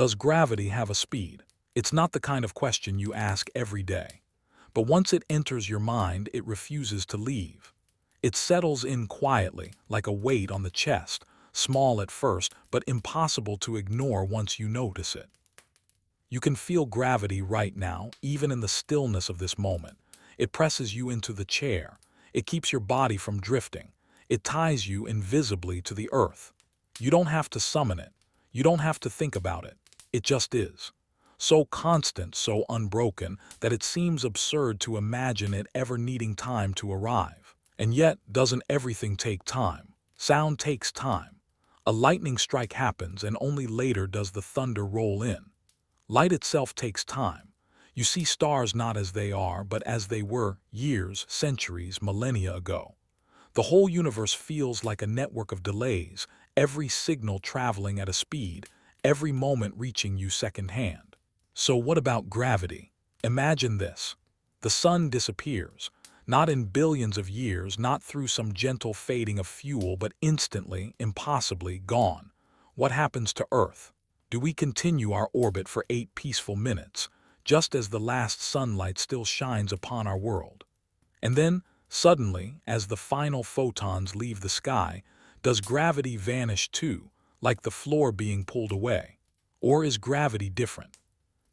Does gravity have a speed? It's not the kind of question you ask every day. But once it enters your mind, it refuses to leave. It settles in quietly, like a weight on the chest, small at first, but impossible to ignore once you notice it. You can feel gravity right now, even in the stillness of this moment. It presses you into the chair. It keeps your body from drifting. It ties you invisibly to the earth. You don't have to summon it. You don't have to think about it. It just is. So constant, so unbroken, that it seems absurd to imagine it ever needing time to arrive. And yet, doesn't everything take time? Sound takes time. A lightning strike happens, and only later does the thunder roll in. Light itself takes time. You see stars not as they are, but as they were years, centuries, millennia ago. The whole universe feels like a network of delays, every signal traveling at a speed, every moment reaching you secondhand. So what about gravity? Imagine this. The sun disappears, not in billions of years, not through some gentle fading of fuel, but instantly, impossibly gone. What happens to Earth? Do we continue our orbit for 8 peaceful minutes, just as the last sunlight still shines upon our world? And then, suddenly, as the final photons leave the sky, does gravity vanish too, like the floor being pulled away? Or is gravity different?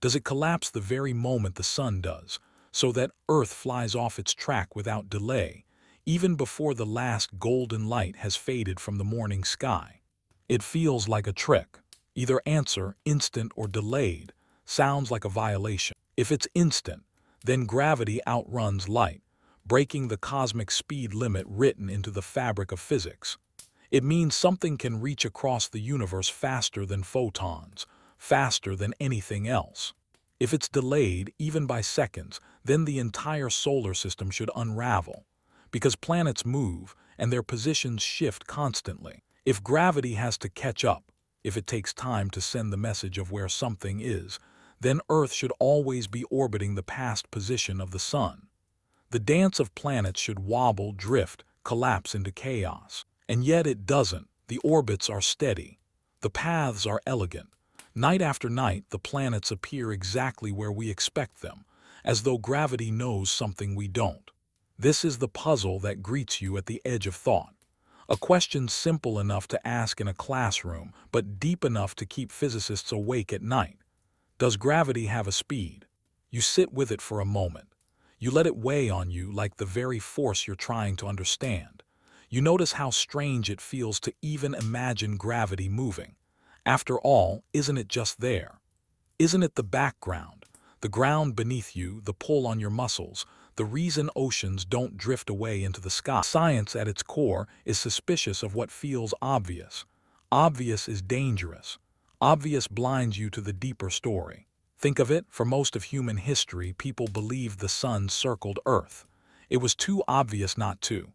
Does it collapse the very moment the sun does, so that Earth flies off its track without delay, even before the last golden light has faded from the morning sky? It feels like a trick. Either answer, instant or delayed, sounds like a violation. If it's instant, then gravity outruns light, breaking the cosmic speed limit written into the fabric of physics. It means something can reach across the universe faster than photons, faster than anything else. If it's delayed, even by seconds, then the entire solar system should unravel, because planets move and their positions shift constantly. If gravity has to catch up, if it takes time to send the message of where something is, then Earth should always be orbiting the past position of the sun. The dance of planets should wobble, drift, collapse into chaos. And yet it doesn't. The orbits are steady. The paths are elegant. Night after night, the planets appear exactly where we expect them, as though gravity knows something we don't. This is the puzzle that greets you at the edge of thought. A question simple enough to ask in a classroom, but deep enough to keep physicists awake at night. Does gravity have a speed? You sit with it for a moment. You let it weigh on you like the very force you're trying to understand. You notice how strange it feels to even imagine gravity moving. After all, isn't it just there? Isn't it the background, the ground beneath you, the pull on your muscles, the reason oceans don't drift away into the sky? Science at its core is suspicious of what feels obvious. Obvious is dangerous. Obvious blinds you to the deeper story. Think of it, for most of human history, people believed the sun circled Earth. It was too obvious not to.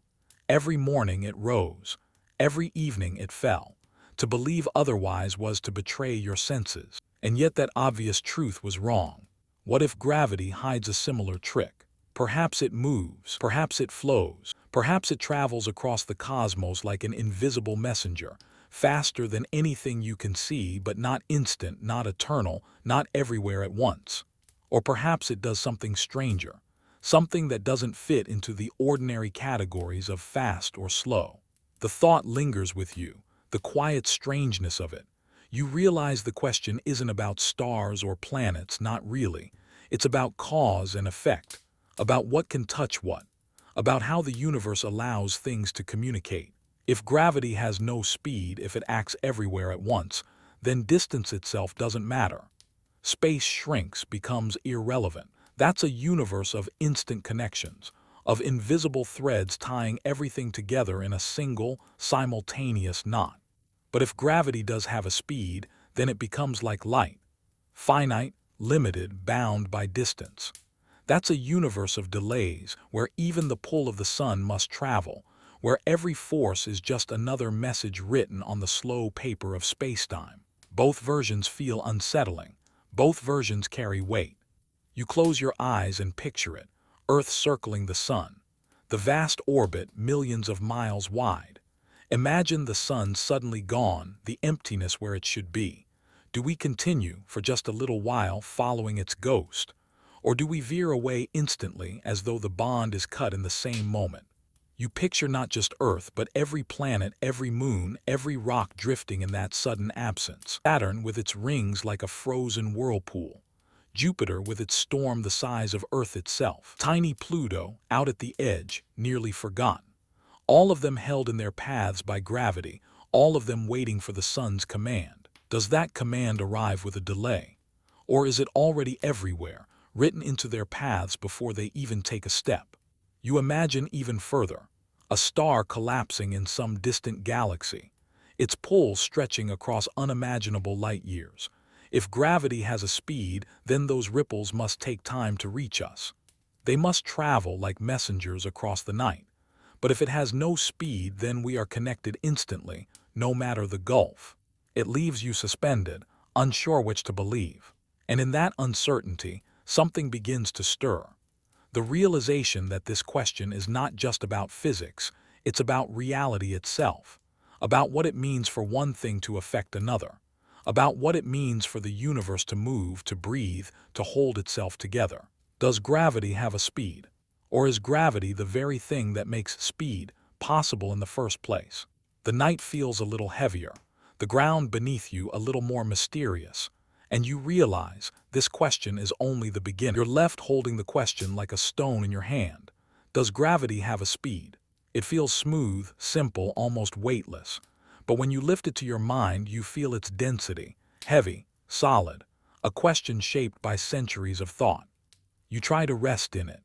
Every morning it rose. Every evening it fell. To believe otherwise was to betray your senses. And yet that obvious truth was wrong. What if gravity hides a similar trick? Perhaps it moves, perhaps it flows, perhaps it travels across the cosmos like an invisible messenger, faster than anything you can see, but not instant, not eternal, not everywhere at once. Or perhaps it does something stranger, something that doesn't fit into the ordinary categories of fast or slow. The thought lingers with you, the quiet strangeness of it. You realize the question isn't about stars or planets, not really. It's about cause and effect, about what can touch what, about how the universe allows things to communicate. If gravity has no speed, if it acts everywhere at once, then distance itself doesn't matter. Space shrinks, becomes irrelevant. That's a universe of instant connections, of invisible threads tying everything together in a single, simultaneous knot. But if gravity does have a speed, then it becomes like light. Finite, limited, bound by distance. That's a universe of delays, where even the pull of the sun must travel, where every force is just another message written on the slow paper of spacetime. Both versions feel unsettling. Both versions carry weight. You close your eyes and picture it, Earth circling the sun. The vast orbit, millions of miles wide. Imagine the sun suddenly gone, the emptiness where it should be. Do we continue for just a little while following its ghost, or do we veer away instantly as though the bond is cut in the same moment? You picture not just Earth, but every planet, every moon, every rock drifting in that sudden absence. Saturn with its rings like a frozen whirlpool. Jupiter with its storm the size of Earth itself. Tiny Pluto, out at the edge, nearly forgotten. All of them held in their paths by gravity, all of them waiting for the sun's command. Does that command arrive with a delay? Or is it already everywhere, written into their paths before they even take a step? You imagine even further, a star collapsing in some distant galaxy, its pull stretching across unimaginable light years. If gravity has a speed, then those ripples must take time to reach us. They must travel like messengers across the night. But if it has no speed, then we are connected instantly, no matter the gulf. It leaves you suspended, unsure which to believe. And in that uncertainty, something begins to stir. The realization that this question is not just about physics, it's about reality itself, about what it means for one thing to affect another, about what it means for the universe to move, to breathe, to hold itself together. Does gravity have a speed? Or is gravity the very thing that makes speed possible in the first place? The night feels a little heavier, the ground beneath you a little more mysterious, and you realize this question is only the beginning. You're left holding the question like a stone in your hand. Does gravity have a speed? It feels smooth, simple, almost weightless. But when you lift it to your mind, you feel its density, heavy, solid, a question shaped by centuries of thought. You try to rest in it,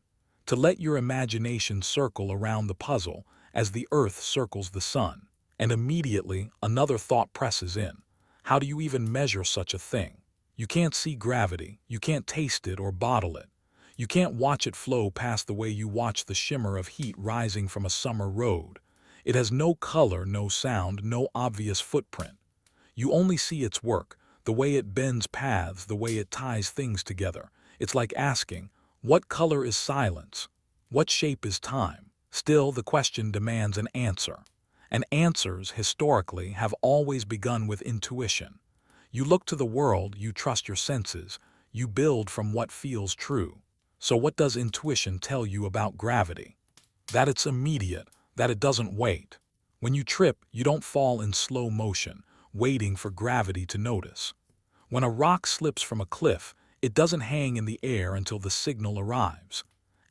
to let your imagination circle around the puzzle as the earth circles the sun. And immediately, another thought presses in. How do you even measure such a thing? You can't see gravity, you can't taste it or bottle it. You can't watch it flow past the way you watch the shimmer of heat rising from a summer road. It has no color, no sound, no obvious footprint. You only see its work, the way it bends paths, the way it ties things together. It's like asking, what color is silence? What shape is time? Still, the question demands an answer. And answers, historically, have always begun with intuition. You look to the world, you trust your senses, you build from what feels true. So what does intuition tell you about gravity? That it's immediate, that it doesn't wait. When you trip, you don't fall in slow motion, waiting for gravity to notice. When a rock slips from a cliff, it doesn't hang in the air until the signal arrives.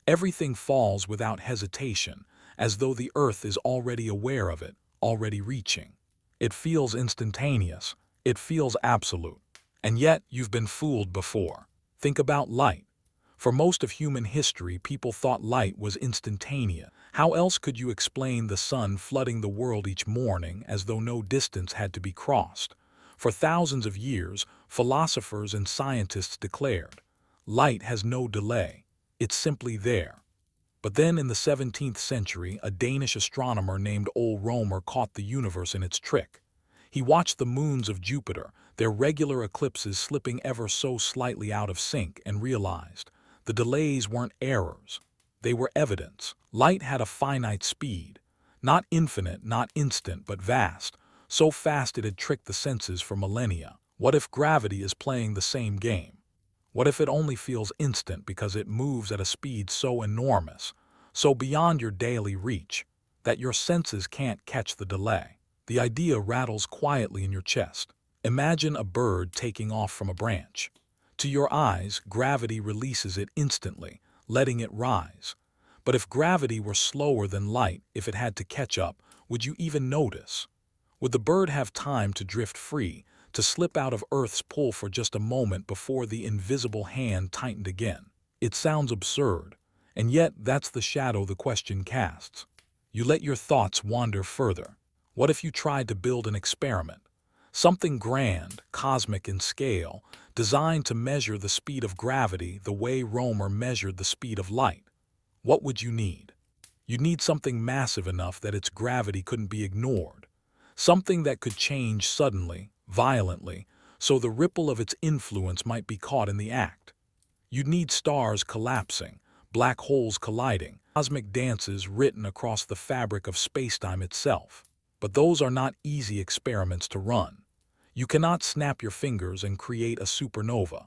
Everything falls without hesitation, as though the earth is already aware of it, already reaching. It feels instantaneous. It feels absolute. And yet, you've been fooled before. Think about light. For most of human history, people thought light was instantaneous. How else could you explain the sun flooding the world each morning as though no distance had to be crossed? For thousands of years, philosophers and scientists declared, light has no delay. It's simply there. But then in the 17th century, a Danish astronomer named Ole Romer caught the universe in its trick. He watched the moons of Jupiter, their regular eclipses slipping ever so slightly out of sync, and realized the delays weren't errors. They were evidence. Light had a finite speed. Not infinite, not instant, but vast. So fast it had tricked the senses for millennia. What if gravity is playing the same game? What if it only feels instant because it moves at a speed so enormous, so beyond your daily reach, that your senses can't catch the delay? The idea rattles quietly in your chest. Imagine a bird taking off from a branch. To your eyes, gravity releases it instantly, letting it rise. But if gravity were slower than light, if it had to catch up, would you even notice? Would the bird have time to drift free, to slip out of Earth's pull for just a moment before the invisible hand tightened again? It sounds absurd, and yet that's the shadow the question casts. You let your thoughts wander further. What if you tried to build an experiment? Something grand, cosmic in scale, designed to measure the speed of gravity the way Romer measured the speed of light. What would you need? You'd need something massive enough that its gravity couldn't be ignored. Something that could change suddenly, violently, so the ripple of its influence might be caught in the act. You'd need stars collapsing, black holes colliding, cosmic dances written across the fabric of spacetime itself. But those are not easy experiments to run. You cannot snap your fingers and create a supernova.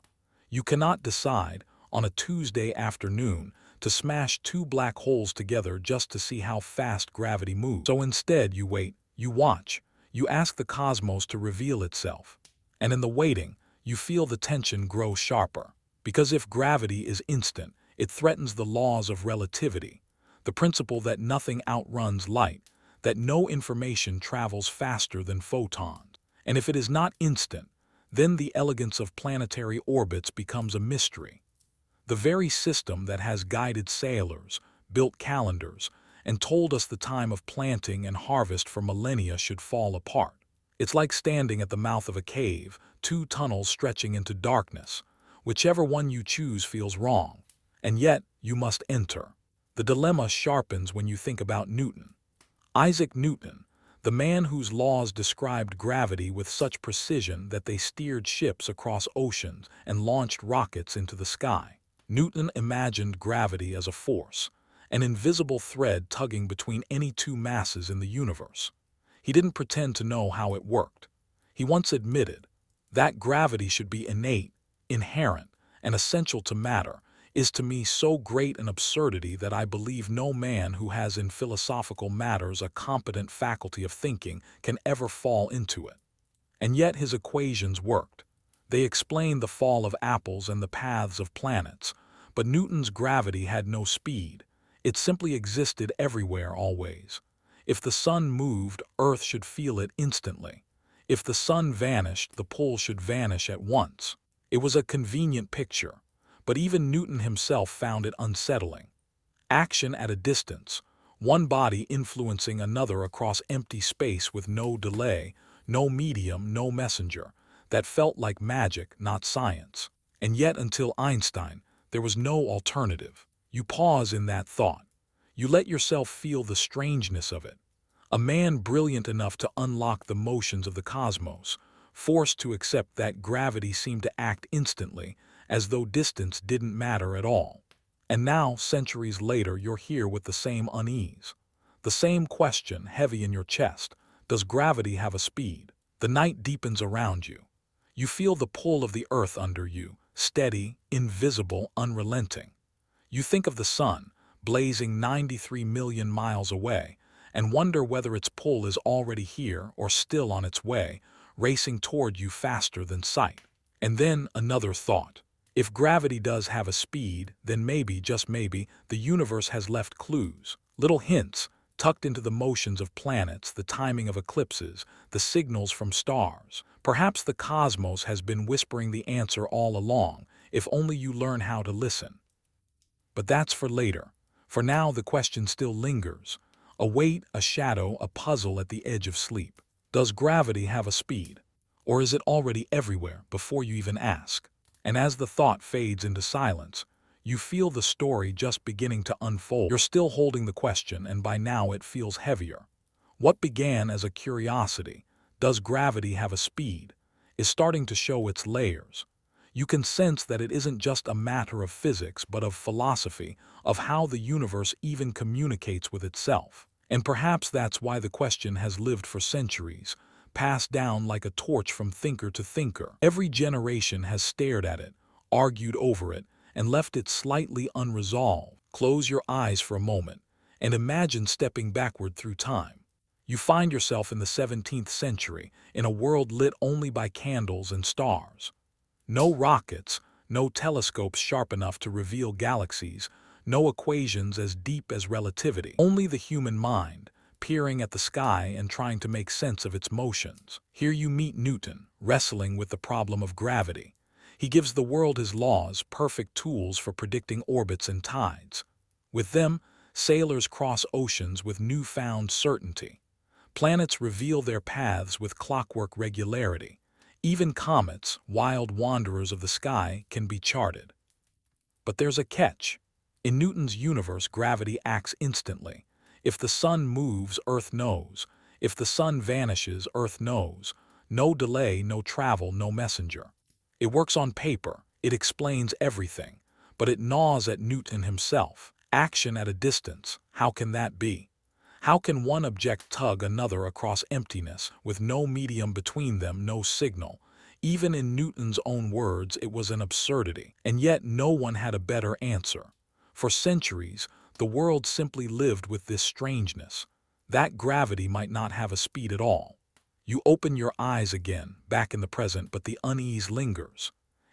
You cannot decide, on a Tuesday afternoon, to smash two black holes together just to see how fast gravity moves. So instead you wait, you watch, you ask the cosmos to reveal itself. And in the waiting, you feel the tension grow sharper. Because if gravity is instant, it threatens the laws of relativity, the principle that nothing outruns light, that no information travels faster than photons. And if it is not instant, then the elegance of planetary orbits becomes a mystery. The very system that has guided sailors, built calendars, and told us the time of planting and harvest for millennia should fall apart. It's like standing at the mouth of a cave, two tunnels stretching into darkness. Whichever one you choose feels wrong, and yet you must enter. The dilemma sharpens when you think about Newton. Isaac Newton, the man whose laws described gravity with such precision that they steered ships across oceans and launched rockets into the sky. Newton imagined gravity as a force, an invisible thread tugging between any two masses in the universe. He didn't pretend to know how it worked. He once admitted that gravity should be innate, inherent, and essential to matter, is to me so great an absurdity that I believe no man who has in philosophical matters a competent faculty of thinking can ever fall into it. And yet his equations worked. They explained the fall of apples and the paths of planets, but Newton's gravity had no speed. It simply existed everywhere always. If the sun moved, Earth should feel it instantly. If the sun vanished, the pull should vanish at once. It was a convenient picture, but even Newton himself found it unsettling. Action at a distance, one body influencing another across empty space with no delay, no medium, no messenger. That felt like magic, not science. And yet until Einstein, there was no alternative. You pause in that thought. You let yourself feel the strangeness of it. A man brilliant enough to unlock the motions of the cosmos, forced to accept that gravity seemed to act instantly, as though distance didn't matter at all. And now, centuries later, you're here with the same unease. The same question heavy in your chest. Does gravity have a speed? The night deepens around you. You feel the pull of the earth under you, steady, invisible, unrelenting. You think of the sun, blazing 93 million miles away, and wonder whether its pull is already here or still on its way, racing toward you faster than sight. And then another thought. If gravity does have a speed, then maybe, just maybe, the universe has left clues, little hints, tucked into the motions of planets, the timing of eclipses, the signals from stars. Perhaps the cosmos has been whispering the answer all along, if only you learn how to listen. But that's for later. For now, the question still lingers. A weight, a shadow, a puzzle at the edge of sleep. Does gravity have a speed? Or is it already everywhere before you even ask? And as the thought fades into silence, you feel the story just beginning to unfold. You're still holding the question, and by now it feels heavier. What began as a curiosity, does gravity have a speed, is starting to show its layers. You can sense that it isn't just a matter of physics, but of philosophy, of how the universe even communicates with itself. And perhaps that's why the question has lived for centuries, passed down like a torch from thinker to thinker. Every generation has stared at it, argued over it, and left it slightly unresolved. Close your eyes for a moment, and imagine stepping backward through time. You find yourself in the 17th century, in a world lit only by candles and stars. No rockets, no telescopes sharp enough to reveal galaxies, no equations as deep as relativity. Only the human mind, peering at the sky and trying to make sense of its motions. Here you meet Newton, wrestling with the problem of gravity. He gives the world his laws, perfect tools for predicting orbits and tides. With them, sailors cross oceans with newfound certainty. Planets reveal their paths with clockwork regularity. Even comets, wild wanderers of the sky, can be charted. But there's a catch. In Newton's universe, gravity acts instantly. If the sun moves, Earth knows. If the sun vanishes, Earth knows. No delay, no travel, no messenger. It works on paper. It explains everything. But it gnaws at Newton himself. Action at a distance. How can that be? How can one object tug another across emptiness, with no medium between them, no signal? Even in Newton's own words, it was an absurdity, and yet no one had a better answer. For centuries, the world simply lived with this strangeness, that gravity might not have a speed at all. You open your eyes again, back in the present, but the unease lingers.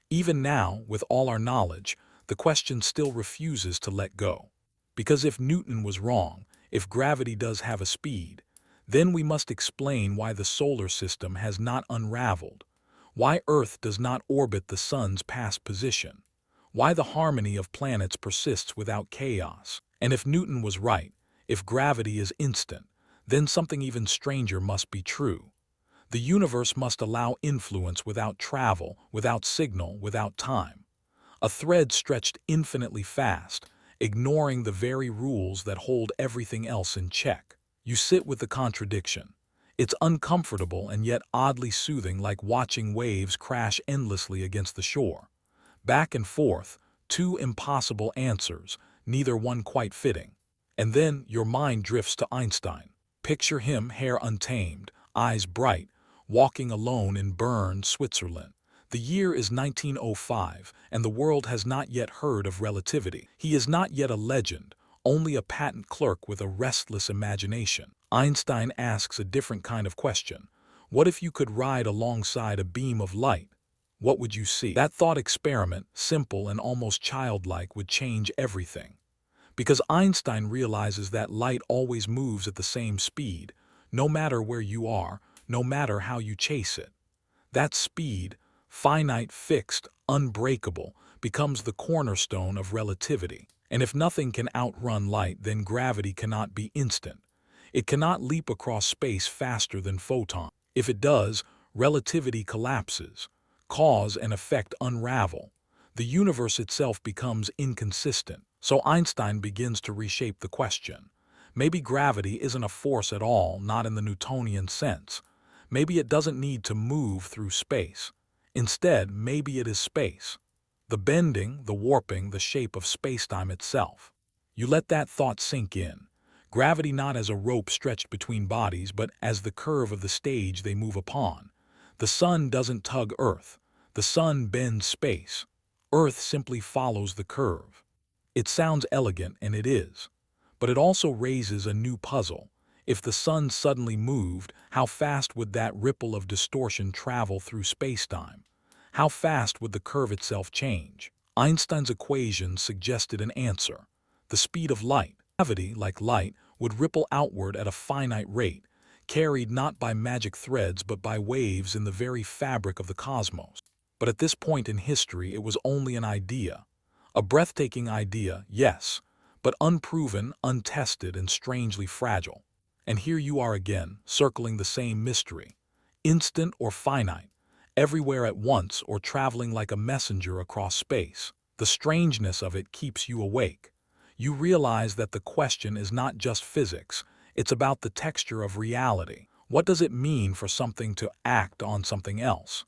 Even now, with all our knowledge, the question still refuses to let go. Because if Newton was wrong, if gravity does have a speed, then we must explain why the solar system has not unraveled, why Earth does not orbit the sun's past position, why the harmony of planets persists without chaos. And if Newton was right, if gravity is instant, then something even stranger must be true. The universe must allow influence without travel, without signal, without time. A thread stretched infinitely fast, ignoring the very rules that hold everything else in check. You sit with the contradiction. It's uncomfortable and yet oddly soothing, like watching waves crash endlessly against the shore. Back and forth, two impossible answers, neither one quite fitting. And then your mind drifts to Einstein. Picture him, hair untamed, eyes bright, walking alone in Bern, Switzerland. The year is 1905, and the world has not yet heard of relativity. He is not yet a legend, only a patent clerk with a restless imagination. Einstein asks a different kind of question. What if you could ride alongside a beam of light? What would you see? That thought experiment, simple and almost childlike, would change everything. Because Einstein realizes that light always moves at the same speed, no matter where you are, no matter how you chase it. That speed, finite, fixed, unbreakable, becomes the cornerstone of relativity. And if nothing can outrun light, then gravity cannot be instant. It cannot leap across space faster than photon. If it does, relativity collapses. Cause and effect unravel. The universe itself becomes inconsistent. So Einstein begins to reshape the question. Maybe gravity isn't a force at all, not in the Newtonian sense. Maybe it doesn't need to move through space. Instead, maybe it is space. The bending, the warping, the shape of spacetime itself. You let that thought sink in. Gravity not as a rope stretched between bodies, but as the curve of the stage they move upon. The sun doesn't tug Earth. The sun bends space. Earth simply follows the curve. It sounds elegant, and it is. But it also raises a new puzzle. If the sun suddenly moved, how fast would that ripple of distortion travel through spacetime? How fast would the curve itself change? Einstein's equations suggested an answer. The speed of light. Gravity, like light, would ripple outward at a finite rate, carried not by magic threads but by waves in the very fabric of the cosmos. But at this point in history, it was only an idea. A breathtaking idea, yes, but unproven, untested, and strangely fragile. And here you are again, circling the same mystery. Instant or finite, everywhere at once, or traveling like a messenger across space. The strangeness of it keeps you awake. You realize that the question is not just physics, it's about the texture of reality. What does it mean for something to act on something else?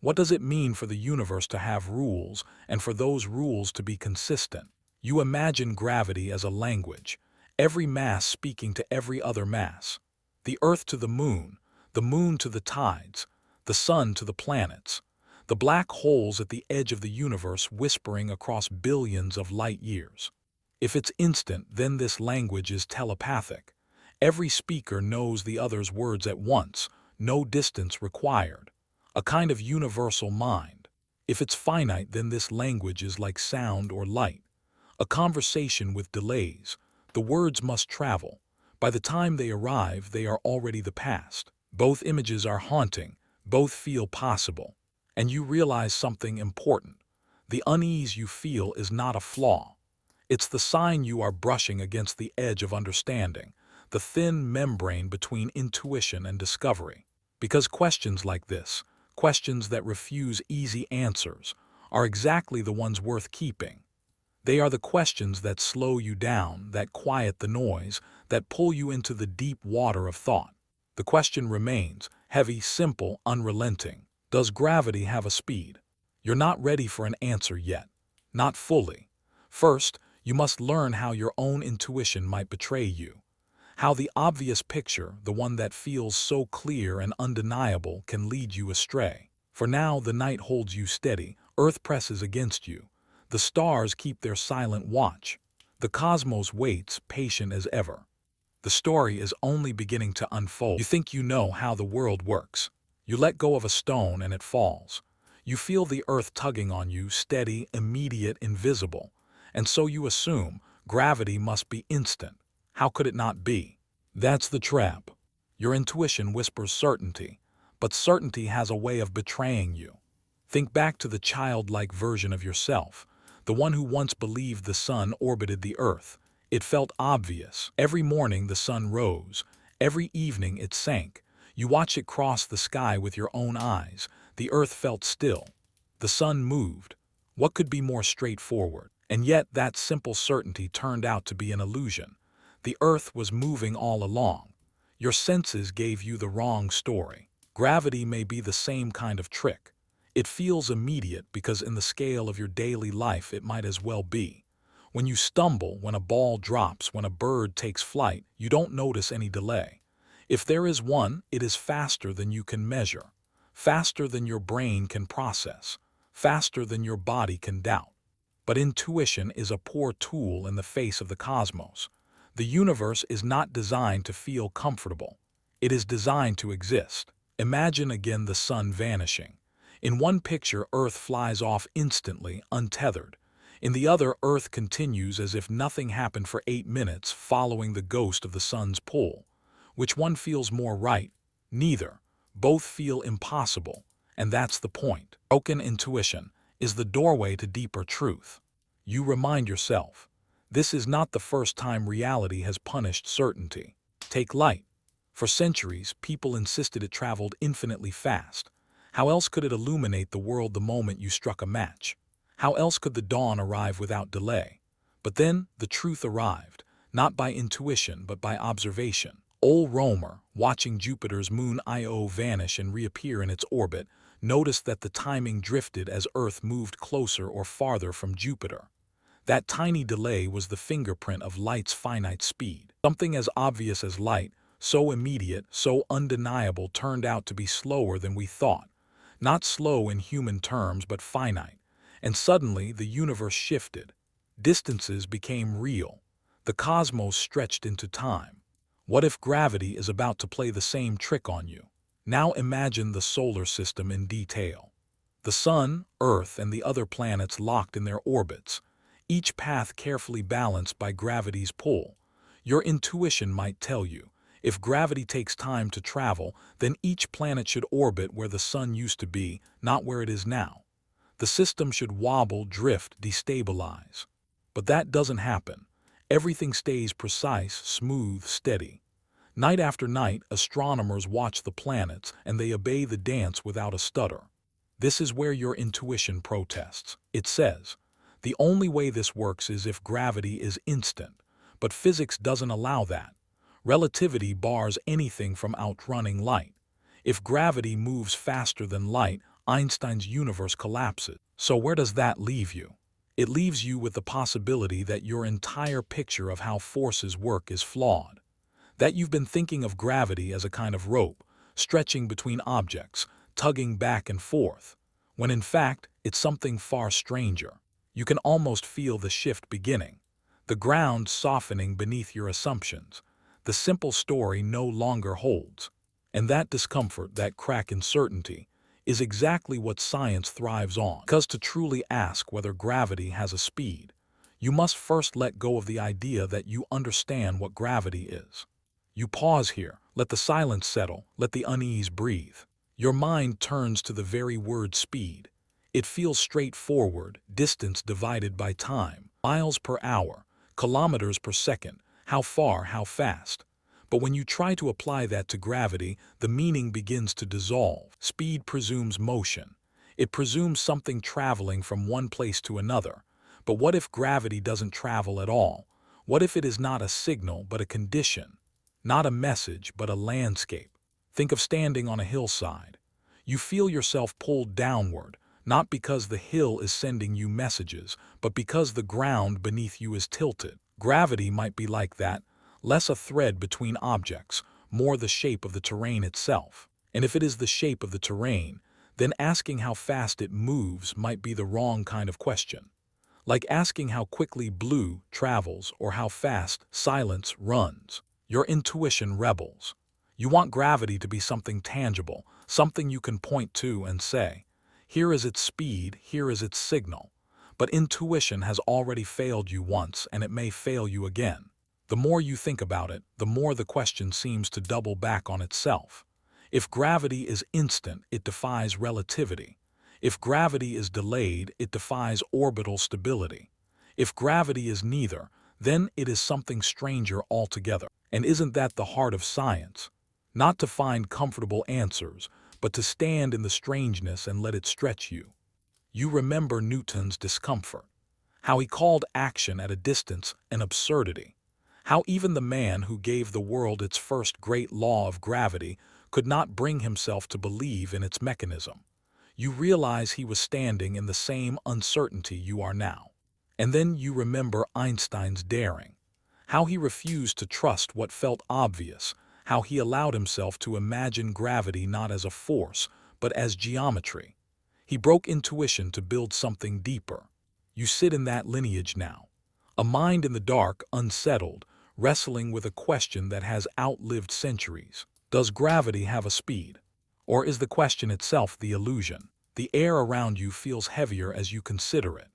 What does it mean for the universe to have rules, and for those rules to be consistent? You imagine gravity as a language, every mass speaking to every other mass. The Earth to the moon to the tides, the sun to the planets, the black holes at the edge of the universe whispering across billions of light years. If it's instant, then this language is telepathic. Every speaker knows the other's words at once, no distance required. A kind of universal mind. If it's finite, then this language is like sound or light. A conversation with delays. The words must travel. By the time they arrive, they are already the past. Both images are haunting, both feel possible. And you realize something important. The unease you feel is not a flaw. It's the sign you are brushing against the edge of understanding, the thin membrane between intuition and discovery. Because questions like this, questions that refuse easy answers, are exactly the ones worth keeping. They are the questions that slow you down, that quiet the noise, that pull you into the deep water of thought. The question remains, heavy, simple, unrelenting. Does gravity have a speed? You're not ready for an answer yet. Not fully. First, you must learn how your own intuition might betray you. How the obvious picture, the one that feels so clear and undeniable, can lead you astray. For now the night holds you steady, Earth presses against you. The stars keep their silent watch. The cosmos waits, patient as ever. The story is only beginning to unfold. You think you know how the world works. You let go of a stone and it falls. You feel the earth tugging on you, steady, immediate, invisible. And so you assume gravity must be instant. How could it not be? That's the trap. Your intuition whispers certainty, but certainty has a way of betraying you. Think back to the childlike version of yourself, the one who once believed the sun orbited the earth. It felt obvious. Every morning the sun rose. Every evening it sank. You watch it cross the sky with your own eyes. The earth felt still. The sun moved. What could be more straightforward? And yet that simple certainty turned out to be an illusion. The earth was moving all along. Your senses gave you the wrong story. Gravity may be the same kind of trick. It feels immediate because in the scale of your daily life it might as well be. When you stumble, when a ball drops, when a bird takes flight, you don't notice any delay. If there is one, it is faster than you can measure, faster than your brain can process, faster than your body can doubt. But intuition is a poor tool in the face of the cosmos. The universe is not designed to feel comfortable. It is designed to exist. Imagine again the sun vanishing. In one picture, Earth flies off instantly, untethered. In the other, Earth continues as if nothing happened for 8 minutes, following the ghost of the sun's pull. Which one feels more right? Neither. Both feel impossible. And that's the point. Broken intuition is the doorway to deeper truth. You remind yourself, this is not the first time reality has punished certainty. Take light. For centuries, people insisted it traveled infinitely fast. How else could it illuminate the world the moment you struck a match? How else could the dawn arrive without delay? But then the truth arrived, not by intuition but by observation. Old Romer, watching Jupiter's moon Io vanish and reappear in its orbit, noticed that the timing drifted as Earth moved closer or farther from Jupiter. That tiny delay was the fingerprint of light's finite speed. Something as obvious as light, so immediate, so undeniable, turned out to be slower than we thought. Not slow in human terms, but finite. And suddenly the universe shifted. Distances became real. The cosmos stretched into time. What if gravity is about to play the same trick on you? Now imagine the solar system in detail. The sun, Earth, and the other planets locked in their orbits, each path carefully balanced by gravity's pull. Your intuition might tell you, if gravity takes time to travel, then each planet should orbit where the sun used to be, not where it is now. The system should wobble, drift, destabilize. But that doesn't happen. Everything stays precise, smooth, steady. Night after night, astronomers watch the planets and they obey the dance without a stutter. This is where your intuition protests. It says, the only way this works is if gravity is instant, but physics doesn't allow that. Relativity bars anything from outrunning light. If gravity moves faster than light, Einstein's universe collapses. So where does that leave you? It leaves you with the possibility that your entire picture of how forces work is flawed. That you've been thinking of gravity as a kind of rope, stretching between objects, tugging back and forth, when in fact it's something far stranger. You can almost feel the shift beginning, the ground softening beneath your assumptions. The simple story no longer holds. And that discomfort, that crack in certainty, is exactly what science thrives on. Because to truly ask whether gravity has a speed, you must first let go of the idea that you understand what gravity is. You pause here, let the silence settle, let the unease breathe. Your mind turns to the very word speed. It feels straightforward, distance divided by time, miles per hour, kilometers per second, how far, how fast. But when you try to apply that to gravity, the meaning begins to dissolve. Speed presumes motion. It presumes something traveling from one place to another. But what if gravity doesn't travel at all? What if it is not a signal but a condition? Not a message but a landscape. Think of standing on a hillside. You feel yourself pulled downward, not because the hill is sending you messages, but because the ground beneath you is tilted. Gravity might be like that, less a thread between objects, more the shape of the terrain itself. And if it is the shape of the terrain, then asking how fast it moves might be the wrong kind of question. Like asking how quickly blue travels or how fast silence runs. Your intuition rebels. You want gravity to be something tangible, something you can point to and say, here is its speed, here is its signal. But intuition has already failed you once, and it may fail you again. The more you think about it, the more the question seems to double back on itself. If gravity is instant, it defies relativity. If gravity is delayed, it defies orbital stability. If gravity is neither, then it is something stranger altogether. And isn't that the heart of science? Not to find comfortable answers, but to stand in the strangeness and let it stretch you. You remember Newton's discomfort, how he called action at a distance an absurdity, how even the man who gave the world its first great law of gravity could not bring himself to believe in its mechanism. You realize he was standing in the same uncertainty you are now. And then you remember Einstein's daring, how he refused to trust what felt obvious, how he allowed himself to imagine gravity not as a force, but as geometry. He broke intuition to build something deeper. You sit in that lineage now, a mind in the dark, unsettled, wrestling with a question that has outlived centuries. Does gravity have a speed? Or is the question itself the illusion? The air around you feels heavier as you consider it.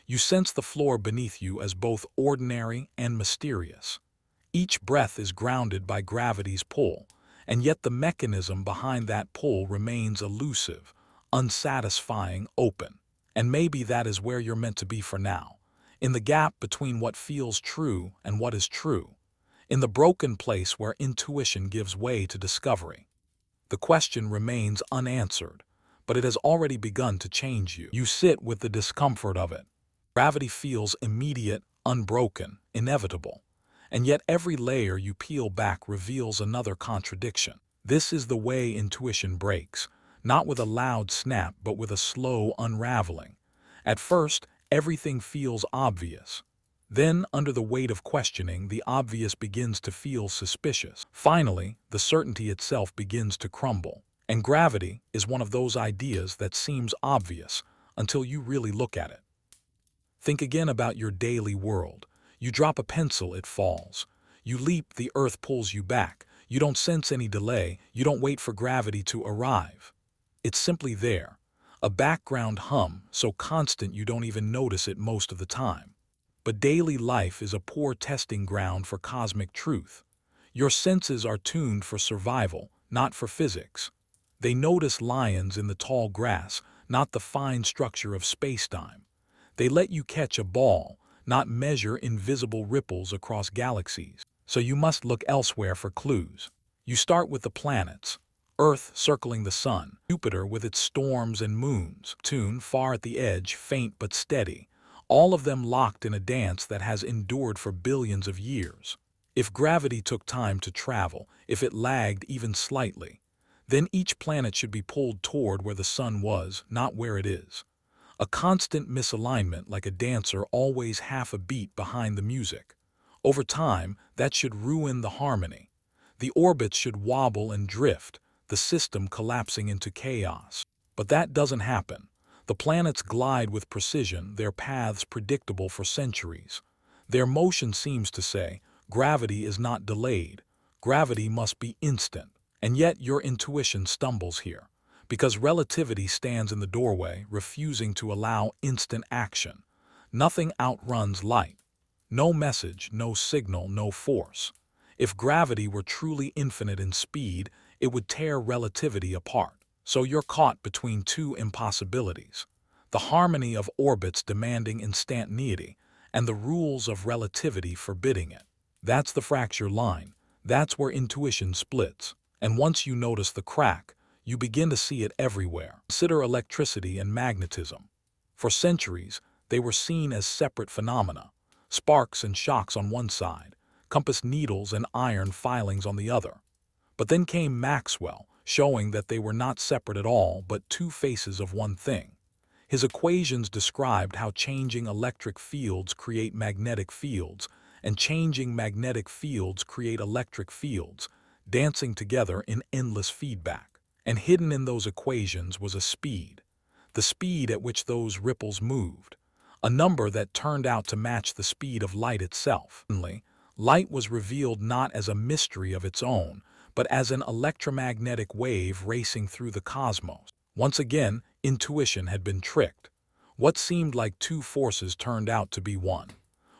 You sense the floor beneath you as both ordinary and mysterious. Each breath is grounded by gravity's pull, and yet the mechanism behind that pull remains elusive, unsatisfying, open. And maybe that is where you're meant to be for now, in the gap between what feels true and what is true, in the broken place where intuition gives way to discovery. The question remains unanswered, but it has already begun to change you. You sit with the discomfort of it. Gravity feels immediate, unbroken, inevitable. And yet every layer you peel back reveals another contradiction. This is the way intuition breaks, not with a loud snap, but with a slow unraveling. At first, everything feels obvious. Then, under the weight of questioning, the obvious begins to feel suspicious. Finally, the certainty itself begins to crumble. And gravity is one of those ideas that seems obvious until you really look at it. Think again about your daily world. You drop a pencil, it falls. You leap, the earth pulls you back. You don't sense any delay. You don't wait for gravity to arrive. It's simply there, a background hum, so constant you don't even notice it most of the time. But daily life is a poor testing ground for cosmic truth. Your senses are tuned for survival, not for physics. They notice lions in the tall grass, not the fine structure of space-time. They let you catch a ball, not measure invisible ripples across galaxies. So you must look elsewhere for clues. You start with the planets. Earth circling the sun, Jupiter with its storms and moons, Neptune far at the edge, faint but steady, all of them locked in a dance that has endured for billions of years. If gravity took time to travel, if it lagged even slightly, then each planet should be pulled toward where the sun was, not where it is. A constant misalignment, like a dancer always half a beat behind the music. Over time, that should ruin the harmony. The orbits should wobble and drift, the system collapsing into chaos. But that doesn't happen. The planets glide with precision, their paths predictable for centuries. Their motion seems to say, gravity is not delayed. Gravity must be instant. And yet your intuition stumbles here, because relativity stands in the doorway, refusing to allow instant action. Nothing outruns light. No message, no signal, no force. If gravity were truly infinite in speed, it would tear relativity apart. So you're caught between two impossibilities: the harmony of orbits demanding instantaneity, and the rules of relativity forbidding it. That's the fracture line. That's where intuition splits. And once you notice the crack, you begin to see it everywhere. Consider electricity and magnetism. For centuries, they were seen as separate phenomena, sparks and shocks on one side, compass needles and iron filings on the other. But then came Maxwell, showing that they were not separate at all, but two faces of one thing. His equations described how changing electric fields create magnetic fields, and changing magnetic fields create electric fields, dancing together in endless feedback. And hidden in those equations was a speed, the speed at which those ripples moved, a number that turned out to match the speed of light itself. Suddenly, light was revealed not as a mystery of its own, but as an electromagnetic wave racing through the cosmos. Once again, intuition had been tricked. What seemed like two forces turned out to be one.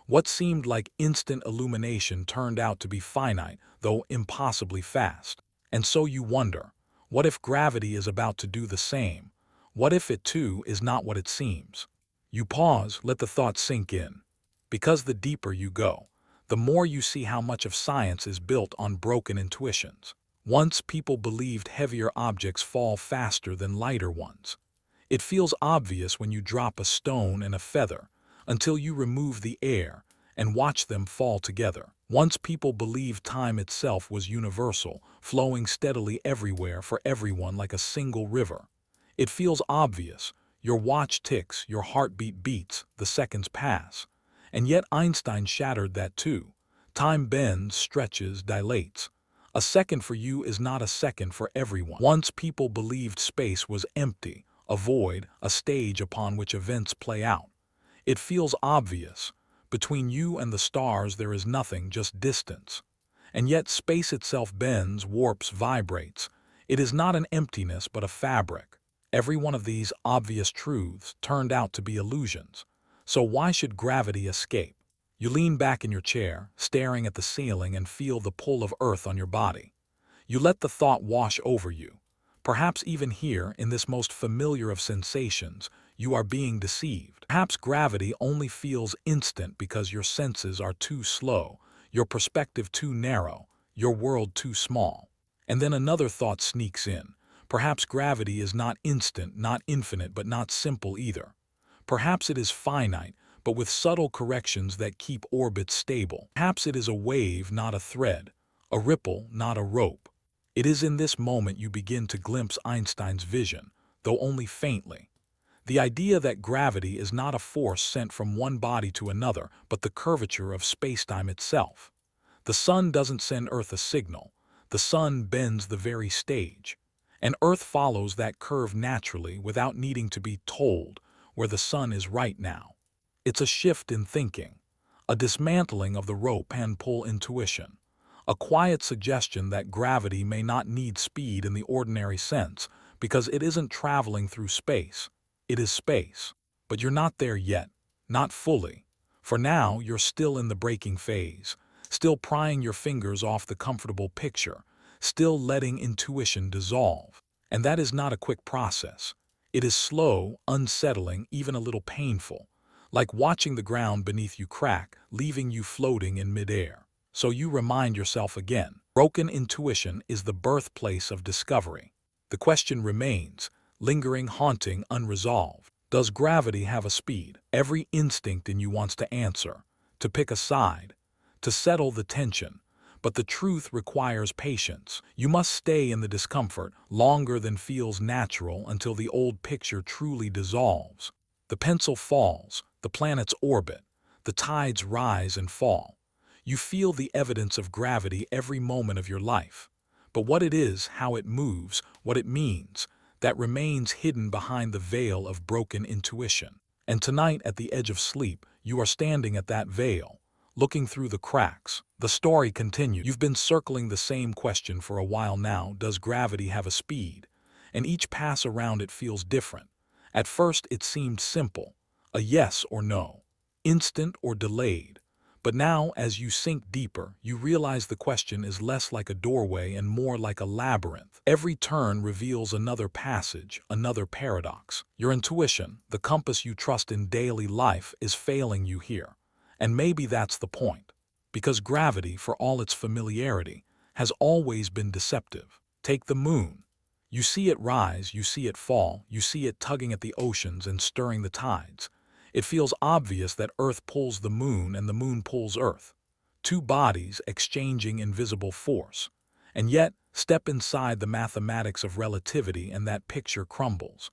What seemed like instant illumination turned out to be finite, though impossibly fast. And so you wonder, what if gravity is about to do the same? What if it too is not what it seems? You pause, let the thought sink in. Because the deeper you go, the more you see how much of science is built on broken intuitions. Once people believed heavier objects fall faster than lighter ones. It feels obvious when you drop a stone and a feather, until you remove the air and watch them fall together. Once people believed time itself was universal, flowing steadily everywhere for everyone like a single river. It feels obvious. Your watch ticks, your heartbeat beats, the seconds pass. And yet Einstein shattered that too. Time bends, stretches, dilates. A second for you is not a second for everyone. Once people believed space was empty, a void, a stage upon which events play out. It feels obvious. Between you and the stars there is nothing, just distance. And yet space itself bends, warps, vibrates. It is not an emptiness but a fabric. Every one of these obvious truths turned out to be illusions. So why should gravity escape? You lean back in your chair, staring at the ceiling and feel the pull of Earth on your body. You let the thought wash over you. Perhaps even here, in this most familiar of sensations, you are being deceived. Perhaps gravity only feels instant because your senses are too slow, your perspective too narrow, your world too small. And then another thought sneaks in. Perhaps gravity is not instant, not infinite, but not simple either. Perhaps it is finite, but with subtle corrections that keep orbits stable. Perhaps it is a wave, not a thread, a ripple, not a rope. It is in this moment you begin to glimpse Einstein's vision, though only faintly. The idea that gravity is not a force sent from one body to another, but the curvature of spacetime itself. The sun doesn't send Earth a signal. The sun bends the very stage. And Earth follows that curve naturally without needing to be told where the sun is right now. It's a shift in thinking, a dismantling of the rope and pull intuition, a quiet suggestion that gravity may not need speed in the ordinary sense because it isn't traveling through space, it is space. But you're not there yet, not fully. For now, you're still in the breaking phase, still prying your fingers off the comfortable picture, still letting intuition dissolve. And that is not a quick process. It is slow, unsettling, even a little painful, like watching the ground beneath you crack, leaving you floating in midair. So you remind yourself again, broken intuition is the birthplace of discovery. The question remains, lingering, haunting, unresolved. Does gravity have a speed? Every instinct in you wants to answer, to pick a side, to settle the tension. But the truth requires patience. You must stay in the discomfort longer than feels natural until the old picture truly dissolves. The pencil falls, the planets orbit, the tides rise and fall. You feel the evidence of gravity every moment of your life. But what it is, how it moves, what it means, that remains hidden behind the veil of broken intuition. And tonight, at the edge of sleep, you are standing at that veil, looking through the cracks. The story continues. You've been circling the same question for a while now. Does gravity have a speed? And each pass around it feels different. At first it seemed simple, a yes or no, instant or delayed. But now, as you sink deeper, you realize the question is less like a doorway and more like a labyrinth. Every turn reveals another passage, another paradox. Your intuition, the compass you trust in daily life, is failing you here. And maybe that's the point. Because gravity, for all its familiarity, has always been deceptive. Take the moon. You see it rise, you see it fall, you see it tugging at the oceans and stirring the tides. It feels obvious that Earth pulls the moon and the moon pulls Earth. Two bodies exchanging invisible force. And yet, step inside the mathematics of relativity and that picture crumbles.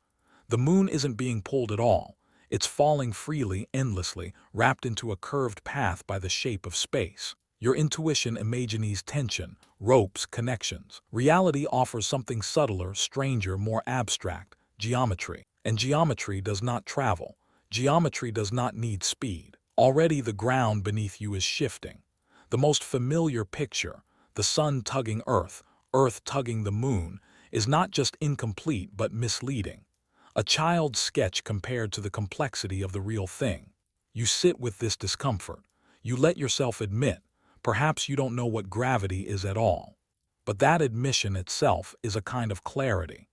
The moon isn't being pulled at all. It's falling freely, endlessly, wrapped into a curved path by the shape of space. Your intuition imagines tension, ropes, connections. Reality offers something subtler, stranger, more abstract: geometry. And geometry does not travel. Geometry does not need speed. Already the ground beneath you is shifting. The most familiar picture, the sun tugging Earth, Earth tugging the moon, is not just incomplete but misleading. A child's sketch compared to the complexity of the real thing. You sit with this discomfort. You let yourself admit, perhaps you don't know what gravity is at all. But that admission itself is a kind of clarity.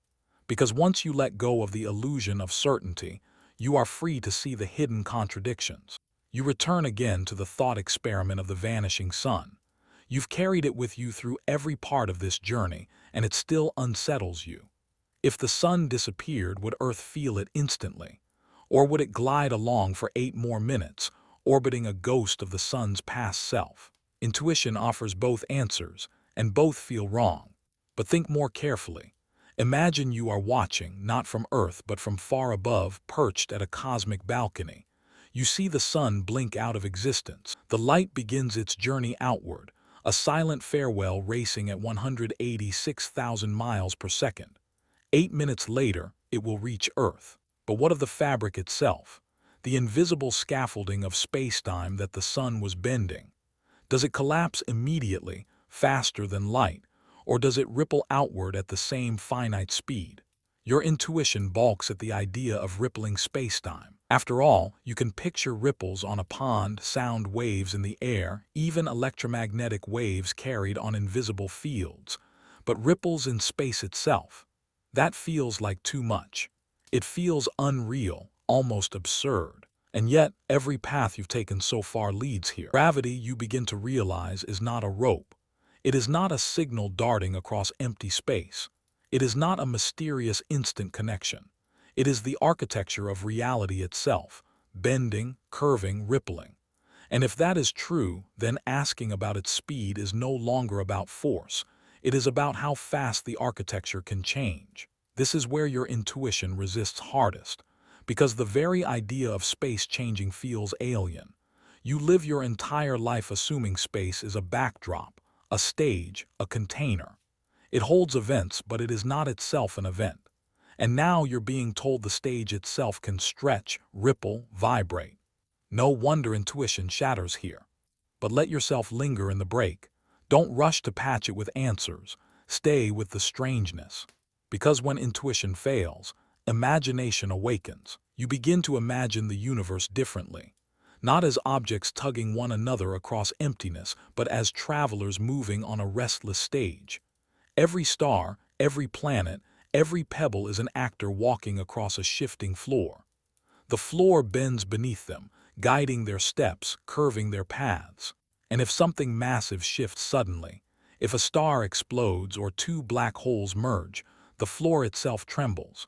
Because once you let go of the illusion of certainty, you are free to see the hidden contradictions. You return again to the thought experiment of the vanishing sun. You've carried it with you through every part of this journey, and it still unsettles you. If the sun disappeared, would Earth feel it instantly? Or would it glide along for 8 more minutes, orbiting a ghost of the sun's past self? Intuition offers both answers, and both feel wrong. But think more carefully. Imagine you are watching, not from Earth but from far above, perched at a cosmic balcony. You see the sun blink out of existence. The light begins its journey outward, a silent farewell racing at 186,000 miles per second. 8 minutes later, it will reach Earth. But what of the fabric itself? The invisible scaffolding of space-time that the sun was bending? Does it collapse immediately, faster than light, or does it ripple outward at the same finite speed? Your intuition balks at the idea of rippling space-time. After all, you can picture ripples on a pond, sound waves in the air, even electromagnetic waves carried on invisible fields. But ripples in space itself? That feels like too much. It feels unreal, almost absurd. And yet, every path you've taken so far leads here. Gravity, you begin to realize, is not a rope. It is not a signal darting across empty space. It is not a mysterious instant connection. It is the architecture of reality itself, bending, curving, rippling. And if that is true, then asking about its speed is no longer about force. It is about how fast the architecture can change. This is where your intuition resists hardest, because the very idea of space changing feels alien. You live your entire life assuming space is a backdrop, a stage, a container. It holds events, but it is not itself an event. And now you're being told the stage itself can stretch, ripple, vibrate. No wonder intuition shatters here. But let yourself linger in the break. Don't rush to patch it with answers. Stay with the strangeness. Because when intuition fails, imagination awakens. You begin to imagine the universe differently. Not as objects tugging one another across emptiness, but as travelers moving on a restless stage. Every star, every planet, every pebble is an actor walking across a shifting floor. The floor bends beneath them, guiding their steps, curving their paths. And if something massive shifts suddenly, if a star explodes or 2 black holes merge, the floor itself trembles.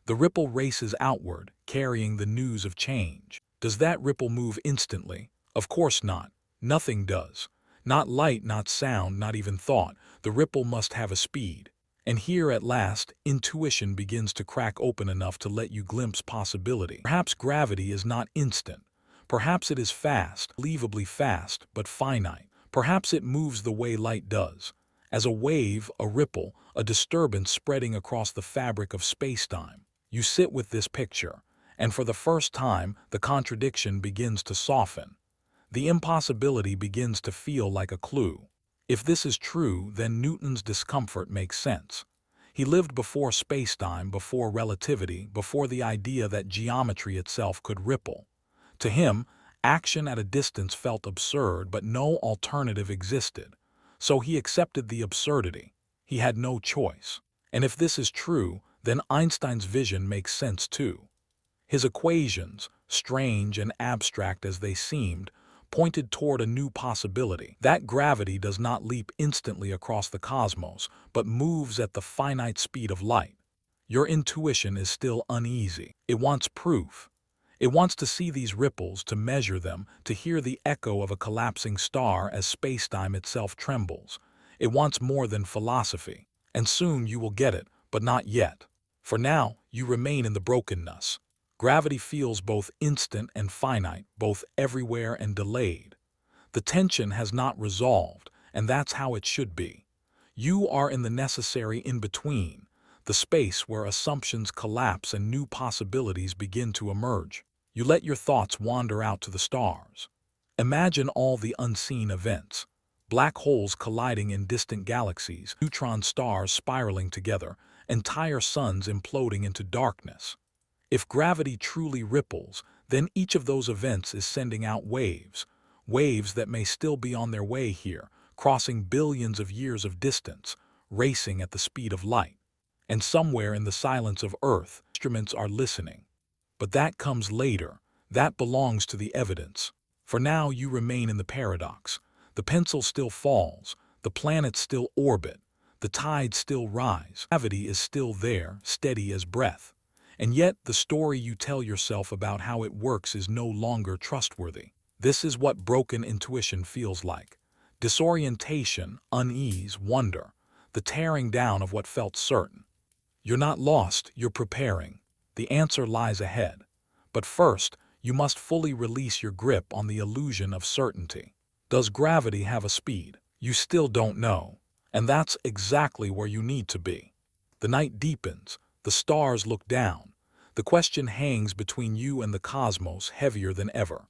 The ripple races outward, carrying the news of change. Does that ripple move instantly? Of course not. Nothing does. Not light, not sound, not even thought. The ripple must have a speed. And here at last, intuition begins to crack open enough to let you glimpse possibility. Perhaps gravity is not instant. Perhaps it is fast, unbelievably fast, but finite. Perhaps it moves the way light does, as a wave, a ripple, a disturbance spreading across the fabric of space-time. You sit with this picture, and for the first time, the contradiction begins to soften. The impossibility begins to feel like a clue. If this is true, then Newton's discomfort makes sense. He lived before space-time, before relativity, before the idea that geometry itself could ripple. To him, action at a distance felt absurd, but no alternative existed. So he accepted the absurdity. He had no choice. And if this is true, then Einstein's vision makes sense too. His equations, strange and abstract as they seemed, pointed toward a new possibility. That gravity does not leap instantly across the cosmos, but moves at the finite speed of light. Your intuition is still uneasy. It wants proof. It wants to see these ripples, to measure them, to hear the echo of a collapsing star as space-time itself trembles. It wants more than philosophy. And soon you will get it, but not yet. For now, you remain in the brokenness. Gravity feels both instant and finite, both everywhere and delayed. The tension has not resolved, and that's how it should be. You are in the necessary in-between, the space where assumptions collapse and new possibilities begin to emerge. You let your thoughts wander out to the stars. Imagine all the unseen events. Black holes colliding in distant galaxies, neutron stars spiraling together, entire suns imploding into darkness. If gravity truly ripples, then each of those events is sending out waves, waves that may still be on their way here, crossing billions of years of distance, racing at the speed of light. And somewhere in the silence of Earth, instruments are listening. But that comes later. That belongs to the evidence. For now, you remain in the paradox. The pencil still falls, the planets still orbit, the tides still rise, gravity is still there, steady as breath. And yet, the story you tell yourself about how it works is no longer trustworthy. This is what broken intuition feels like. Disorientation, unease, wonder, the tearing down of what felt certain. You're not lost, you're preparing. The answer lies ahead. But first, you must fully release your grip on the illusion of certainty. Does gravity have a speed? You still don't know. And that's exactly where you need to be. The night deepens, the stars look down. The question hangs between you and the cosmos, heavier than ever.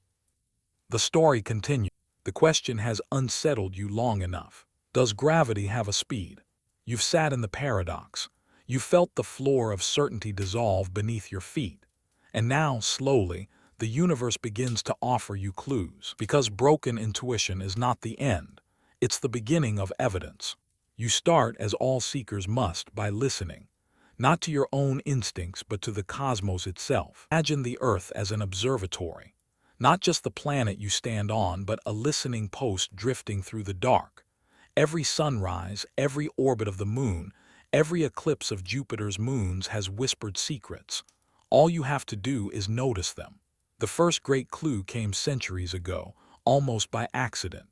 The story continues. The question has unsettled you long enough. Does gravity have a speed? You've sat in the paradox. You felt the floor of certainty dissolve beneath your feet. And now, slowly, the universe begins to offer you clues. Because broken intuition is not the end. It's the beginning of evidence. You start, as all seekers must, by listening. Not to your own instincts, but to the cosmos itself. Imagine the Earth as an observatory. Not just the planet you stand on, but a listening post drifting through the dark. Every sunrise, every orbit of the moon, every eclipse of Jupiter's moons has whispered secrets. All you have to do is notice them. The first great clue came centuries ago, almost by accident.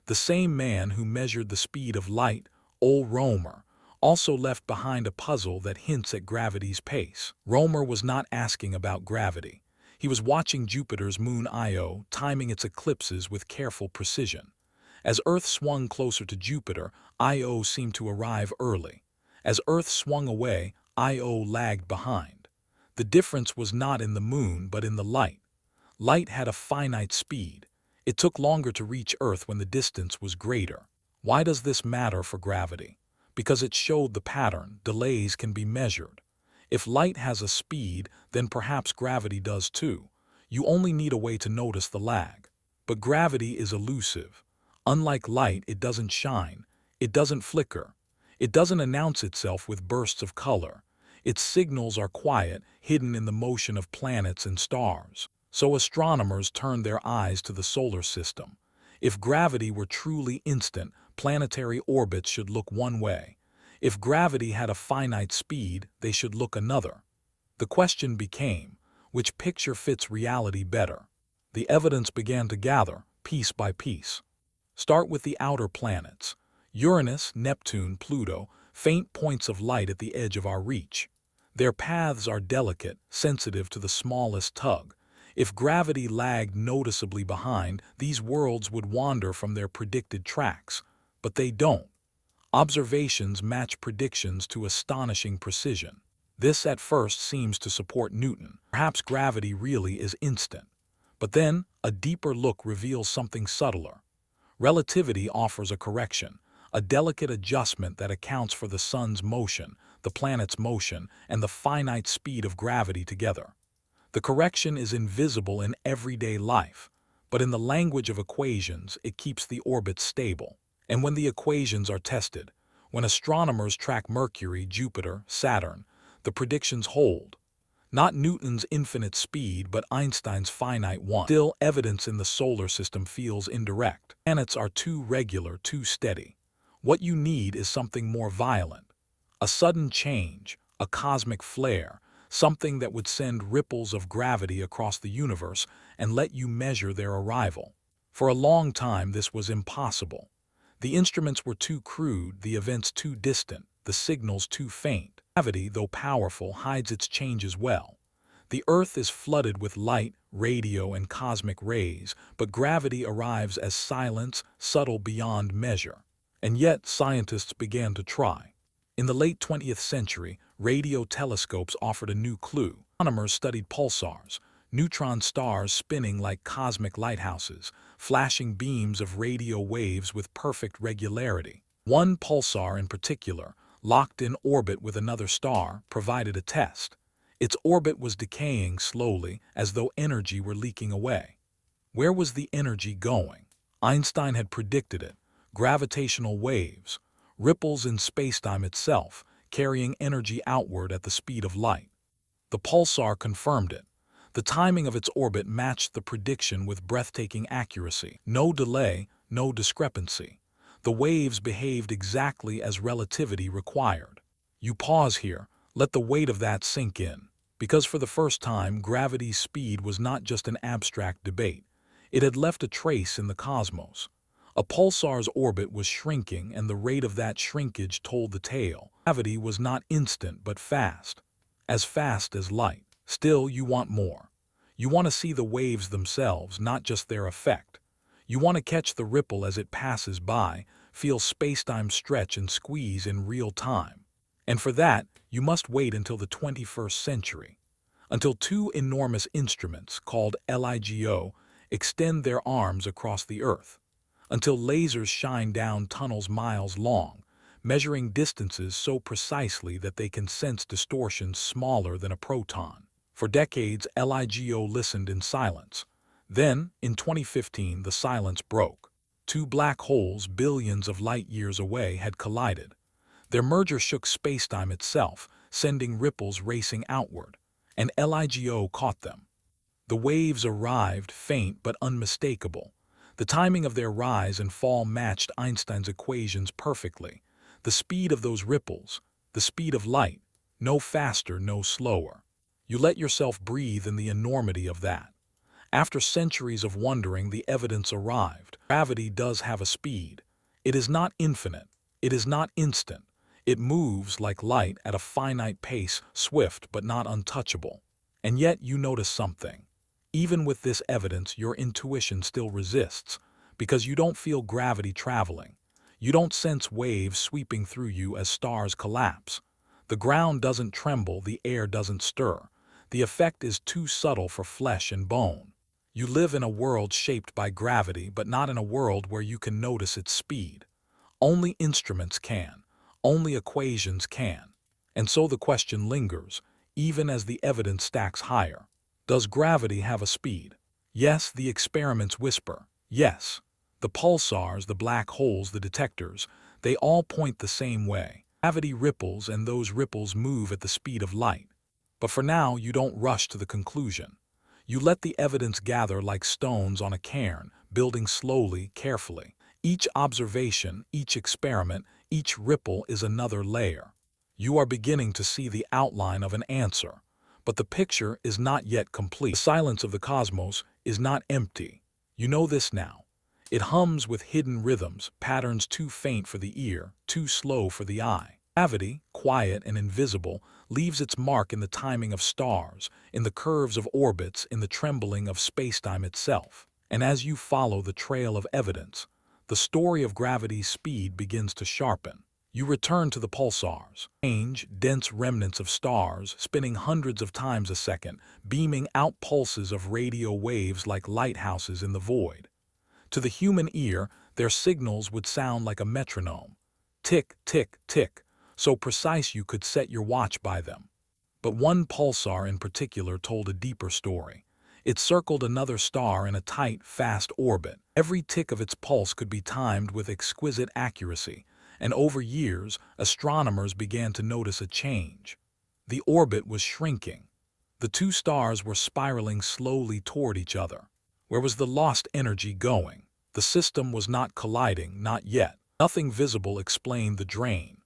The same man who measured the speed of light, old Romer, also left behind a puzzle that hints at gravity's pace. Romer was not asking about gravity. He was watching Jupiter's moon Io, timing its eclipses with careful precision. As Earth swung closer to Jupiter, Io seemed to arrive early. As Earth swung away, Io lagged behind. The difference was not in the moon, but in the light. Light had a finite speed. It took longer to reach Earth when the distance was greater. Why does this matter for gravity? Because it showed the pattern. Delays can be measured. If light has a speed, then perhaps gravity does too. You only need a way to notice the lag. But gravity is elusive. Unlike light, it doesn't shine. It doesn't flicker. It doesn't announce itself with bursts of color. Its signals are quiet, hidden in the motion of planets and stars. So astronomers turn their eyes to the solar system. If gravity were truly instant, planetary orbits should look one way. If gravity had a finite speed, they should look another. The question became, which picture fits reality better? The evidence began to gather, piece by piece. Start with the outer planets. Uranus, Neptune, Pluto, faint points of light at the edge of our reach. Their paths are delicate, sensitive to the smallest tug. If gravity lagged noticeably behind, these worlds would wander from their predicted tracks. But they don't. Observations match predictions to astonishing precision. This at first seems to support Newton. Perhaps gravity really is instant. But then, a deeper look reveals something subtler. Relativity offers a correction, a delicate adjustment that accounts for the sun's motion, the planet's motion, and the finite speed of gravity together. The correction is invisible in everyday life, but in the language of equations, it keeps the orbit stable. And when the equations are tested, when astronomers track Mercury, Jupiter, Saturn, the predictions hold. Not Newton's infinite speed, but Einstein's finite one. Still, evidence in the solar system feels indirect. Planets are too regular, too steady. What you need is something more violent. A sudden change, a cosmic flare, something that would send ripples of gravity across the universe and let you measure their arrival. For a long time, this was impossible. The instruments were too crude, the events too distant, the signals too faint. Gravity, though powerful, hides its changes well. The Earth is flooded with light, radio, and cosmic rays, but gravity arrives as silence, subtle beyond measure. And yet, scientists began to try. In the late 20th century, radio telescopes offered a new clue. Astronomers studied pulsars, neutron stars spinning like cosmic lighthouses, flashing beams of radio waves with perfect regularity. One pulsar in particular, locked in orbit with another star, provided a test. Its orbit was decaying slowly, as though energy were leaking away. Where was the energy going? Einstein had predicted it: gravitational waves, ripples in spacetime itself, carrying energy outward at the speed of light. The pulsar confirmed it. The timing of its orbit matched the prediction with breathtaking accuracy. No delay, no discrepancy. The waves behaved exactly as relativity required. You pause here, let the weight of that sink in. Because for the first time, gravity's speed was not just an abstract debate. It had left a trace in the cosmos. A pulsar's orbit was shrinking, and the rate of that shrinkage told the tale. Gravity was not instant but fast. As fast as light. Still, you want more. You want to see the waves themselves, not just their effect. You want to catch the ripple as it passes by, feel spacetime stretch and squeeze in real time. And for that, you must wait until the 21st century. Until two enormous instruments, called LIGO, extend their arms across the Earth. Until lasers shine down tunnels miles long, measuring distances so precisely that they can sense distortions smaller than a proton. For decades, LIGO listened in silence. Then, in 2015, the silence broke. Two black holes billions of light-years away had collided. Their merger shook spacetime itself, sending ripples racing outward, and LIGO caught them. The waves arrived, faint but unmistakable. The timing of their rise and fall matched Einstein's equations perfectly. The speed of those ripples, the speed of light, no faster, no slower. You let yourself breathe in the enormity of that. After centuries of wondering, the evidence arrived. Gravity does have a speed. It is not infinite. It is not instant. It moves like light at a finite pace, swift but not untouchable. And yet you notice something. Even with this evidence, your intuition still resists, because you don't feel gravity traveling. You don't sense waves sweeping through you as stars collapse. The ground doesn't tremble, the air doesn't stir. The effect is too subtle for flesh and bone. You live in a world shaped by gravity, but not in a world where you can notice its speed. Only instruments can. Only equations can. And so the question lingers, even as the evidence stacks higher. Does gravity have a speed? Yes, the experiments whisper. Yes. The pulsars, the black holes, the detectors, they all point the same way. Gravity ripples, and those ripples move at the speed of light. But for now, you don't rush to the conclusion. You let the evidence gather like stones on a cairn, building slowly, carefully. Each observation, each experiment, each ripple is another layer. You are beginning to see the outline of an answer, but the picture is not yet complete. The silence of the cosmos is not empty. You know this now. It hums with hidden rhythms, patterns too faint for the ear, too slow for the eye. Gravity, quiet and invisible, leaves its mark in the timing of stars, in the curves of orbits, in the trembling of spacetime itself. And as you follow the trail of evidence, the story of gravity's speed begins to sharpen. You return to the pulsars, strange, dense remnants of stars spinning hundreds of times a second, beaming out pulses of radio waves like lighthouses in the void. To the human ear, their signals would sound like a metronome. Tick, tick, tick, so precise you could set your watch by them. But one pulsar in particular told a deeper story. It circled another star in a tight, fast orbit. Every tick of its pulse could be timed with exquisite accuracy, and over years, astronomers began to notice a change. The orbit was shrinking. The two stars were spiraling slowly toward each other. Where was the lost energy going? The system was not colliding, not yet. Nothing visible explained the drain.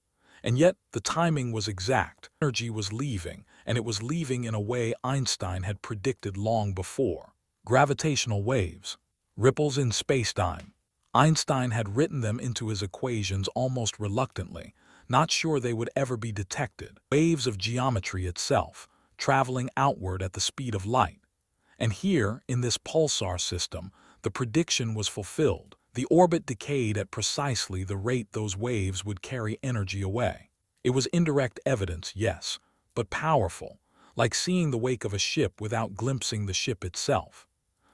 And yet, the timing was exact. Energy was leaving, and it was leaving in a way Einstein had predicted long before. Gravitational waves, ripples in spacetime. Einstein had written them into his equations almost reluctantly, not sure they would ever be detected. Waves of geometry itself, traveling outward at the speed of light. And here, in this pulsar system, the prediction was fulfilled. The orbit decayed at precisely the rate those waves would carry energy away. It was indirect evidence, yes, but powerful, like seeing the wake of a ship without glimpsing the ship itself.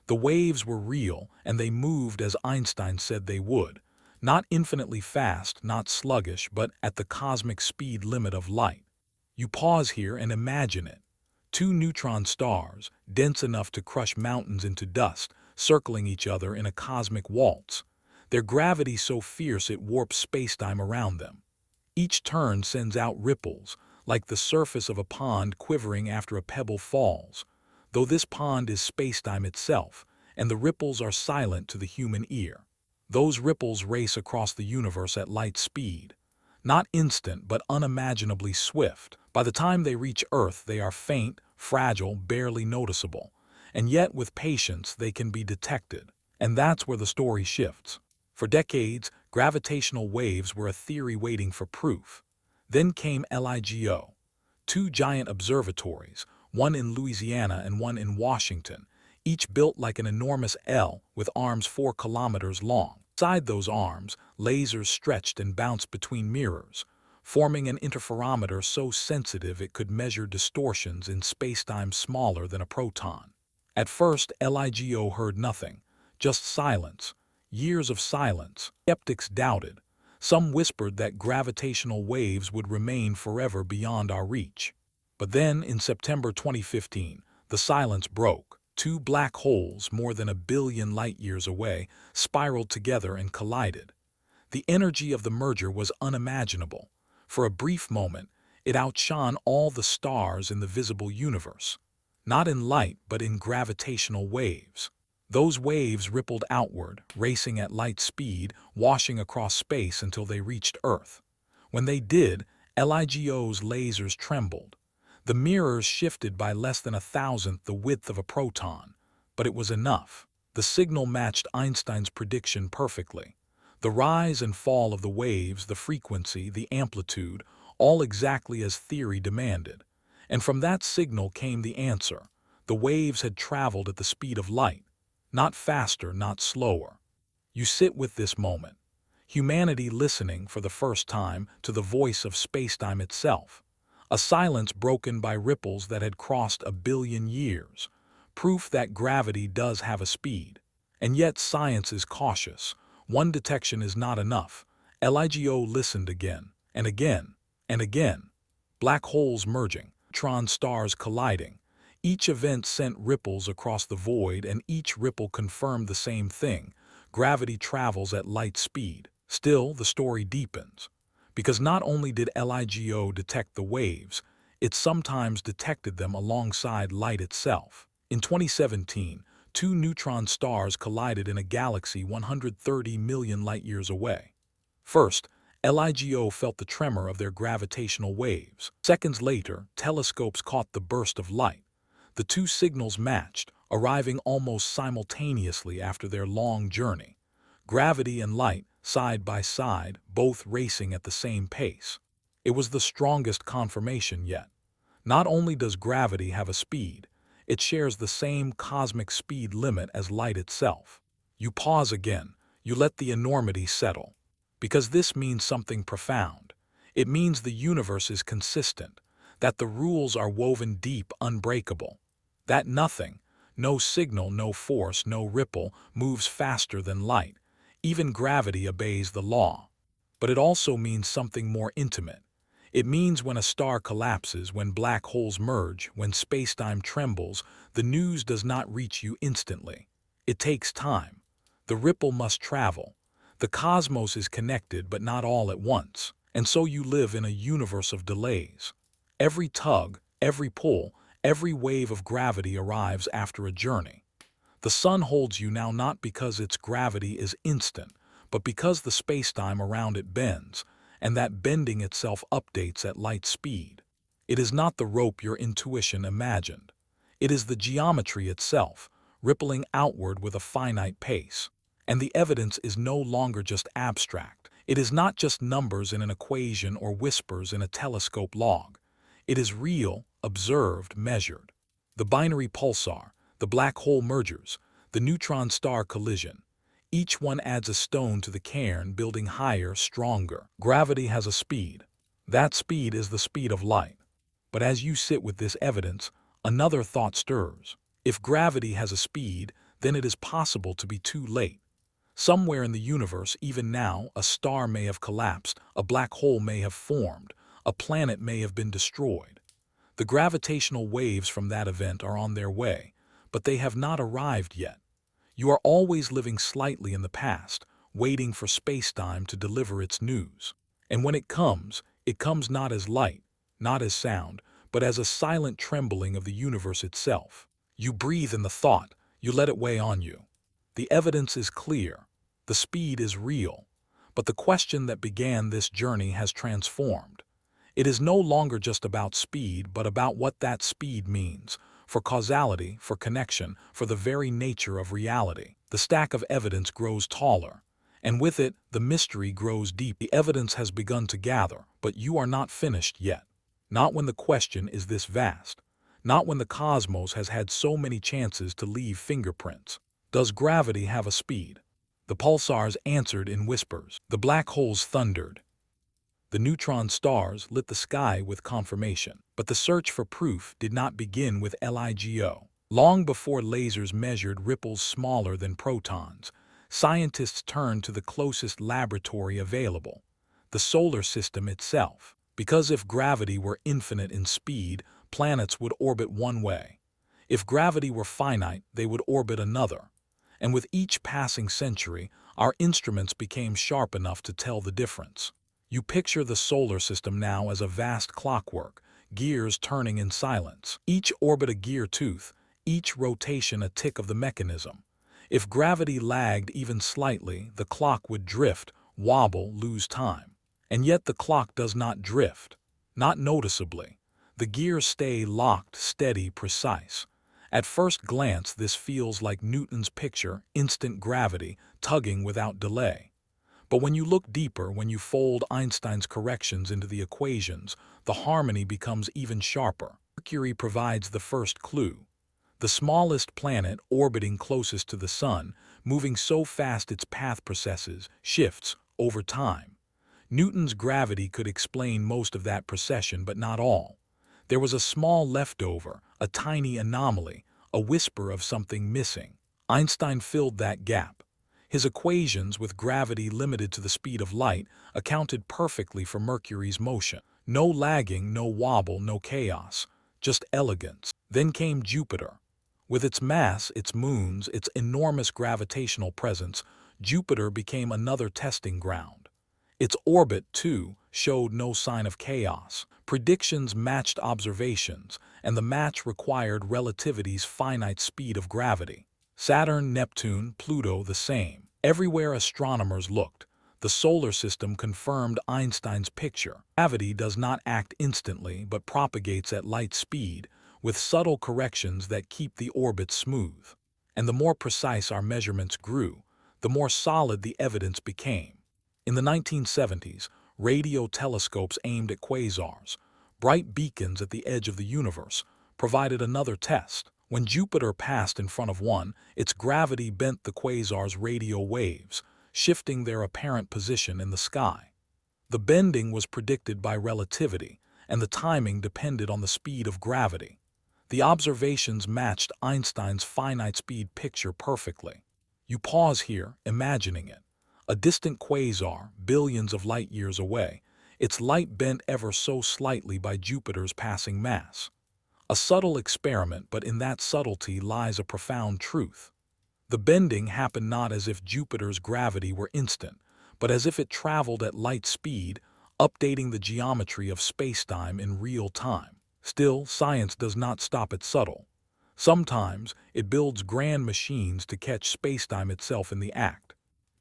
The waves were real, and they moved as Einstein said they would, not infinitely fast, not sluggish, but at the cosmic speed limit of light. You pause here and imagine it. Two neutron stars, dense enough to crush mountains into dust, circling each other in a cosmic waltz. Their gravity so fierce it warps spacetime around them. Each turn sends out ripples, like the surface of a pond quivering after a pebble falls, though this pond is spacetime itself, and the ripples are silent to the human ear. Those ripples race across the universe at light speed. Not instant, but unimaginably swift. By the time they reach Earth, they are faint, fragile, barely noticeable. And yet, with patience, they can be detected. And that's where the story shifts. For decades, gravitational waves were a theory waiting for proof. Then came LIGO, two giant observatories, one in Louisiana and one in Washington, each built like an enormous L with arms 4 kilometers long. Inside those arms, lasers stretched and bounced between mirrors, forming an interferometer so sensitive it could measure distortions in spacetime smaller than a proton. At first, LIGO heard nothing, just silence, years of silence. Skeptics doubted. Some whispered that gravitational waves would remain forever beyond our reach. But then, in September 2015, the silence broke. Two black holes, more than 1 billion light-years away, spiraled together and collided. The energy of the merger was unimaginable. For a brief moment, it outshone all the stars in the visible universe. Not in light, but in gravitational waves. Those waves rippled outward, racing at light speed, washing across space until they reached Earth. When they did, LIGO's lasers trembled. The mirrors shifted by less than 1,000th the width of a proton, but it was enough. The signal matched Einstein's prediction perfectly. The rise and fall of the waves, the frequency, the amplitude, all exactly as theory demanded. And from that signal came the answer. The waves had traveled at the speed of light. Not faster, not slower. You sit with this moment. Humanity listening for the first time to the voice of spacetime itself. A silence broken by ripples that had crossed 1 billion years. Proof that gravity does have a speed. And yet science is cautious. One detection is not enough. LIGO listened again, and again, and again. Black holes merging, neutron stars colliding. Each event sent ripples across the void, and each ripple confirmed the same thing. Gravity travels at light speed. Still, the story deepens. Because not only did LIGO detect the waves, it sometimes detected them alongside light itself. In 2017, two neutron stars collided in a galaxy 130 million light-years away. First, LIGO felt the tremor of their gravitational waves. Seconds later, telescopes caught the burst of light. The two signals matched, arriving almost simultaneously after their long journey. Gravity and light, side by side, both racing at the same pace. It was the strongest confirmation yet. Not only does gravity have a speed, it shares the same cosmic speed limit as light itself. You pause again, you let the enormity settle. Because this means something profound. It means the universe is consistent, that the rules are woven deep, unbreakable. That nothing, no signal, no force, no ripple, moves faster than light. Even gravity obeys the law. But it also means something more intimate. It means when a star collapses, when black holes merge, when spacetime trembles, the news does not reach you instantly. It takes time. The ripple must travel. The cosmos is connected, but not all at once. And so you live in a universe of delays. Every tug, every pull, every wave of gravity arrives after a journey. The sun holds you now not because its gravity is instant, but because the spacetime around it bends, and that bending itself updates at light speed. It is not the rope your intuition imagined. It is the geometry itself, rippling outward with a finite pace. And the evidence is no longer just abstract. It is not just numbers in an equation or whispers in a telescope log. It is real, observed, measured. The binary pulsar, the black hole mergers, the neutron-star collision. Each one adds a stone to the cairn, building higher, stronger. Gravity has a speed. That speed is the speed of light. But as you sit with this evidence, another thought stirs. If gravity has a speed, then it is possible to be too late. Somewhere in the universe, even now, a star may have collapsed, a black hole may have formed, a planet may have been destroyed. The gravitational waves from that event are on their way, but they have not arrived yet. You are always living slightly in the past, waiting for space-time to deliver its news. And when it comes not as light, not as sound, but as a silent trembling of the universe itself. You breathe in the thought, you let it weigh on you. The evidence is clear, the speed is real, but the question that began this journey has transformed. It is no longer just about speed, but about what that speed means, for causality, for connection, for the very nature of reality. The stack of evidence grows taller, and with it, the mystery grows deep. The evidence has begun to gather, but you are not finished yet. Not when the question is this vast. Not when the cosmos has had so many chances to leave fingerprints. Does gravity have a speed? The pulsars answered in whispers. The black holes thundered. The neutron stars lit the sky with confirmation. But the search for proof did not begin with LIGO. Long before lasers measured ripples smaller than protons, scientists turned to the closest laboratory available, the solar system itself. Because if gravity were infinite in speed, planets would orbit one way. If gravity were finite, they would orbit another. And with each passing century, our instruments became sharp enough to tell the difference. You picture the solar system now as a vast clockwork, gears turning in silence. Each orbit a gear tooth, each rotation a tick of the mechanism. If gravity lagged even slightly, the clock would drift, wobble, lose time. And yet the clock does not drift, not noticeably. The gears stay locked, steady, precise. At first glance, this feels like Newton's picture, instant gravity, tugging without delay. But when you look deeper, when you fold Einstein's corrections into the equations, the harmony becomes even sharper. Mercury provides the first clue. The smallest planet orbiting closest to the Sun, moving so fast its path precesses, shifts, over time. Newton's gravity could explain most of that precession, but not all. There was a small leftover, a tiny anomaly, a whisper of something missing. Einstein filled that gap. His equations, with gravity limited to the speed of light, accounted perfectly for Mercury's motion. No lagging, no wobble, no chaos, just elegance. Then came Jupiter. With its mass, its moons, its enormous gravitational presence, Jupiter became another testing ground. Its orbit, too, showed no sign of chaos. Predictions matched observations, and the match required relativity's finite speed of gravity. Saturn, Neptune, Pluto the same. Everywhere astronomers looked, the solar system confirmed Einstein's picture. Gravity does not act instantly but propagates at light speed, with subtle corrections that keep the orbit smooth. And the more precise our measurements grew, the more solid the evidence became. In the 1970s, radio telescopes aimed at quasars, bright beacons at the edge of the universe, provided another test. When Jupiter passed in front of one, its gravity bent the quasar's radio waves, shifting their apparent position in the sky. The bending was predicted by relativity, and the timing depended on the speed of gravity. The observations matched Einstein's finite speed picture perfectly. You pause here, imagining it. A distant quasar, billions of light-years away, its light bent ever so slightly by Jupiter's passing mass. A subtle experiment, but in that subtlety lies a profound truth. The bending happened not as if Jupiter's gravity were instant, but as if it traveled at light speed, updating the geometry of spacetime in real time. Still, science does not stop at subtle. Sometimes, it builds grand machines to catch spacetime itself in the act.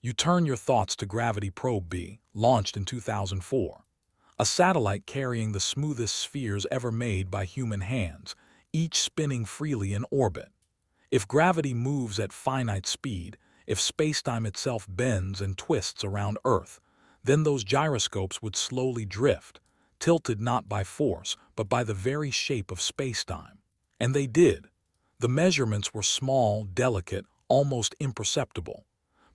You turn your thoughts to Gravity Probe B, launched in 2004. A satellite carrying the smoothest spheres ever made by human hands, each spinning freely in orbit. If gravity moves at finite speed, if spacetime itself bends and twists around Earth, then those gyroscopes would slowly drift, tilted not by force, but by the very shape of spacetime. And they did. The measurements were small, delicate, almost imperceptible.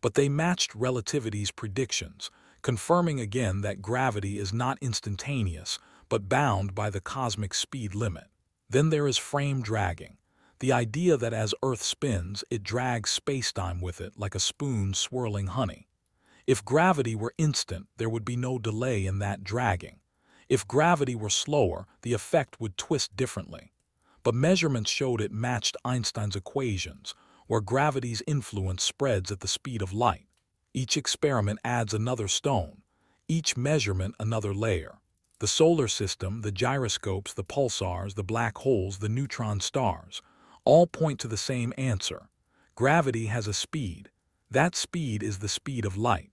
But they matched relativity's predictions, confirming again that gravity is not instantaneous, but bound by the cosmic speed limit. Then there is frame dragging, the idea that as Earth spins, it drags spacetime with it like a spoon swirling honey. If gravity were instant, there would be no delay in that dragging. If gravity were slower, the effect would twist differently. But measurements showed it matched Einstein's equations, where gravity's influence spreads at the speed of light. Each experiment adds another stone, each measurement another layer. The solar system, the gyroscopes, the pulsars, the black holes, the neutron stars, all point to the same answer. Gravity has a speed. That speed is the speed of light.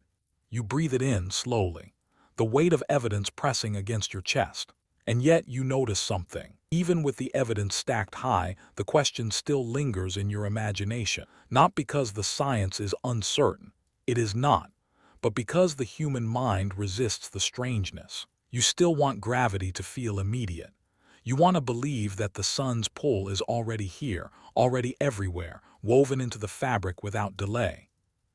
You breathe it in slowly, the weight of evidence pressing against your chest. And yet you notice something. Even with the evidence stacked high, the question still lingers in your imagination. Not because the science is uncertain. It is not. But because the human mind resists the strangeness. You still want gravity to feel immediate. You want to believe that the sun's pull is already here, already everywhere, woven into the fabric without delay.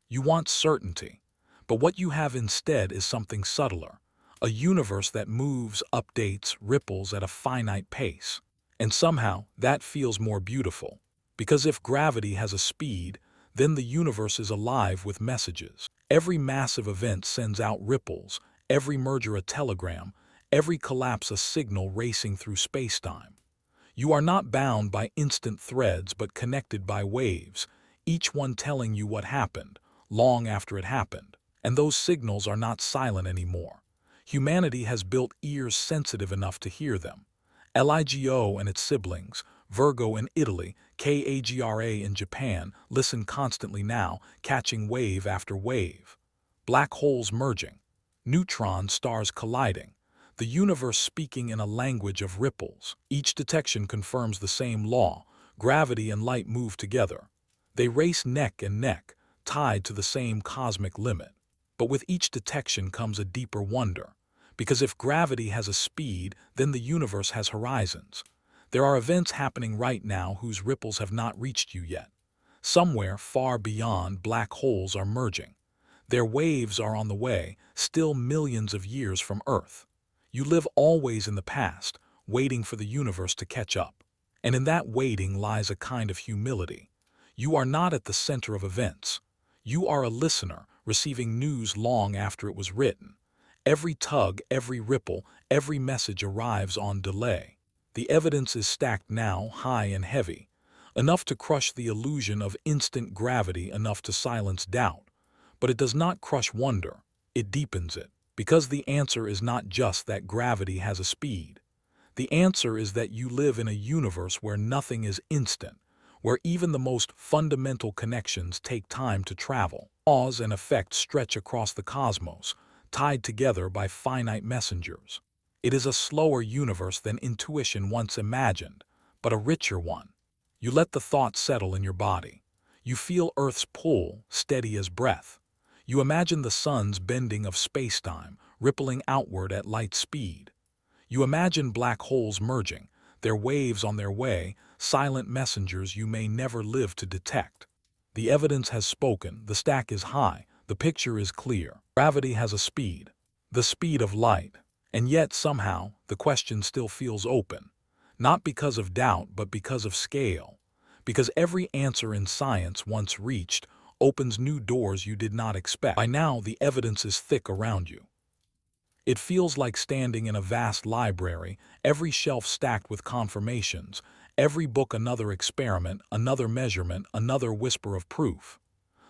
You want certainty. But what you have instead is something subtler. A universe that moves, updates, ripples at a finite pace. And somehow, that feels more beautiful. Because if gravity has a speed, then the universe is alive with messages. Every massive event sends out ripples, every merger a telegram, every collapse a signal racing through spacetime. You are not bound by instant threads but connected by waves, each one telling you what happened, long after it happened. And those signals are not silent anymore. Humanity has built ears sensitive enough to hear them. LIGO and its siblings, Virgo in Italy, KAGRA in Japan, listen constantly now, catching wave after wave. Black holes merging, neutron stars colliding, the universe speaking in a language of ripples. Each detection confirms the same law. Gravity and light move together. They race neck and neck, tied to the same cosmic limit. But with each detection comes a deeper wonder. Because if gravity has a speed, then the universe has horizons. There are events happening right now whose ripples have not reached you yet. Somewhere far beyond, black holes are merging. Their waves are on the way, still millions of years from Earth. You live always in the past, waiting for the universe to catch up. And in that waiting lies a kind of humility. You are not at the center of events. You are a listener, receiving news long after it was written. Every tug, every ripple, every message arrives on delay. The evidence is stacked now, high and heavy, enough to crush the illusion of instant gravity, enough to silence doubt. But it does not crush wonder, it deepens it. Because the answer is not just that gravity has a speed. The answer is that you live in a universe where nothing is instant, where even the most fundamental connections take time to travel. Cause and effect stretch across the cosmos, tied together by finite messengers. It is a slower universe than intuition once imagined, but a richer one. You let the thought settle in your body. You feel Earth's pull, steady as breath. You imagine the sun's bending of spacetime, rippling outward at light speed. You imagine black holes merging, their waves on their way, silent messengers you may never live to detect. The evidence has spoken, the stack is high, the picture is clear. Gravity has a speed, the speed of light. And yet, somehow, the question still feels open. Not because of doubt, but because of scale. Because every answer in science once reached opens new doors you did not expect. By now, the evidence is thick around you. It feels like standing in a vast library, every shelf stacked with confirmations, every book another experiment, another measurement, another whisper of proof.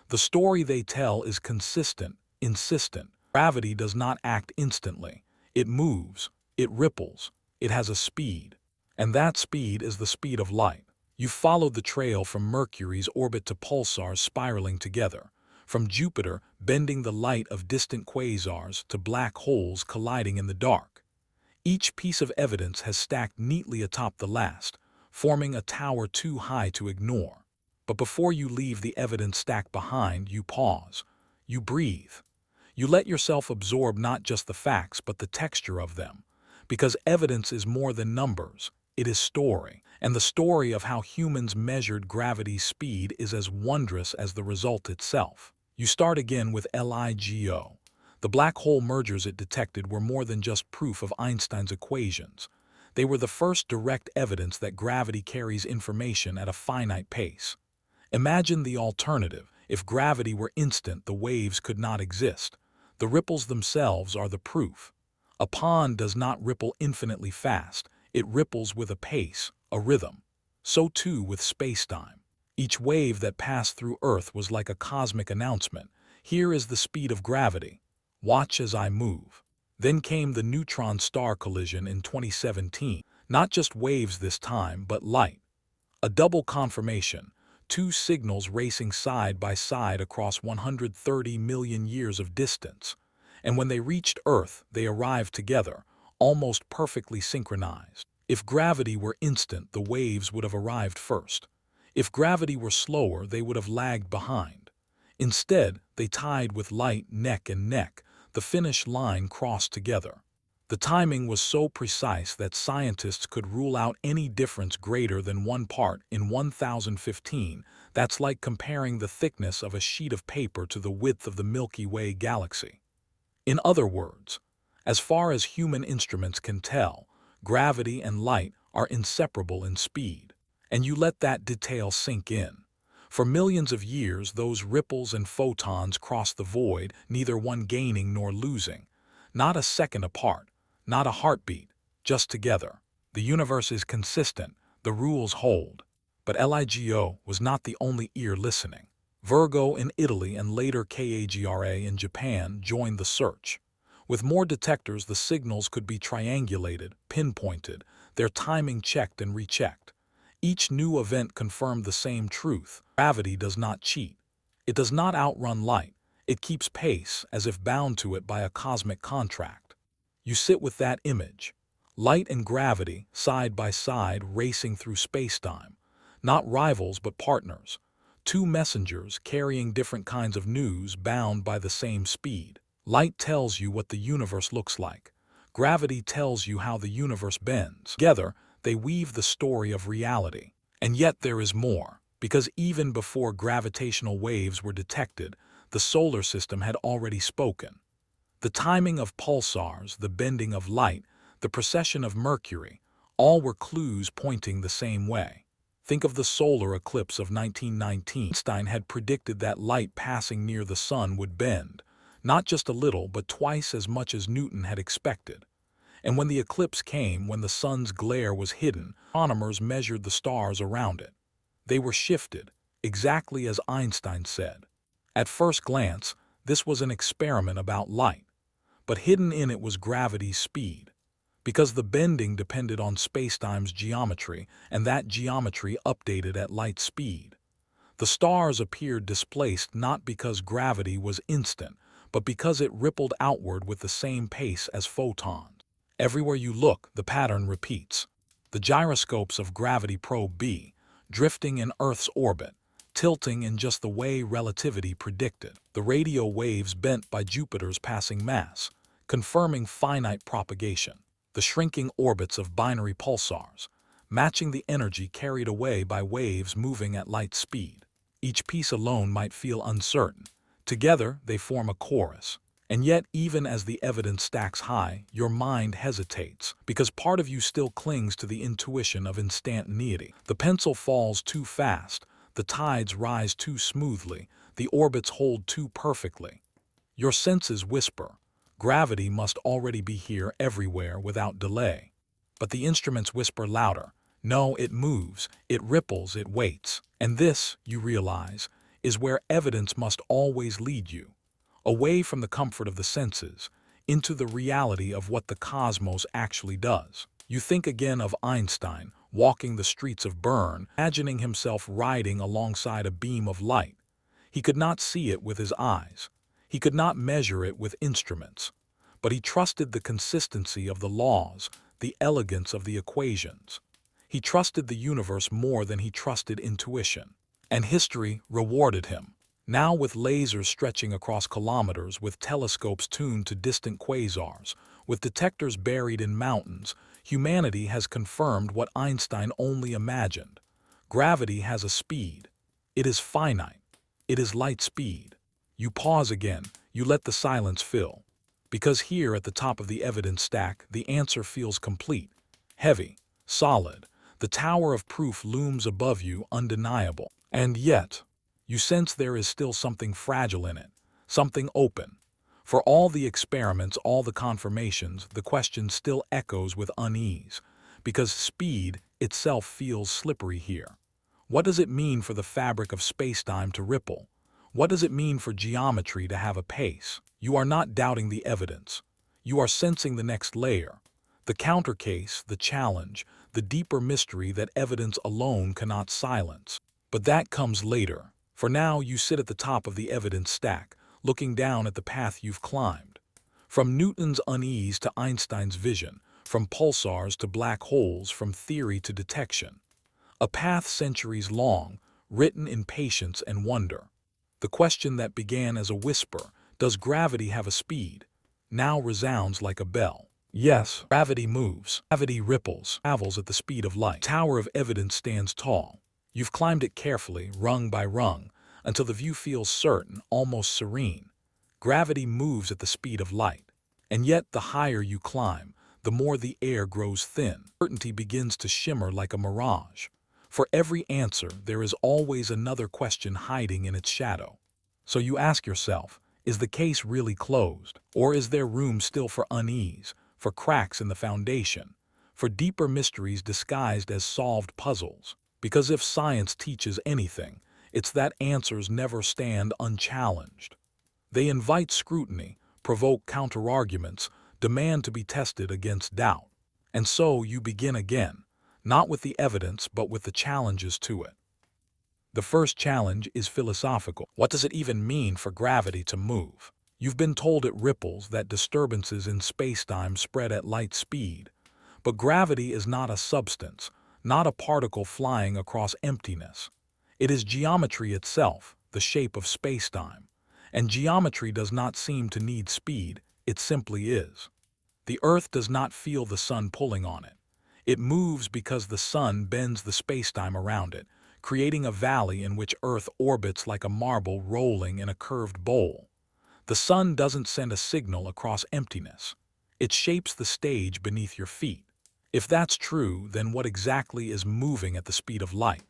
The story they tell is consistent, insistent. Gravity does not act instantly. It moves, it ripples, it has a speed. And that speed is the speed of light. You followed the trail from Mercury's orbit to pulsars spiraling together, from Jupiter bending the light of distant quasars to black holes colliding in the dark. Each piece of evidence has stacked neatly atop the last, forming a tower too high to ignore. But before you leave the evidence stack behind, you pause. You breathe. You let yourself absorb not just the facts but the texture of them. Because evidence is more than numbers, it is story. And the story of how humans measured gravity's speed is as wondrous as the result itself. You start again with LIGO. The black hole mergers it detected were more than just proof of Einstein's equations. They were the first direct evidence that gravity carries information at a finite pace. Imagine the alternative. If gravity were instant, the waves could not exist. The ripples themselves are the proof. A pond does not ripple infinitely fast. It ripples with a pace, a rhythm. So too with spacetime. Each wave that passed through Earth was like a cosmic announcement. Here is the speed of gravity. Watch as I move. Then came the neutron-star collision in 2017. Not just waves this time, but light. A double confirmation. Two signals racing side by side across 130 million years of distance. And when they reached Earth, they arrived together, almost perfectly synchronized. If gravity were instant, the waves would have arrived first. If gravity were slower, they would have lagged behind. Instead, they tied with light neck and neck. The finish line crossed together. The timing was so precise that scientists could rule out any difference greater than 1 part in 1015. That's like comparing the thickness of a sheet of paper to the width of the Milky Way galaxy. In other words, as far as human instruments can tell, gravity and light are inseparable in speed. And you let that detail sink in. For millions of years, those ripples and photons crossed the void, neither one gaining nor losing. Not a second apart, not a heartbeat, just together. The universe is consistent, the rules hold. But LIGO was not the only ear listening. Virgo in Italy and later KAGRA in Japan joined the search. With more detectors, the signals could be triangulated, pinpointed, their timing checked and rechecked. Each new event confirmed the same truth. Gravity does not cheat. It does not outrun light. It keeps pace, as if bound to it by a cosmic contract. You sit with that image. Light and gravity, side by side, racing through spacetime. Not rivals, but partners. Two messengers carrying different kinds of news, bound by the same speed. Light tells you what the universe looks like. Gravity tells you how the universe bends. Together, they weave the story of reality. And yet there is more, because even before gravitational waves were detected, the solar system had already spoken. The timing of pulsars, the bending of light, the precession of Mercury, all were clues pointing the same way. Think of the solar eclipse of 1919. Einstein had predicted that light passing near the sun would bend, not just a little, but twice as much as Newton had expected. And when the eclipse came, when the sun's glare was hidden, astronomers measured the stars around it. They were shifted, exactly as Einstein said. At first glance, this was an experiment about light, but hidden in it was gravity's speed. Because the bending depended on spacetime's geometry, and that geometry updated at light speed. The stars appeared displaced not because gravity was instant, but because it rippled outward with the same pace as photons. Everywhere you look, the pattern repeats. The gyroscopes of Gravity Probe B, drifting in Earth's orbit, tilting in just the way relativity predicted. The radio waves bent by Jupiter's passing mass, confirming finite propagation. The shrinking orbits of binary pulsars, matching the energy carried away by waves moving at light speed. Each piece alone might feel uncertain. Together, they form a chorus. And yet, even as the evidence stacks high, your mind hesitates, because part of you still clings to the intuition of instantaneity. The pencil falls too fast, the tides rise too smoothly, the orbits hold too perfectly. Your senses whisper, gravity must already be here everywhere without delay. But the instruments whisper louder. No, it moves, it ripples, it waits. And this, you realize, is where evidence must always lead you. Away from the comfort of the senses, into the reality of what the cosmos actually does. You think again of Einstein, walking the streets of Bern, imagining himself riding alongside a beam of light. He could not see it with his eyes. He could not measure it with instruments. But he trusted the consistency of the laws, the elegance of the equations. He trusted the universe more than he trusted intuition. And history rewarded him. Now with lasers stretching across kilometers, with telescopes tuned to distant quasars, With detectors buried in mountains, humanity has confirmed what Einstein only imagined. Gravity has a speed. It is finite. It is light speed. You pause again, you let the silence fill. Because here at the top of the evidence stack, the answer feels complete, heavy, solid. The tower of proof looms above you, undeniable. And yet, you sense there is still something fragile in it, something open. For all the experiments, all the confirmations, the question still echoes with unease, because speed itself feels slippery here. What does it mean for the fabric of spacetime to ripple? What does it mean for geometry to have a pace? You are not doubting the evidence. You are sensing the next layer, the counter case, the challenge, the deeper mystery that evidence alone cannot silence. But that comes later. For now, you sit at the top of the evidence stack, looking down at the path you've climbed. From Newton's unease to Einstein's vision, from pulsars to black holes, from theory to detection. A path centuries long, written in patience and wonder. The question that began as a whisper, does gravity have a speed, now resounds like a bell. Yes, gravity moves, gravity ripples, travels at the speed of light. The tower of evidence stands tall. You've climbed it carefully, rung by rung, until the view feels certain, almost serene. Gravity moves at the speed of light. And yet, the higher you climb, the more the air grows thin. Certainty begins to shimmer like a mirage. For every answer, there is always another question hiding in its shadow. So you ask yourself, is the case really closed? Or is there room still for unease, for cracks in the foundation, for deeper mysteries disguised as solved puzzles? Because if science teaches anything, it's that answers never stand unchallenged. They invite scrutiny, provoke counterarguments, demand to be tested against doubt. And so you begin again, not with the evidence but with the challenges to it. The first challenge is philosophical. What does it even mean for gravity to move? You've been told it ripples, that disturbances in spacetime spread at light speed. But gravity is not a substance, not a particle flying across emptiness. It is geometry itself, the shape of spacetime. And geometry does not seem to need speed, it simply is. The Earth does not feel the sun pulling on it. It moves because the sun bends the spacetime around it, creating a valley in which Earth orbits like a marble rolling in a curved bowl. The sun doesn't send a signal across emptiness. It shapes the stage beneath your feet. If that's true, then what exactly is moving at the speed of light?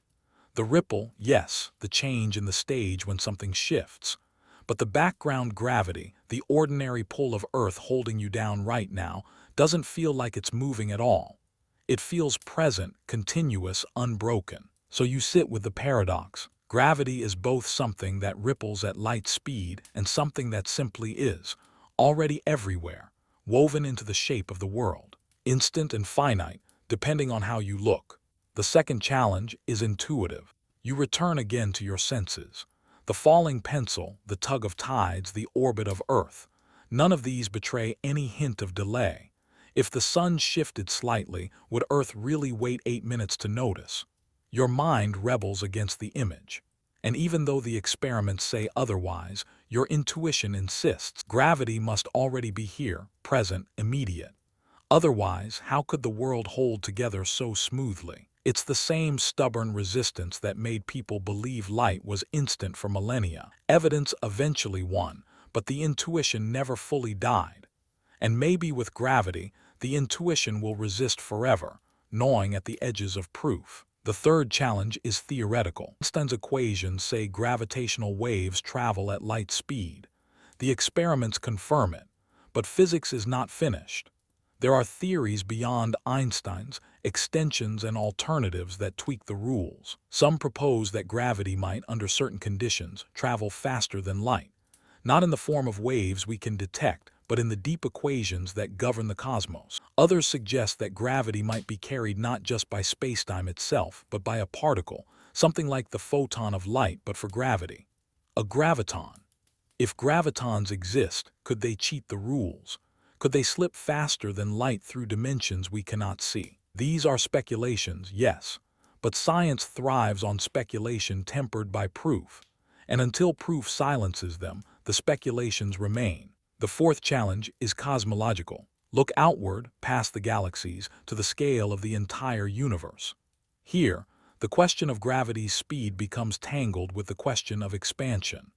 The ripple, yes, the change in the stage when something shifts. But the background gravity, the ordinary pull of Earth holding you down right now, doesn't feel like it's moving at all. It feels present, continuous, unbroken. So you sit with the paradox. Gravity is both something that ripples at light speed and something that simply is, already everywhere, woven into the shape of the world, instant and finite, depending on how you look. The second challenge is intuitive. You return again to your senses. The falling pencil, the tug of tides, the orbit of Earth. None of these betray any hint of delay. If the sun shifted slightly, would Earth really wait 8 minutes to notice? Your mind rebels against the image. And even though the experiments say otherwise, your intuition insists gravity must already be here, present, immediate. Otherwise, how could the world hold together so smoothly? It's the same stubborn resistance that made people believe light was instant for millennia. Evidence eventually won, but the intuition never fully died. And maybe with gravity, the intuition will resist forever, gnawing at the edges of proof. The third challenge is theoretical. Einstein's equations say gravitational waves travel at light speed. The experiments confirm it, but physics is not finished. There are theories beyond Einstein's, extensions and alternatives that tweak the rules. Some propose that gravity might, under certain conditions, travel faster than light, not in the form of waves we can detect, but in the deep equations that govern the cosmos. Others suggest that gravity might be carried not just by spacetime itself, but by a particle, something like the photon of light but for gravity. A graviton. If gravitons exist, could they cheat the rules? Could they slip faster than light through dimensions we cannot see? These are speculations, yes, but science thrives on speculation tempered by proof, and until proof silences them, the speculations remain. The fourth challenge is cosmological. Look outward, past the galaxies, to the scale of the entire universe. Here, the question of gravity's speed becomes tangled with the question of expansion.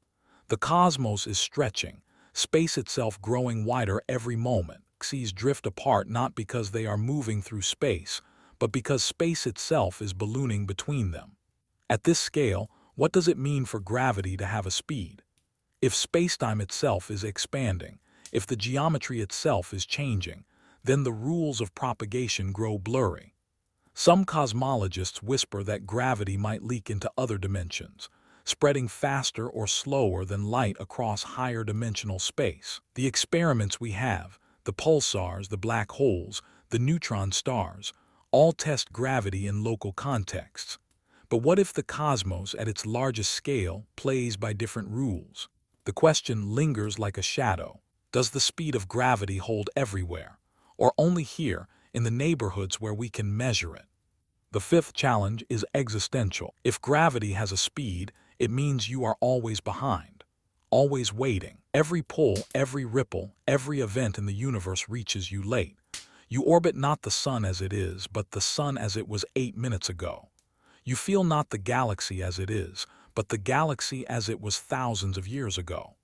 The cosmos is stretching, space itself growing wider every moment. Galaxies drift apart not because they are moving through space, but because space itself is ballooning between them. At this scale, what does it mean for gravity to have a speed? If spacetime itself is expanding, if the geometry itself is changing, then the rules of propagation grow blurry. Some cosmologists whisper that gravity might leak into other dimensions, spreading faster or slower than light across higher dimensional space. The experiments we have, the pulsars, the black holes, the neutron stars, all test gravity in local contexts. But what if the cosmos at its largest scale plays by different rules? The question lingers like a shadow. Does the speed of gravity hold everywhere, or only here in the neighborhoods where we can measure it? The fifth challenge is existential. If gravity has a speed, it means you are always behind, always waiting. Every pull, every ripple, every event in the universe reaches you late. You orbit not the sun as it is, but the sun as it was 8 minutes ago. You feel not the galaxy as it is, but the galaxy as it was thousands of years ago.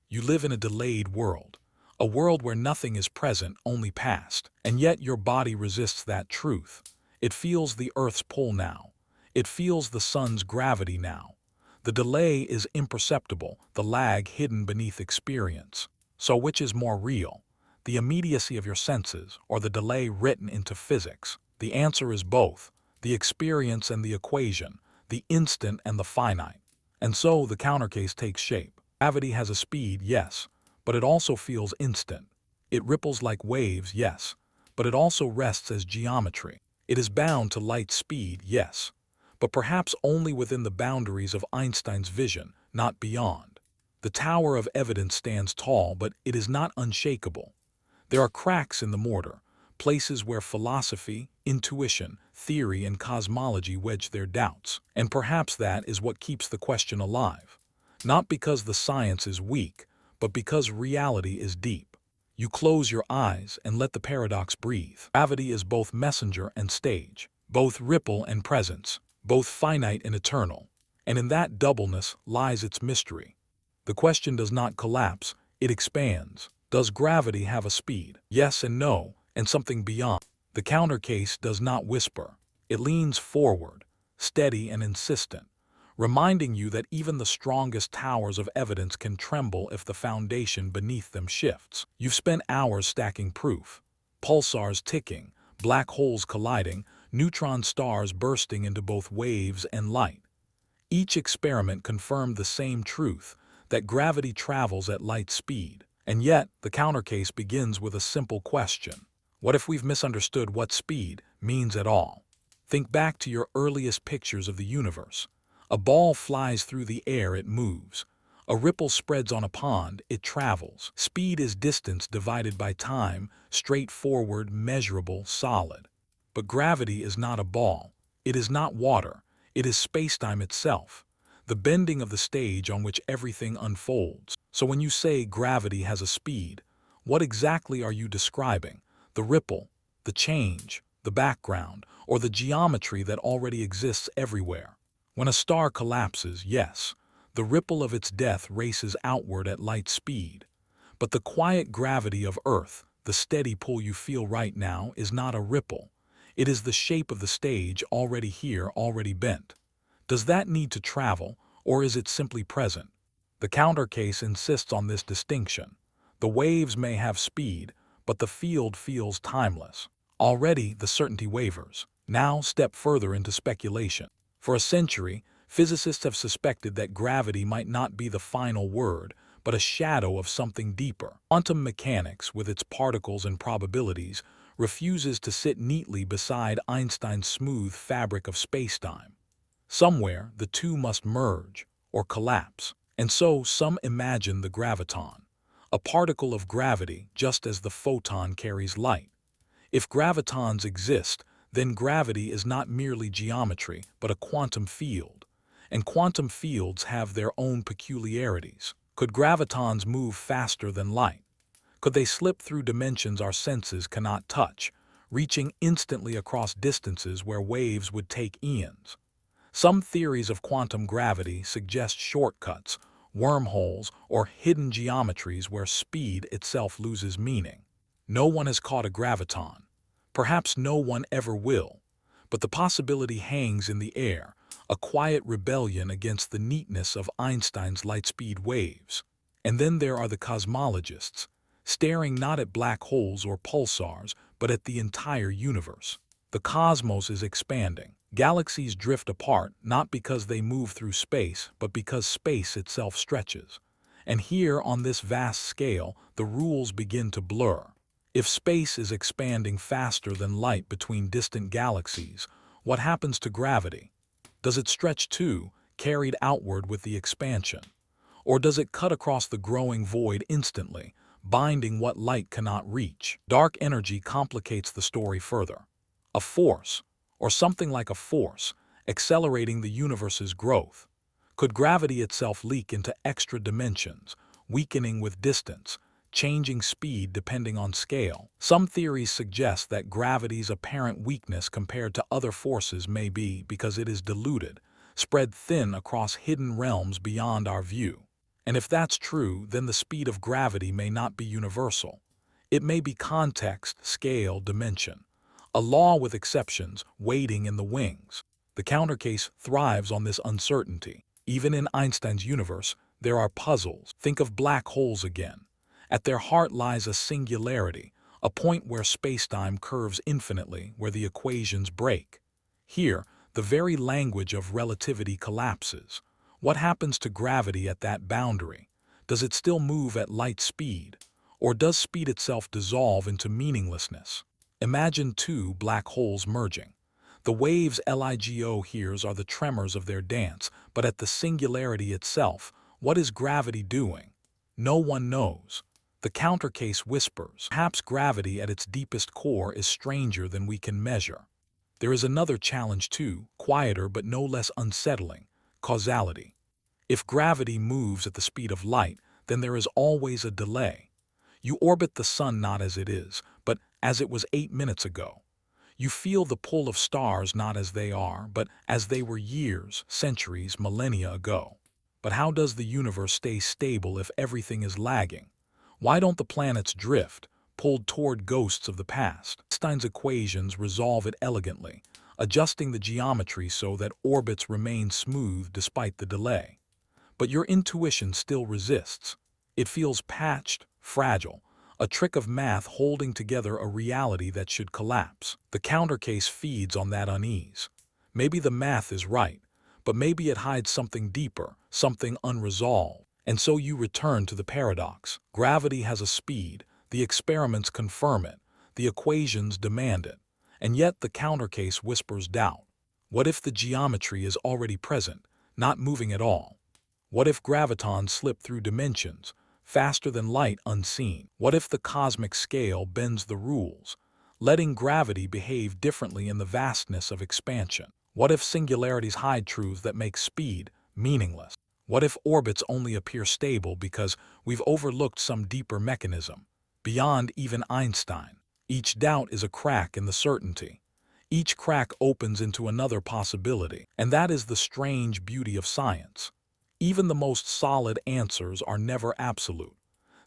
You live in a delayed world, a world where nothing is present, only past, and yet your body resists that truth. It feels the Earth's pull now. It feels the sun's gravity now. The delay is imperceptible, the lag hidden beneath experience. So which is more real? The immediacy of your senses, or the delay written into physics? The answer is both, the experience and the equation, the instant and the finite. And so the countercase takes shape. Gravity has a speed, yes, but it also feels instant. It ripples like waves, yes, but it also rests as geometry. It is bound to light speed, yes, but perhaps only within the boundaries of Einstein's vision, not beyond. The tower of evidence stands tall, but it is not unshakable. There are cracks in the mortar, places where philosophy, intuition, theory, and cosmology wedge their doubts. And perhaps that is what keeps the question alive. Not because the science is weak, but because reality is deep. You close your eyes and let the paradox breathe. Gravity is both messenger and stage, both ripple and presence, both finite and eternal. And in that doubleness lies its mystery. The question does not collapse, it expands. Does gravity have a speed? Yes and no, and something beyond. The countercase does not whisper. It leans forward, steady and insistent, reminding you that even the strongest towers of evidence can tremble if the foundation beneath them shifts. You've spent hours stacking proof, pulsars ticking, black holes colliding, neutron stars bursting into both waves and light. Each experiment confirmed the same truth, that gravity travels at light speed. And yet, the countercase begins with a simple question. What if we've misunderstood what speed means at all? Think back to your earliest pictures of the universe. A ball flies through the air, it moves. A ripple spreads on a pond, it travels. Speed is distance divided by time, straightforward, measurable, solid. But gravity is not a ball. It is not water. It is spacetime itself, the bending of the stage on which everything unfolds. So when you say gravity has a speed, what exactly are you describing? The ripple, the change, the background, or the geometry that already exists everywhere? When a star collapses, yes, the ripple of its death races outward at light speed. But the quiet gravity of Earth, the steady pull you feel right now, is not a ripple. It is the shape of the stage, already here, already bent. Does that need to travel, or is it simply present? The countercase insists on this distinction. The waves may have speed, but the field feels timeless. Already the certainty wavers. Now step further into speculation. For a century, physicists have suspected that gravity might not be the final word, but a shadow of something deeper. Quantum mechanics, with its particles and probabilities, refuses to sit neatly beside Einstein's smooth fabric of spacetime. Somewhere, the two must merge, or collapse. And so some imagine the graviton, a particle of gravity just as the photon carries light. If gravitons exist, then gravity is not merely geometry, but a quantum field. And quantum fields have their own peculiarities. Could gravitons move faster than light? Could they slip through dimensions our senses cannot touch, reaching instantly across distances where waves would take eons? Some theories of quantum gravity suggest shortcuts, wormholes, or hidden geometries where speed itself loses meaning. No one has caught a graviton. Perhaps no one ever will. But the possibility hangs in the air, a quiet rebellion against the neatness of Einstein's light-speed waves. And then there are the cosmologists, staring not at black holes or pulsars, but at the entire universe. The cosmos is expanding. Galaxies drift apart not because they move through space, but because space itself stretches. And here, on this vast scale, the rules begin to blur. If space is expanding faster than light between distant galaxies, what happens to gravity? Does it stretch too, carried outward with the expansion? Or does it cut across the growing void instantly, binding what light cannot reach? Dark energy complicates the story further. A force, or something like a force, accelerating the universe's growth. Could gravity itself leak into extra dimensions, weakening with distance, changing speed depending on scale? Some theories suggest that gravity's apparent weakness compared to other forces may be because it is diluted, spread thin across hidden realms beyond our view. And if that's true, then the speed of gravity may not be universal. It may be context, scale, dimension. A law with exceptions, waiting in the wings. The countercase thrives on this uncertainty. Even in Einstein's universe, there are puzzles. Think of black holes again. At their heart lies a singularity, a point where spacetime curves infinitely, where the equations break. Here, the very language of relativity collapses. What happens to gravity at that boundary? Does it still move at light speed? Or does speed itself dissolve into meaninglessness? Imagine two black holes merging. The waves LIGO hears are the tremors of their dance, but at the singularity itself, what is gravity doing? No one knows. The countercase whispers. Perhaps gravity at its deepest core is stranger than we can measure. There is another challenge too, quieter but no less unsettling: causality. If gravity moves at the speed of light, then there is always a delay. You orbit the sun not as it is, but as it was 8 minutes ago. You feel the pull of stars not as they are, but as they were years, centuries, millennia ago. But how does the universe stay stable if everything is lagging? Why don't the planets drift, pulled toward ghosts of the past? Einstein's equations resolve it elegantly, adjusting the geometry so that orbits remain smooth despite the delay. But your intuition still resists. It feels patched, fragile, a trick of math holding together a reality that should collapse. The countercase feeds on that unease. Maybe the math is right, but maybe it hides something deeper, something unresolved. And so you return to the paradox. Gravity has a speed, the experiments confirm it, the equations demand it, and yet the countercase whispers doubt. What if the geometry is already present, not moving at all? What if gravitons slip through dimensions, faster than light unseen? What if the cosmic scale bends the rules, letting gravity behave differently in the vastness of expansion? What if singularities hide truths that make speed meaningless? What if orbits only appear stable because we've overlooked some deeper mechanism, beyond even Einstein? Each doubt is a crack in the certainty. Each crack opens into another possibility, and that is the strange beauty of science. Even the most solid answers are never absolute.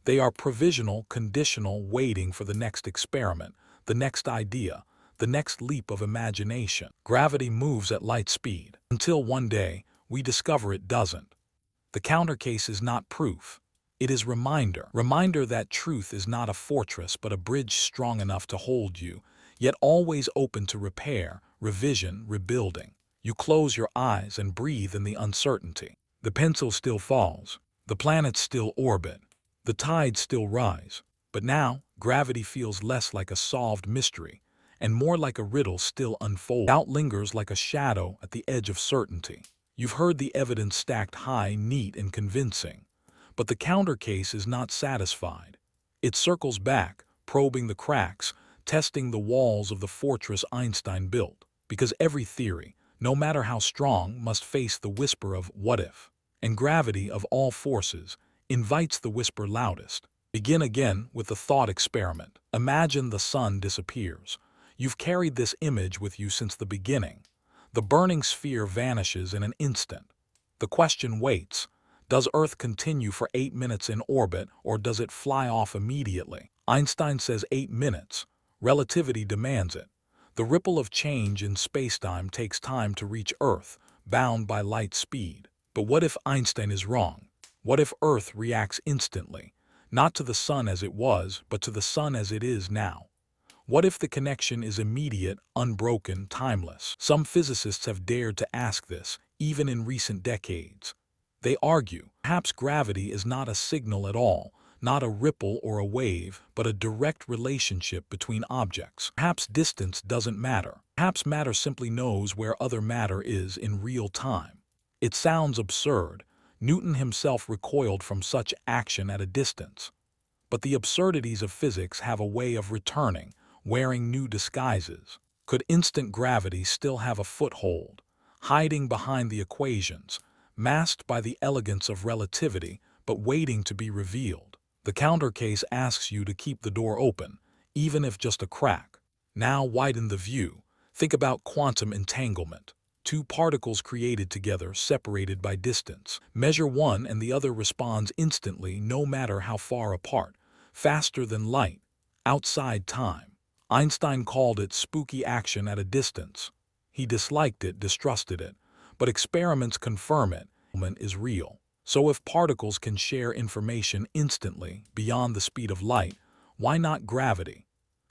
They are provisional, conditional, waiting for the next experiment, the next idea, the next leap of imagination. Gravity moves at light speed, until one day we discover it doesn't. The countercase is not proof. It is reminder. Reminder that truth is not a fortress but a bridge strong enough to hold you, yet always open to repair, revision, rebuilding. You close your eyes and breathe in the uncertainty. The pencil still falls. The planets still orbit. The tides still rise. But now, gravity feels less like a solved mystery and more like a riddle still unfolding. Doubt lingers like a shadow at the edge of certainty. You've heard the evidence stacked high, neat, and convincing. But the countercase is not satisfied. It circles back, probing the cracks, testing the walls of the fortress Einstein built. Because every theory, no matter how strong, must face the whisper of what if. And gravity, of all forces, invites the whisper loudest. Begin again with the thought experiment. Imagine the sun disappears. You've carried this image with you since the beginning. The burning sphere vanishes in an instant. The question waits. Does Earth continue for 8 minutes in orbit, or does it fly off immediately? Einstein says 8 minutes. Relativity demands it. The ripple of change in spacetime takes time to reach Earth, bound by light speed. But what if Einstein is wrong? What if Earth reacts instantly? Not to the sun as it was, but to the sun as it is now. What if the connection is immediate, unbroken, timeless? Some physicists have dared to ask this, even in recent decades. They argue, perhaps gravity is not a signal at all, not a ripple or a wave, but a direct relationship between objects. Perhaps distance doesn't matter. Perhaps matter simply knows where other matter is in real time. It sounds absurd. Newton himself recoiled from such action at a distance. But the absurdities of physics have a way of returning, wearing new disguises. Could instant gravity still have a foothold, hiding behind the equations, masked by the elegance of relativity, but waiting to be revealed? The counter case asks you to keep the door open, even if just a crack. Now widen the view. Think about quantum entanglement. Two particles created together, separated by distance. Measure one and the other responds instantly, no matter how far apart, faster than light, outside time. Einstein called it spooky action at a distance. He disliked it, distrusted it, but experiments confirm it. Is real. So if particles can share information instantly, beyond the speed of light, why not gravity?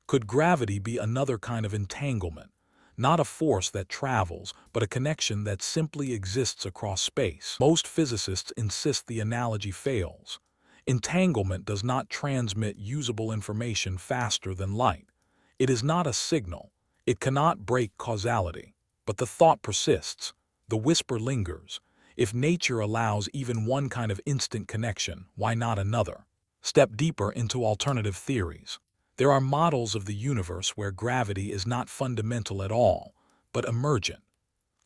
Could gravity be another kind of entanglement? Not a force that travels, but a connection that simply exists across space. Most physicists insist the analogy fails. Entanglement does not transmit usable information faster than light. It is not a signal. It cannot break causality. But the thought persists. The whisper lingers. If nature allows even one kind of instant connection, why not another? Step deeper into alternative theories. There are models of the universe where gravity is not fundamental at all, but emergent.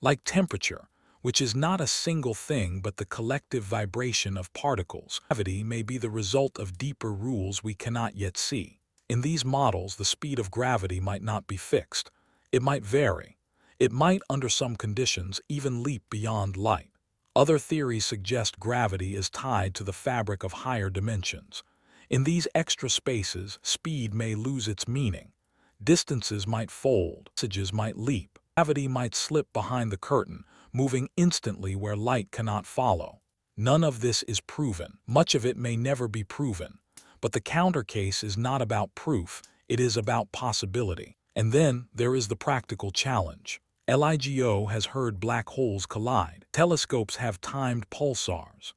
Like temperature, which is not a single thing but the collective vibration of particles. Gravity may be the result of deeper rules we cannot yet see. In these models, the speed of gravity might not be fixed. It might vary. It might, under some conditions, even leap beyond light. Other theories suggest gravity is tied to the fabric of higher dimensions. In these extra spaces, speed may lose its meaning. Distances might fold, passages might leap, gravity might slip behind the curtain, moving instantly where light cannot follow. None of this is proven. Much of it may never be proven. But the counter case is not about proof, it is about possibility. And then there is the practical challenge. LIGO has heard black holes collide. Telescopes have timed pulsars.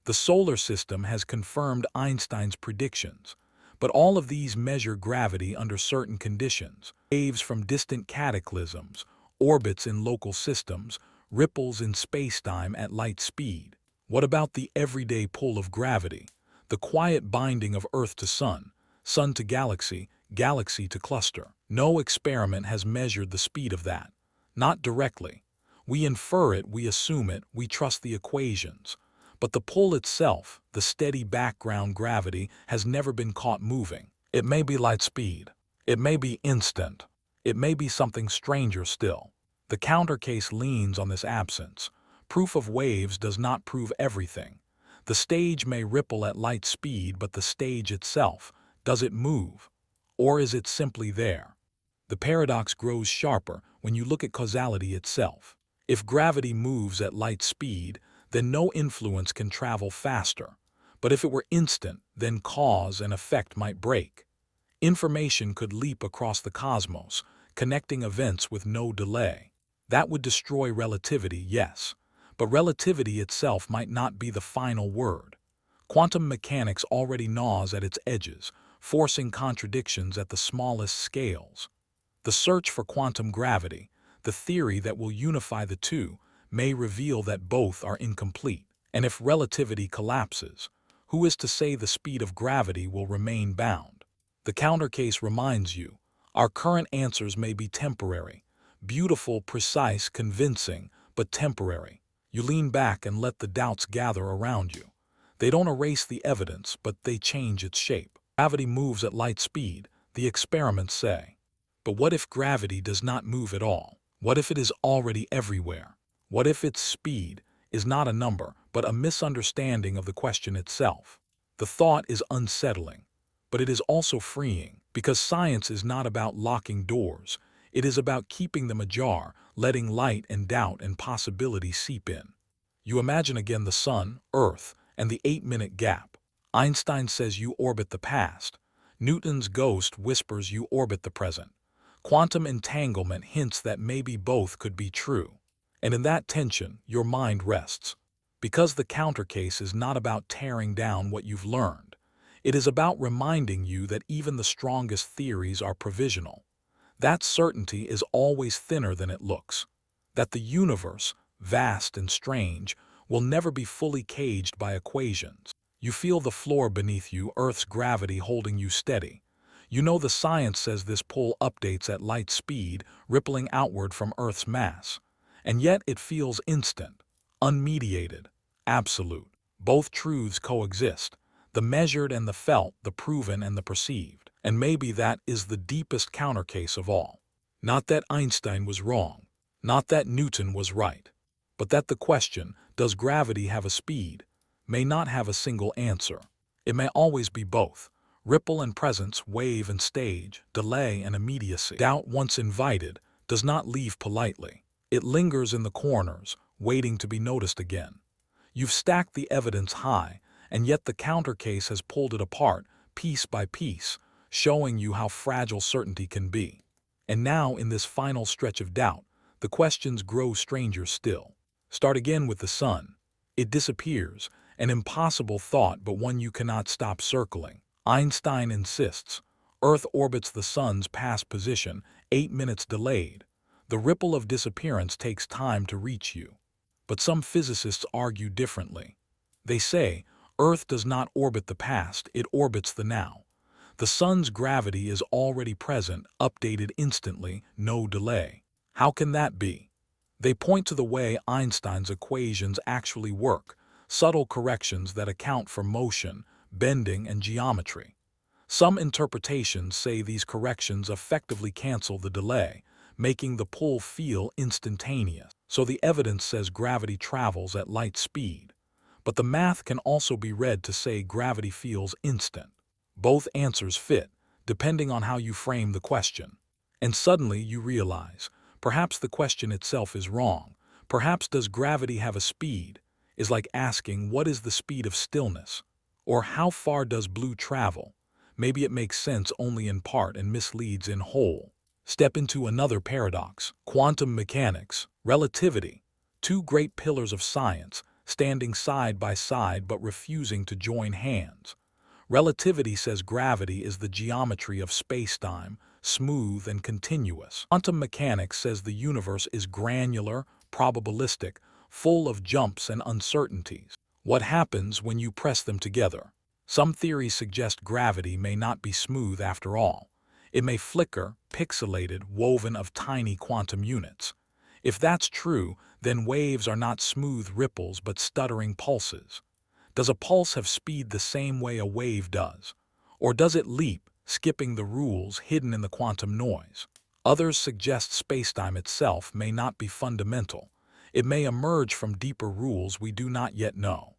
The solar system has confirmed Einstein's predictions, but all of these measure gravity under certain conditions: waves from distant cataclysms, orbits in local systems, ripples in spacetime at light speed. What about the everyday pull of gravity, the quiet binding of Earth to sun, sun to galaxy, galaxy to cluster? No experiment has measured the speed of that. Not directly. We infer it, we assume it, we trust the equations. But the pull itself, the steady background gravity, has never been caught moving. It may be light speed. It may be instant. It may be something stranger still. The counter case leans on this absence. Proof of waves does not prove everything. The stage may ripple at light speed, but the stage itself, does it move? Or is it simply there? The paradox grows sharper when you look at causality itself. If gravity moves at light speed, then no influence can travel faster. But if it were instant, then cause and effect might break. Information could leap across the cosmos, connecting events with no delay. That would destroy relativity, yes, but relativity itself might not be the final word. Quantum mechanics already gnaws at its edges, forcing contradictions at the smallest scales. The search for quantum gravity, the theory that will unify the two, may reveal that both are incomplete. And if relativity collapses, who is to say the speed of gravity will remain bound? The counter case reminds you, our current answers may be temporary, beautiful, precise, convincing, but temporary. You lean back and let the doubts gather around you. They don't erase the evidence, but they change its shape. Gravity moves at light speed, the experiments say. But what if gravity does not move at all? What if it is already everywhere? What if its speed is not a number, but a misunderstanding of the question itself? The thought is unsettling, but it is also freeing, because science is not about locking doors. It is about keeping them ajar, letting light and doubt and possibility seep in. You imagine again the sun, Earth, and the 8-minute gap. Einstein says you orbit the past. Newton's ghost whispers you orbit the present. Quantum entanglement hints that maybe both could be true. And in that tension, your mind rests. Because the countercase is not about tearing down what you've learned. It is about reminding you that even the strongest theories are provisional. That certainty is always thinner than it looks. That the universe, vast and strange, will never be fully caged by equations. You feel the floor beneath you, Earth's gravity holding you steady. You know the science says this pull updates at light speed, rippling outward from Earth's mass. And yet it feels instant, unmediated, absolute. Both truths coexist, the measured and the felt, the proven and the perceived. And maybe that is the deepest countercase of all. Not that Einstein was wrong, not that Newton was right, but that the question, does gravity have a speed, may not have a single answer. It may always be both. Ripple and presence, wave and stage, delay and immediacy. Doubt, once invited, does not leave politely. It lingers in the corners, waiting to be noticed again. You've stacked the evidence high, and yet the countercase has pulled it apart, piece by piece, showing you how fragile certainty can be. And now, in this final stretch of doubt, the questions grow stranger still. Start again with the sun. It disappears, an impossible thought, but one you cannot stop circling. Einstein insists. Earth orbits the sun's past position, 8 minutes delayed. The ripple of disappearance takes time to reach you. But some physicists argue differently. They say, Earth does not orbit the past, it orbits the now. The sun's gravity is already present, updated instantly, no delay. How can that be? They point to the way Einstein's equations actually work, subtle corrections that account for motion, bending, and geometry. Some interpretations say these corrections effectively cancel the delay, making the pull feel instantaneous. So the evidence says gravity travels at light speed. But the math can also be read to say gravity feels instant. Both answers fit, depending on how you frame the question. And suddenly you realize, perhaps the question itself is wrong. Perhaps does gravity have a speed is like asking what is the speed of stillness? Or how far does blue travel? Maybe it makes sense only in part and misleads in whole. Step into another paradox, quantum mechanics, relativity, two great pillars of science, standing side by side but refusing to join hands. Relativity says gravity is the geometry of space-time, smooth and continuous. Quantum mechanics says the universe is granular, probabilistic, full of jumps and uncertainties. What happens when you press them together? Some theories suggest gravity may not be smooth after all. It may flicker, pixelated, woven of tiny quantum units. If that's true, then waves are not smooth ripples but stuttering pulses. Does a pulse have speed the same way a wave does? Or does it leap, skipping the rules hidden in the quantum noise? Others suggest spacetime itself may not be fundamental. It may emerge from deeper rules we do not yet know.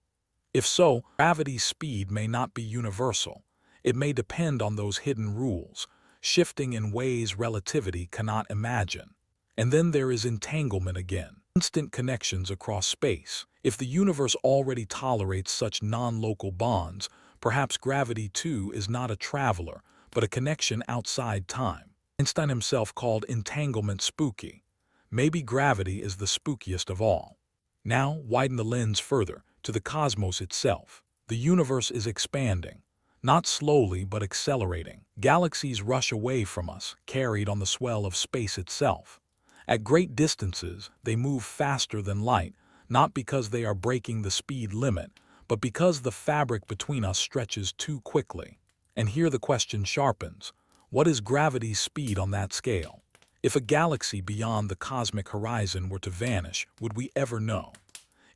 If so, gravity's speed may not be universal. It may depend on those hidden rules, shifting in ways relativity cannot imagine. And then there is entanglement again. Instant connections across space. If the universe already tolerates such non-local bonds, perhaps gravity too is not a traveler, but a connection outside time. Einstein himself called entanglement spooky. Maybe gravity is the spookiest of all. Now, widen the lens further, to the cosmos itself. The universe is expanding. Not slowly, but accelerating. Galaxies rush away from us, carried on the swell of space itself. At great distances, they move faster than light, not because they are breaking the speed limit, but because the fabric between us stretches too quickly. And here the question sharpens. What is gravity's speed on that scale? If a galaxy beyond the cosmic horizon were to vanish, would we ever know?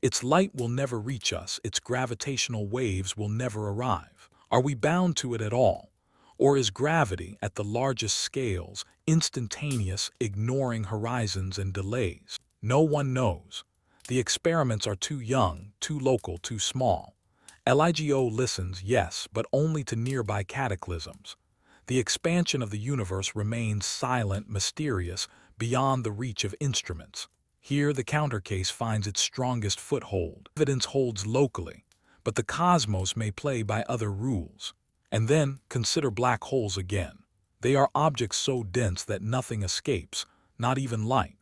Its light will never reach us, its gravitational waves will never arrive. Are we bound to it at all? Or is gravity, at the largest scales, instantaneous, ignoring horizons and delays? No one knows. The experiments are too young, too local, too small. LIGO listens, yes, but only to nearby cataclysms. The expansion of the universe remains silent, mysterious, beyond the reach of instruments. Here the countercase finds its strongest foothold. Evidence holds locally, but the cosmos may play by other rules. And then consider black holes again. They are objects so dense that nothing escapes, not even light.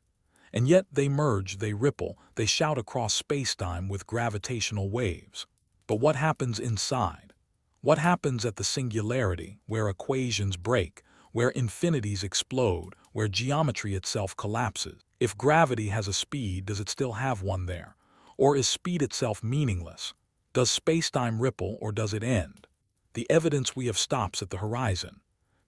And yet they merge, they ripple, they shout across space-time with gravitational waves. But what happens inside? What happens at the singularity, where equations break, where infinities explode, where geometry itself collapses? If gravity has a speed, does it still have one there? Or is speed itself meaningless? Does space-time ripple or does it end? The evidence we have stops at the horizon.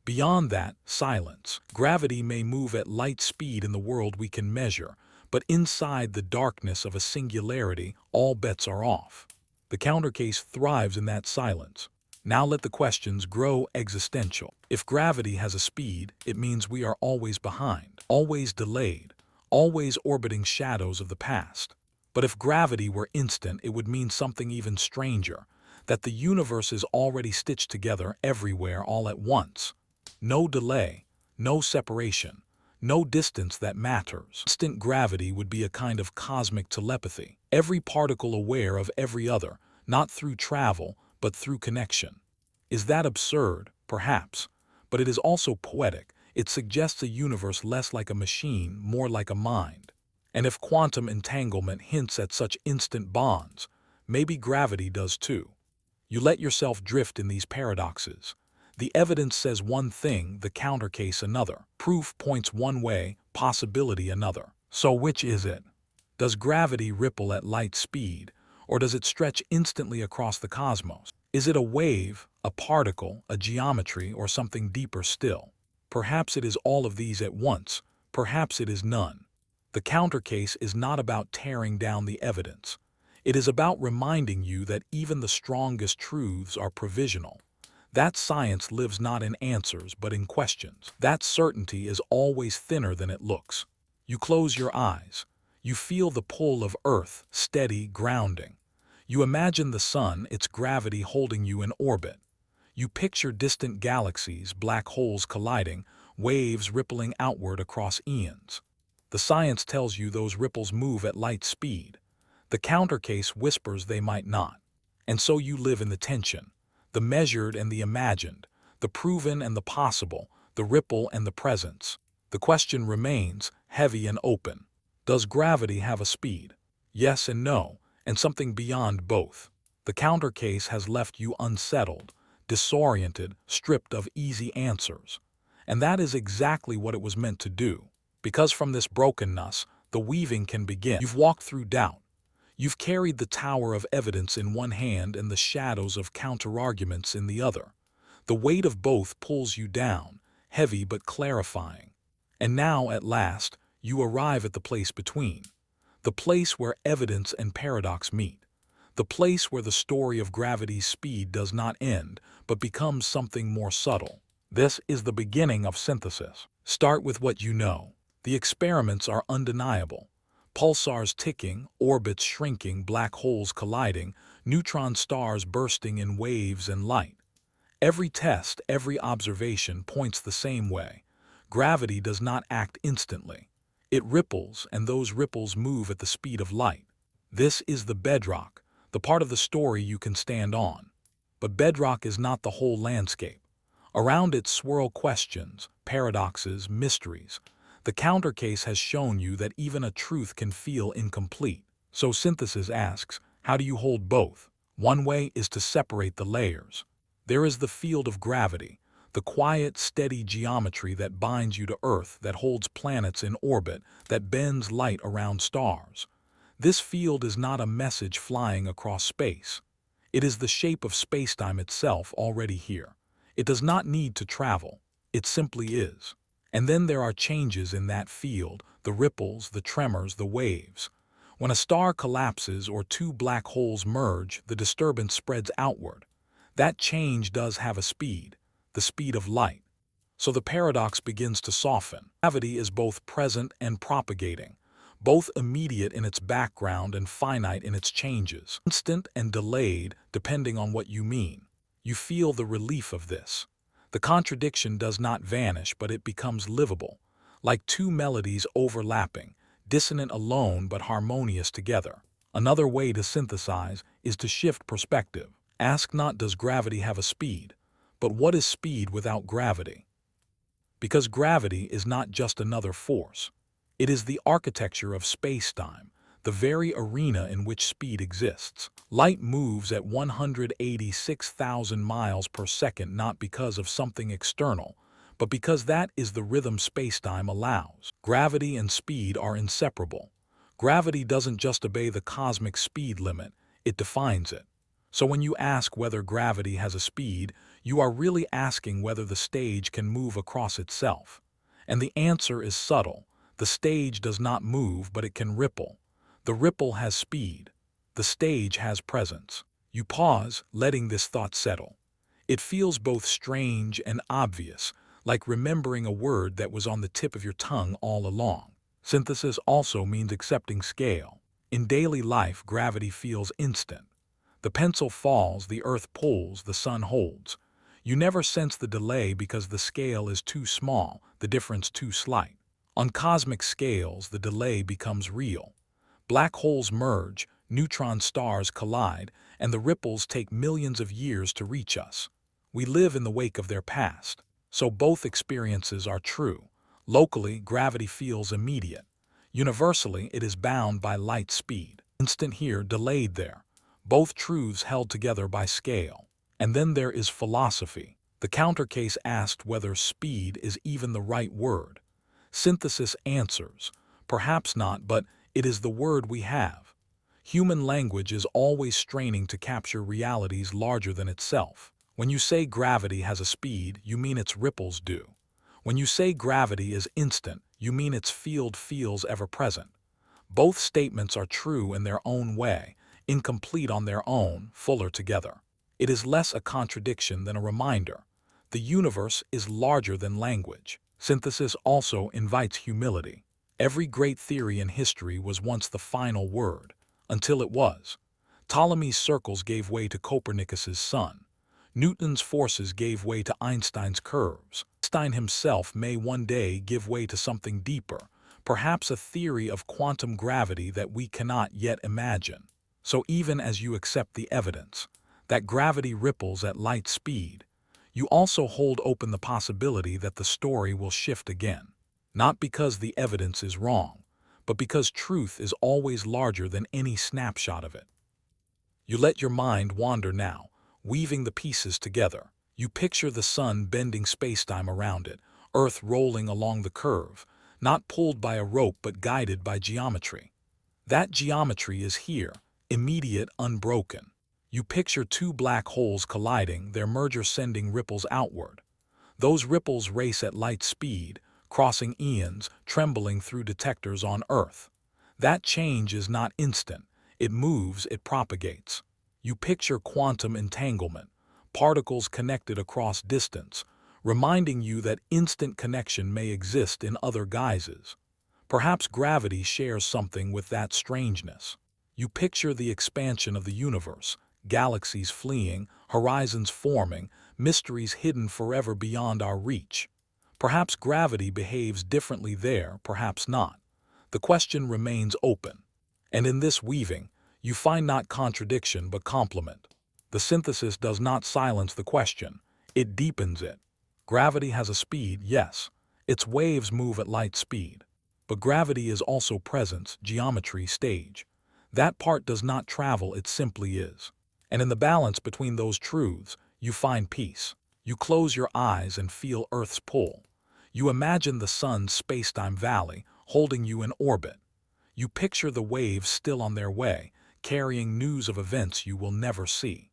Beyond that, silence. Gravity may move at light speed in the world we can measure, but inside the darkness of a singularity, all bets are off. The countercase thrives in that silence. Now let the questions grow existential. If gravity has a speed, it means we are always behind, always delayed, always orbiting shadows of the past. But if gravity were instant, it would mean something even stranger, that the universe is already stitched together everywhere all at once. No delay, no separation, no distance that matters. Instant gravity would be a kind of cosmic telepathy, every particle aware of every other, not through travel, but through connection. Is that absurd? Perhaps. But it is also poetic. It suggests a universe less like a machine, more like a mind. And if quantum entanglement hints at such instant bonds, maybe gravity does too. You let yourself drift in these paradoxes. The evidence says one thing, the countercase another. Proof points one way, possibility another. So which is it? Does gravity ripple at light speed, or does it stretch instantly across the cosmos? Is it a wave, a particle, a geometry, or something deeper still? Perhaps it is all of these at once, perhaps it is none. The countercase is not about tearing down the evidence. It is about reminding you that even the strongest truths are provisional. That science lives not in answers but in questions. That certainty is always thinner than it looks. You close your eyes. You feel the pull of Earth, steady, grounding. You imagine the sun, its gravity holding you in orbit. You picture distant galaxies, black holes colliding, waves rippling outward across eons. The science tells you those ripples move at light speed. The countercase whispers they might not. And so you live in the tension, the measured and the imagined, the proven and the possible, the ripple and the presence. The question remains, heavy and open. Does gravity have a speed? Yes and no, and something beyond both. The countercase has left you unsettled, disoriented, stripped of easy answers. And that is exactly what it was meant to do. Because from this brokenness, the weaving can begin. You've walked through doubt. You've carried the tower of evidence in one hand and the shadows of counterarguments in the other. The weight of both pulls you down, heavy but clarifying. And now, at last, you arrive at the place between. The place where evidence and paradox meet. The place where the story of gravity's speed does not end, but becomes something more subtle. This is the beginning of synthesis. Start with what you know. The experiments are undeniable. Pulsars ticking, orbits shrinking, black holes colliding, neutron stars bursting in waves and light. Every test, every observation points the same way. Gravity does not act instantly. It ripples, and those ripples move at the speed of light. This is the bedrock, the part of the story you can stand on. But bedrock is not the whole landscape. Around it swirl questions, paradoxes, mysteries. The countercase has shown you that even a truth can feel incomplete. So synthesis asks, how do you hold both? One way is to separate the layers. There is the field of gravity, the quiet, steady geometry that binds you to Earth, that holds planets in orbit, that bends light around stars. This field is not a message flying across space. It is the shape of spacetime itself already here. It does not need to travel. It simply is. And then there are changes in that field, the ripples, the tremors, the waves. When a star collapses or two black holes merge, the disturbance spreads outward. That change does have a speed, the speed of light. So the paradox begins to soften. Gravity is both present and propagating, both immediate in its background and finite in its changes, instant and delayed depending on what you mean. You feel the relief of this. The contradiction does not vanish, but it becomes livable, like two melodies overlapping, dissonant alone but harmonious together. Another way to synthesize is to shift perspective. Ask not, does gravity have a speed, but what is speed without gravity? Because gravity is not just another force. It is the architecture of space-time, the very arena in which speed exists. Light moves at 186,000 miles per second not because of something external, but because that is the rhythm space-time allows. Gravity and speed are inseparable. Gravity doesn't just obey the cosmic speed limit, it defines it. So when you ask whether gravity has a speed, you are really asking whether the stage can move across itself. And the answer is subtle. The stage does not move, but it can ripple. The ripple has speed. The stage has presence. You pause, letting this thought settle. It feels both strange and obvious, like remembering a word that was on the tip of your tongue all along. Synthesis also means accepting scale. In daily life, gravity feels instant. The pencil falls, the earth pulls, the sun holds. You never sense the delay because the scale is too small, the difference too slight. On cosmic scales, the delay becomes real. Black holes merge, neutron stars collide, and the ripples take millions of years to reach us. We live in the wake of their past, so both experiences are true. Locally, gravity feels immediate. Universally, it is bound by light speed. Instant here, delayed there. Both truths held together by scale. And then there is philosophy. The countercase asked whether speed is even the right word. Synthesis answers, perhaps not, but it is the word we have. Human language is always straining to capture realities larger than itself. When you say gravity has a speed, you mean its ripples do. When you say gravity is instant, you mean its field feels ever present. Both statements are true in their own way, incomplete on their own, fuller together. It is less a contradiction than a reminder. The universe is larger than language. Synthesis also invites humility. Every great theory in history was once the final word, until it was. Ptolemy's circles gave way to Copernicus's sun. Newton's forces gave way to Einstein's curves. Einstein himself may one day give way to something deeper, perhaps a theory of quantum gravity that we cannot yet imagine. So even as you accept the evidence that gravity ripples at light speed, you also hold open the possibility that the story will shift again. Not because the evidence is wrong, but because truth is always larger than any snapshot of it. You let your mind wander now, weaving the pieces together. You picture the sun bending spacetime around it, Earth rolling along the curve, not pulled by a rope but guided by geometry. That geometry is here, immediate, unbroken. You picture two black holes colliding, their merger sending ripples outward. Those ripples race at light speed, crossing eons, trembling through detectors on Earth. That change is not instant. It moves, it propagates. You picture quantum entanglement, particles connected across distance, reminding you that instant connection may exist in other guises. Perhaps gravity shares something with that strangeness. You picture the expansion of the universe, galaxies fleeing, horizons forming, mysteries hidden forever beyond our reach. Perhaps gravity behaves differently there, perhaps not. The question remains open. And in this weaving, you find not contradiction but complement. The synthesis does not silence the question, it deepens it. Gravity has a speed, yes. Its waves move at light speed. But gravity is also presence, geometry, stage. That part does not travel, it simply is. And in the balance between those truths, you find peace. You close your eyes and feel Earth's pull. You imagine the sun's spacetime valley, holding you in orbit. You picture the waves still on their way, carrying news of events you will never see.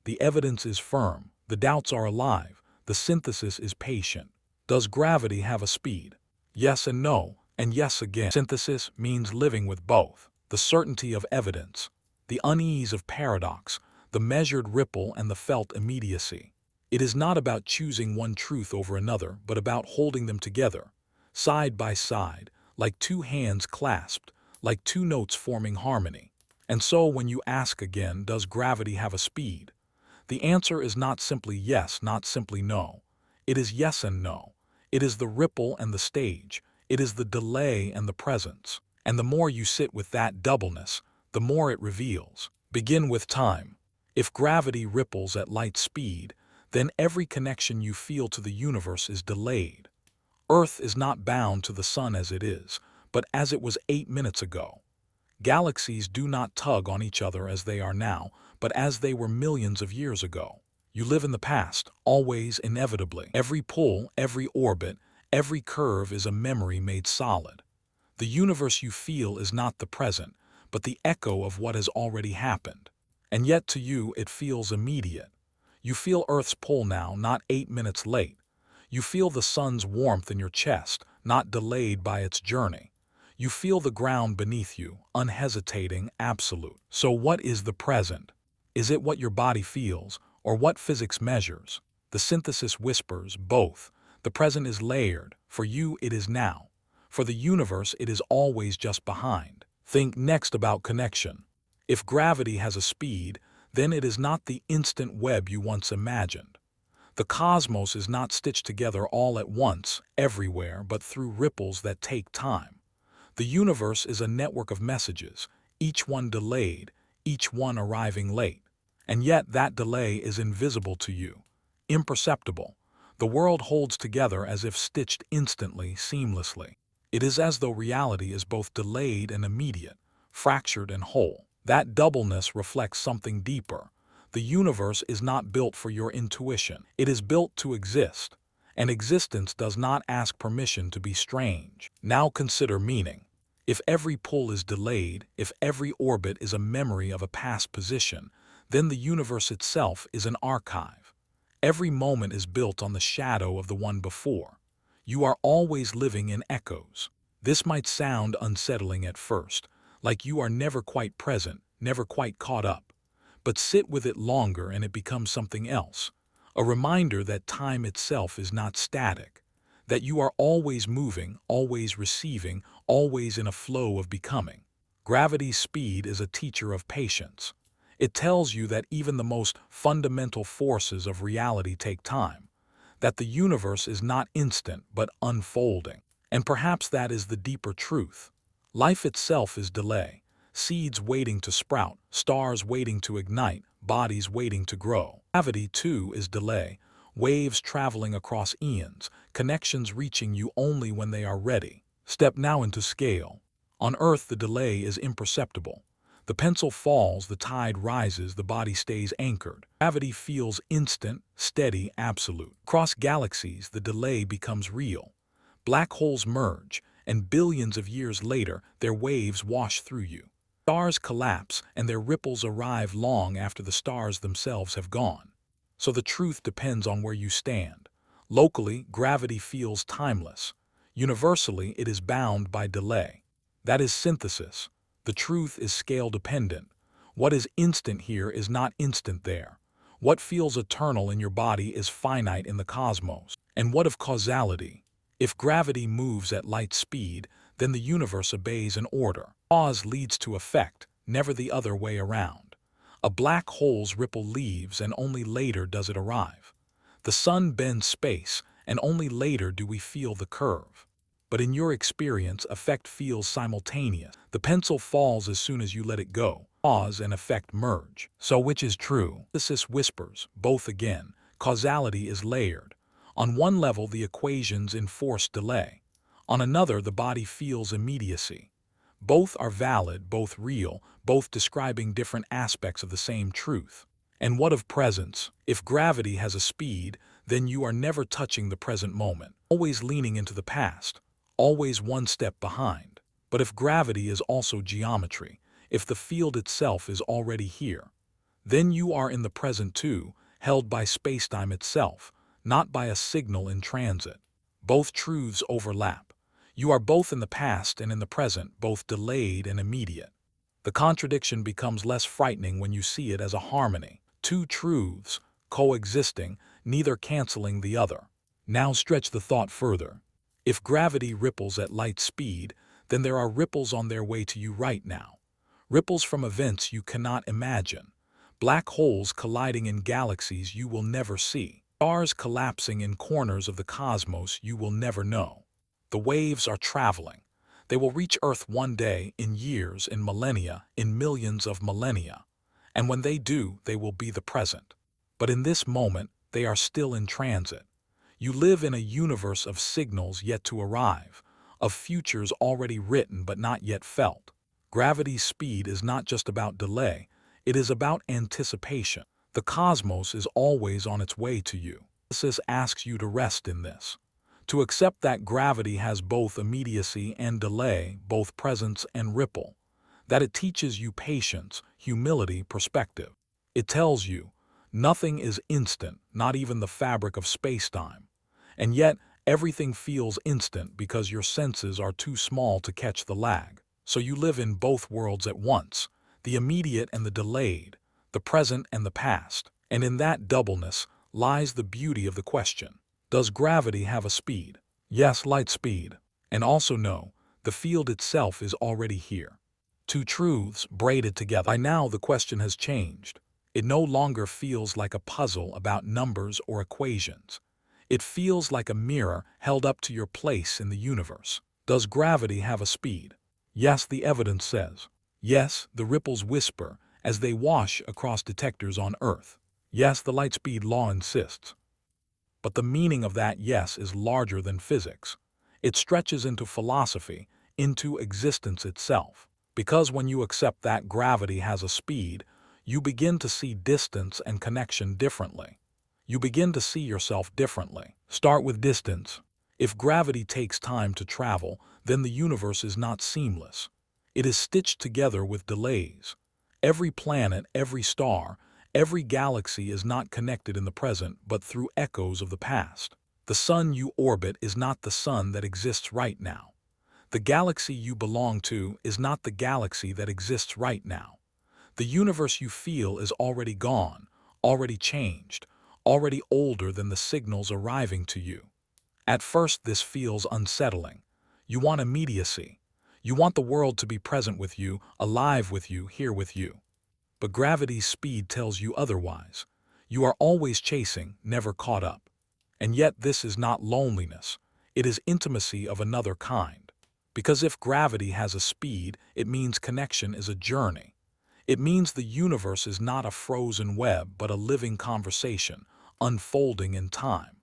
The evidence is firm, the doubts are alive, the synthesis is patient. Does gravity have a speed? Yes and no, and yes again. Synthesis means living with both. the certainty of evidence, the unease of paradox, the measured ripple and the felt immediacy. It is not about choosing one truth over another, but about holding them together, side by side, like two hands clasped, like two notes forming harmony. And so when you ask again, does gravity have a speed? The answer is not simply yes, not simply no. It is yes and no. It is the ripple and the stage. It is the delay and the presence. And the more you sit with that doubleness, the more it reveals. Begin with time. If gravity ripples at light speed, then every connection you feel to the universe is delayed. Earth is not bound to the sun as it is, but as it was 8 minutes ago. Galaxies do not tug on each other as they are now, but as they were millions of years ago. You live in the past, always inevitably. Every pull, every orbit, every curve is a memory made solid. The universe you feel is not the present, but the echo of what has already happened. And yet to you it feels immediate. You feel Earth's pull now, not 8 minutes late. You feel the sun's warmth in your chest, not delayed by its journey. You feel the ground beneath you, unhesitating, absolute. So what is the present? Is it what your body feels, or what physics measures? The synthesis whispers both. The present is layered. For you, it is now. For the universe, it is always just behind. Think next about connection. If gravity has a speed, then it is not the instant web you once imagined. The cosmos is not stitched together all at once, everywhere, but through ripples that take time. The universe is a network of messages, each one delayed, each one arriving late. And yet that delay is invisible to you, imperceptible. The world holds together as if stitched instantly, seamlessly. It is as though reality is both delayed and immediate, fractured and whole. That doubleness reflects something deeper. The universe is not built for your intuition. It is built to exist. And existence does not ask permission to be strange. Now consider meaning. If every pull is delayed, if every orbit is a memory of a past position, then the universe itself is an archive. Every moment is built on the shadow of the one before. You are always living in echoes. This might sound unsettling at first, like you are never quite present, never quite caught up. But sit with it longer and it becomes something else. A reminder that time itself is not static, that you are always moving, always receiving, always in a flow of becoming. Gravity's speed is a teacher of patience. It tells you that even the most fundamental forces of reality take time, that the universe is not instant but unfolding. And perhaps that is the deeper truth. Life itself is delay, seeds waiting to sprout, stars waiting to ignite, bodies waiting to grow. Gravity, too, is delay, waves traveling across eons, connections reaching you only when they are ready. Step now into scale. On Earth, the delay is imperceptible. The pencil falls, the tide rises, the body stays anchored. Gravity feels instant, steady, absolute. Across galaxies, the delay becomes real. Black holes merge, and billions of years later, their waves wash through you. Stars collapse, and their ripples arrive long after the stars themselves have gone. So the truth depends on where you stand. Locally, gravity feels timeless. Universally, it is bound by delay. That is synthesis. The truth is scale-dependent. What is instant here is not instant there. What feels eternal in your body is finite in the cosmos. And what of causality? If gravity moves at light speed, then the universe obeys an order. Cause leads to effect, never the other way around. A black hole's ripple leaves, and only later does it arrive. The sun bends space, and only later do we feel the curve. But in your experience, effect feels simultaneous. The pencil falls as soon as you let it go. Cause and effect merge. So which is true? Synthesis whispers, both again. Causality is layered. On one level, the equations enforce delay. On another, the body feels immediacy. Both are valid, both real, both describing different aspects of the same truth. And what of presence? If gravity has a speed, then you are never touching the present moment, always leaning into the past, always one step behind. But if gravity is also geometry, if the field itself is already here, then you are in the present too, held by spacetime itself, not by a signal in transit. Both truths overlap. You are both in the past and in the present, both delayed and immediate. The contradiction becomes less frightening when you see it as a harmony. Two truths, coexisting, neither canceling the other. Now stretch the thought further. If gravity ripples at light speed, then there are ripples on their way to you right now. Ripples from events you cannot imagine. Black holes colliding in galaxies you will never see. Stars collapsing in corners of the cosmos you will never know. The waves are traveling. They will reach Earth one day, in years, in millennia, in millions of millennia. And when they do, they will be the present. But in this moment, they are still in transit. You live in a universe of signals yet to arrive, of futures already written but not yet felt. Gravity's speed is not just about delay, it is about anticipation. The cosmos is always on its way to you. This asks you to rest in this, to accept that gravity has both immediacy and delay, both presence and ripple, that it teaches you patience, humility, perspective. It tells you, nothing is instant, not even the fabric of space-time. And yet, everything feels instant because your senses are too small to catch the lag. So you live in both worlds at once, the immediate and the delayed, the present and the past. And in that doubleness lies the beauty of the question. Does gravity have a speed? Yes, light speed. And also no, the field itself is already here. Two truths braided together. By now the question has changed. It no longer feels like a puzzle about numbers or equations. It feels like a mirror held up to your place in the universe. Does gravity have a speed? Yes, the evidence says. Yes, the ripples whisper as they wash across detectors on Earth. Yes, the light speed law insists. But the meaning of that yes is larger than physics. It stretches into philosophy, into existence itself. Because when you accept that gravity has a speed, you begin to see distance and connection differently. You begin to see yourself differently. Start with distance. If gravity takes time to travel, then the universe is not seamless. It is stitched together with delays. Every planet, every star, every galaxy is not connected in the present, but through echoes of the past. The sun you orbit is not the sun that exists right now. The galaxy you belong to is not the galaxy that exists right now. The universe you feel is already gone, already changed, already older than the signals arriving to you. At first this feels unsettling. You want immediacy. You want the world to be present with you, alive with you, here with you. But gravity's speed tells you otherwise. You are always chasing, never caught up. And yet this is not loneliness. It is intimacy of another kind. Because if gravity has a speed, it means connection is a journey. It means the universe is not a frozen web, but a living conversation, unfolding in time.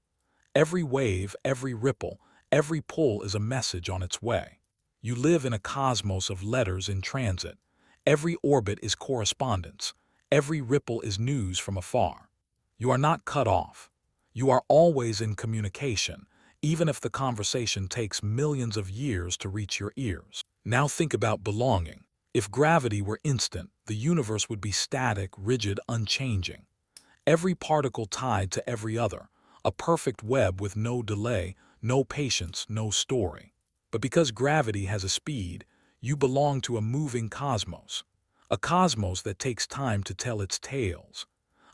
Every wave, every ripple, every pull is a message on its way. You live in a cosmos of letters in transit. Every orbit is correspondence. Every ripple is news from afar. You are not cut off. You are always in communication, even if the conversation takes millions of years to reach your ears. Now think about belonging. If gravity were instant, the universe would be static, rigid, unchanging. Every particle tied to every other, a perfect web with no delay, no patience, no story. But because gravity has a speed, you belong to a moving cosmos. A cosmos that takes time to tell its tales.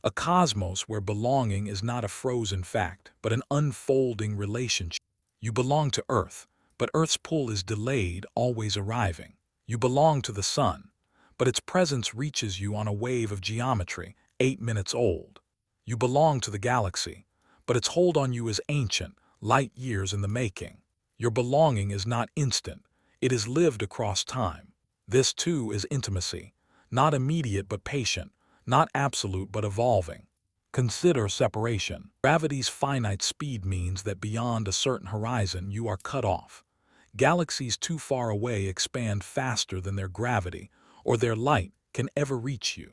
A cosmos where belonging is not a frozen fact, but an unfolding relationship. You belong to Earth, but Earth's pull is delayed, always arriving. You belong to the sun, but its presence reaches you on a wave of geometry, 8 minutes old. You belong to the galaxy, but its hold on you is ancient, light years in the making. Your belonging is not instant, it is lived across time. This too is intimacy, not immediate but patient, not absolute but evolving. Consider separation. Gravity's finite speed means that beyond a certain horizon you are cut off. Galaxies too far away expand faster than their gravity or their light can ever reach you.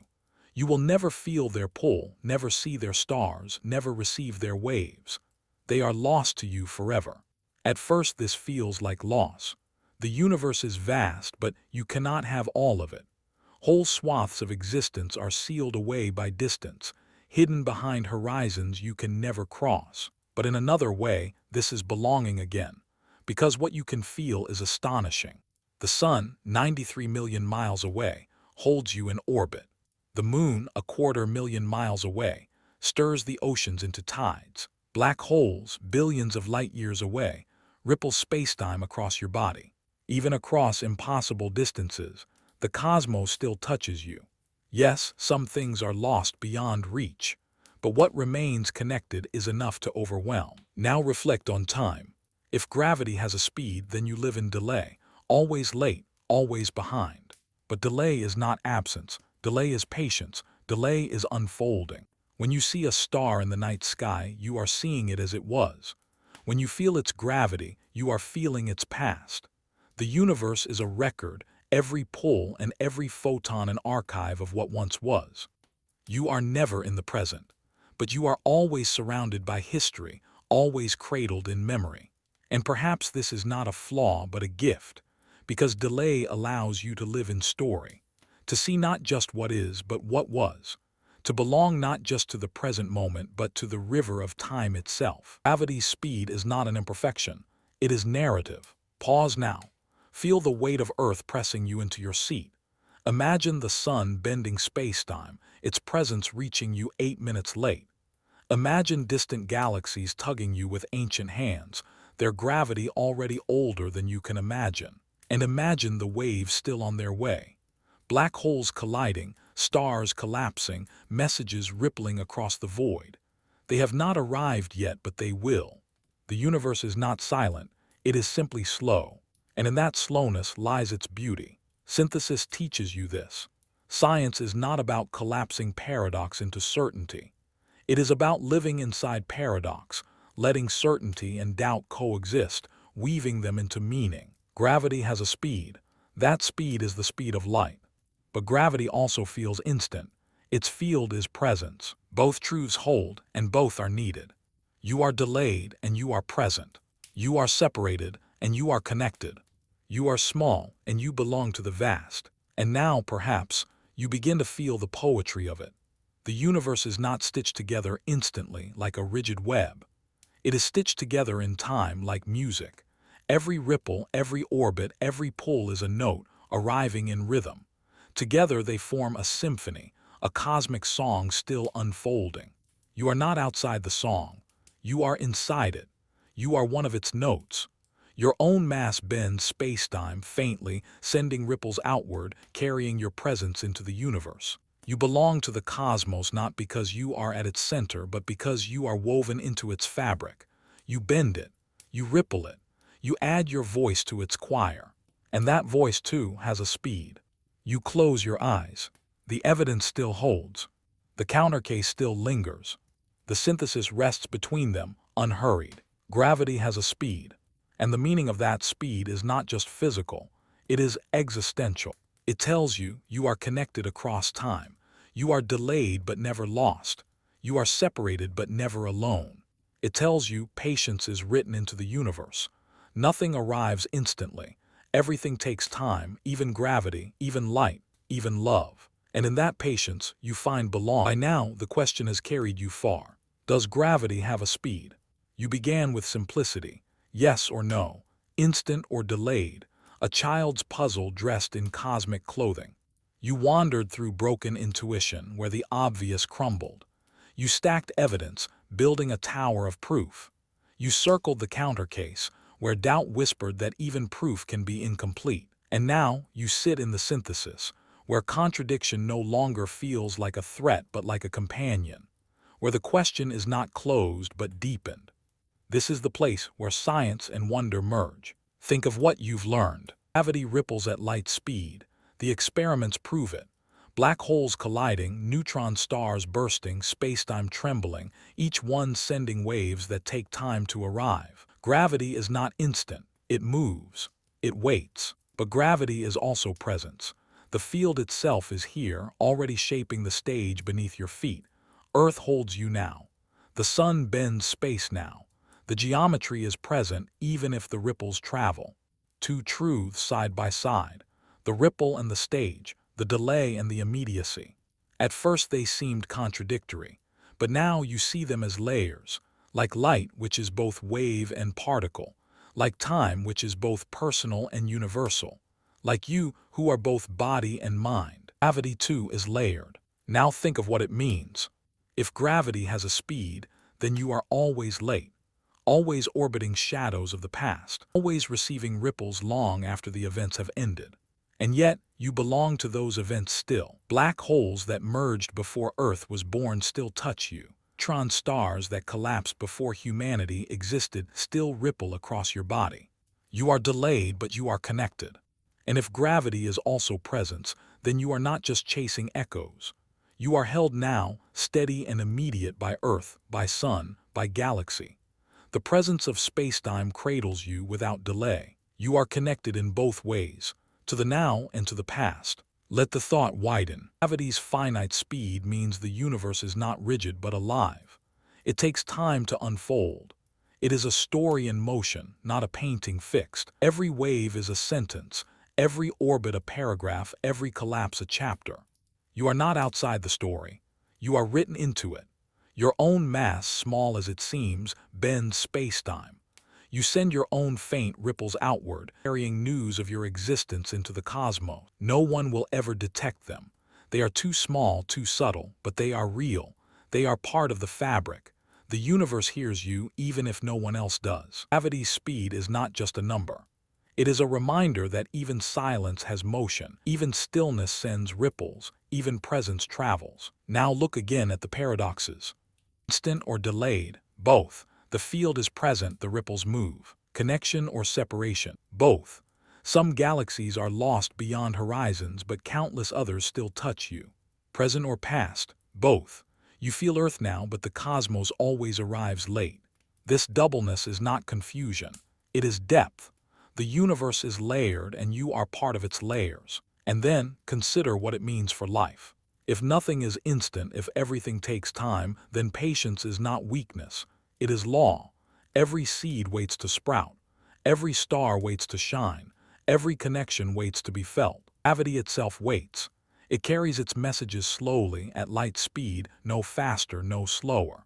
You will never feel their pull, never see their stars, never receive their waves. They are lost to you forever. At first this feels like loss. The universe is vast, but you cannot have all of it. Whole swaths of existence are sealed away by distance, hidden behind horizons you can never cross. But in another way, this is belonging again, because what you can feel is astonishing. The sun, 93 million miles away, holds you in orbit. The moon, 250,000 miles away, stirs the oceans into tides. Black holes, billions of light years away, ripple spacetime across your body. Even across impossible distances, the cosmos still touches you. Yes, some things are lost beyond reach, but what remains connected is enough to overwhelm. Now reflect on time. If gravity has a speed, then you live in delay, always late, always behind. But delay is not absence, delay is patience, delay is unfolding. When you see a star in the night sky, you are seeing it as it was. When you feel its gravity, you are feeling its past. The universe is a record, every pull and every photon an archive of what once was. You are never in the present, but you are always surrounded by history, always cradled in memory. And perhaps this is not a flaw but a gift, because delay allows you to live in story, to see not just what is but what was, to belong not just to the present moment but to the river of time itself. Gravity's speed is not an imperfection, it is narrative. Pause now. Feel the weight of Earth pressing you into your seat. Imagine the sun bending space-time, its presence reaching you 8 minutes late. Imagine distant galaxies tugging you with ancient hands, their gravity already older than you can imagine. And imagine the waves still on their way. Black holes colliding, stars collapsing, messages rippling across the void. They have not arrived yet, but they will. The universe is not silent, it is simply slow. And in that slowness lies its beauty. Synthesis teaches you this. Science is not about collapsing paradox into certainty. It is about living inside paradox, letting certainty and doubt coexist, weaving them into meaning. Gravity has a speed. That speed is the speed of light. But gravity also feels instant. Its field is presence. Both truths hold, and both are needed. You are delayed, and you are present. You are separated, and you are connected. You are small, and you belong to the vast. And now, perhaps, you begin to feel the poetry of it. The universe is not stitched together instantly like a rigid web. It is stitched together in time like music. Every ripple, every orbit, every pull is a note, arriving in rhythm. Together they form a symphony, a cosmic song still unfolding. You are not outside the song. You are inside it. You are one of its notes. Your own mass bends space-time faintly, sending ripples outward, carrying your presence into the universe. You belong to the cosmos not because you are at its center, but because you are woven into its fabric. You bend it. You ripple it. You add your voice to its choir. And that voice, too, has a speed. You close your eyes. The evidence still holds. The countercase still lingers. The synthesis rests between them, unhurried. Gravity has a speed. And the meaning of that speed is not just physical, it is existential. It tells you you are connected across time. You are delayed but never lost. You are separated but never alone. It tells you patience is written into the universe. Nothing arrives instantly. Everything takes time, even gravity, even light, even love. And in that patience, you find belonging. By now, the question has carried you far. Does gravity have a speed? You began with simplicity. Yes or no, instant or delayed, a child's puzzle dressed in cosmic clothing. You wandered through broken intuition where the obvious crumbled. You stacked evidence, building a tower of proof. You circled the countercase, where doubt whispered that even proof can be incomplete. And now you sit in the synthesis, where contradiction no longer feels like a threat but like a companion, where the question is not closed but deepened. This is the place where science and wonder merge. Think of what you've learned. Gravity ripples at light speed. The experiments prove it. Black holes colliding, neutron stars bursting, spacetime trembling, each one sending waves that take time to arrive. Gravity is not instant. It moves. It waits. But gravity is also presence. The field itself is here, already shaping the stage beneath your feet. Earth holds you now. The sun bends space now. The geometry is present even if the ripples travel. Two truths side by side. The ripple and the stage, the delay and the immediacy. At first they seemed contradictory, but now you see them as layers, like light which is both wave and particle, like time which is both personal and universal, like you who are both body and mind. Gravity, too, is layered. Now think of what it means. If gravity has a speed, then you are always late, always orbiting shadows of the past, always receiving ripples long after the events have ended. And yet, you belong to those events still. Black holes that merged before Earth was born still touch you. Neutron stars that collapsed before humanity existed still ripple across your body. You are delayed, but you are connected. And if gravity is also presence, then you are not just chasing echoes. You are held now, steady and immediate by Earth, by Sun, by galaxy. The presence of spacetime cradles you without delay. You are connected in both ways, to the now and to the past. Let the thought widen. Gravity's finite speed means the universe is not rigid but alive. It takes time to unfold. It is a story in motion, not a painting fixed. Every wave is a sentence, every orbit a paragraph, every collapse a chapter. You are not outside the story. You are written into it. Your own mass, small as it seems, bends space-time. You send your own faint ripples outward, carrying news of your existence into the cosmos. No one will ever detect them. They are too small, too subtle, but they are real. They are part of the fabric. The universe hears you even if no one else does. Gravity's speed is not just a number. It is a reminder that even silence has motion, even stillness sends ripples, even presence travels. Now look again at the paradoxes. Instant or delayed, both. The field is present, the ripples move. Connection or separation, both. Some galaxies are lost beyond horizons, but countless others still touch you. Present or past, both. You feel Earth now, but the cosmos always arrives late. This doubleness is not confusion. It is depth. The universe is layered, and you are part of its layers. And then, consider what it means for life. If nothing is instant, if everything takes time, then patience is not weakness. It is law. Every seed waits to sprout. Every star waits to shine. Every connection waits to be felt. Gravity itself waits. It carries its messages slowly, at light speed, no faster, no slower.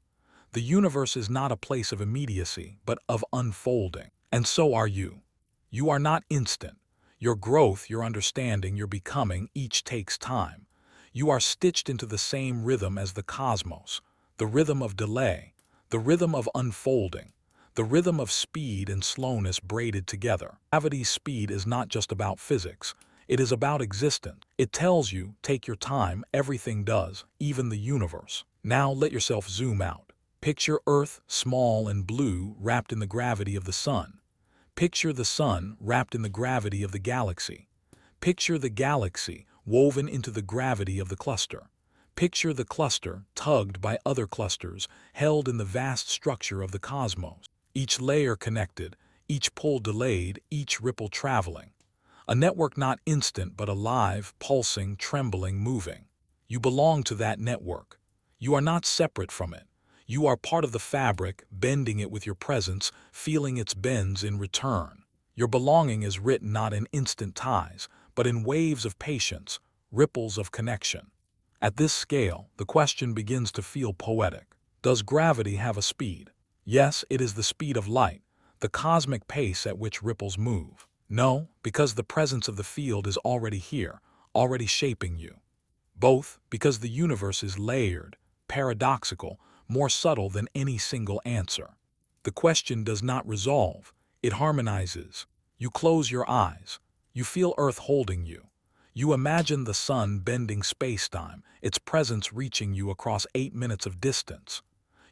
The universe is not a place of immediacy, but of unfolding. And so are you. You are not instant. Your growth, your understanding, your becoming, each takes time. You are stitched into the same rhythm as the cosmos, the rhythm of delay, the rhythm of unfolding, the rhythm of speed and slowness braided together. Gravity's speed is not just about physics. It is about existence. It tells you, take your time, everything does, even the universe. Now let yourself zoom out. Picture Earth, small and blue, wrapped in the gravity of the sun. Picture the sun wrapped in the gravity of the galaxy. Picture the galaxy woven into the gravity of the cluster. Picture the cluster tugged by other clusters, held in the vast structure of the cosmos. Each layer connected, each pull delayed, each ripple traveling. A network not instant but alive, pulsing, trembling, moving. You belong to that network. You are not separate from it. You are part of the fabric, bending it with your presence, feeling its bends in return. Your belonging is written not in instant ties, but in waves of patience, ripples of connection. At this scale, the question begins to feel poetic. Does gravity have a speed? Yes, it is the speed of light, the cosmic pace at which ripples move. No, because the presence of the field is already here, already shaping you. Both, because the universe is layered, paradoxical, more subtle than any single answer. The question does not resolve, it harmonizes. You close your eyes. You feel Earth holding you. You imagine the sun bending space-time, its presence reaching you across 8 minutes of distance.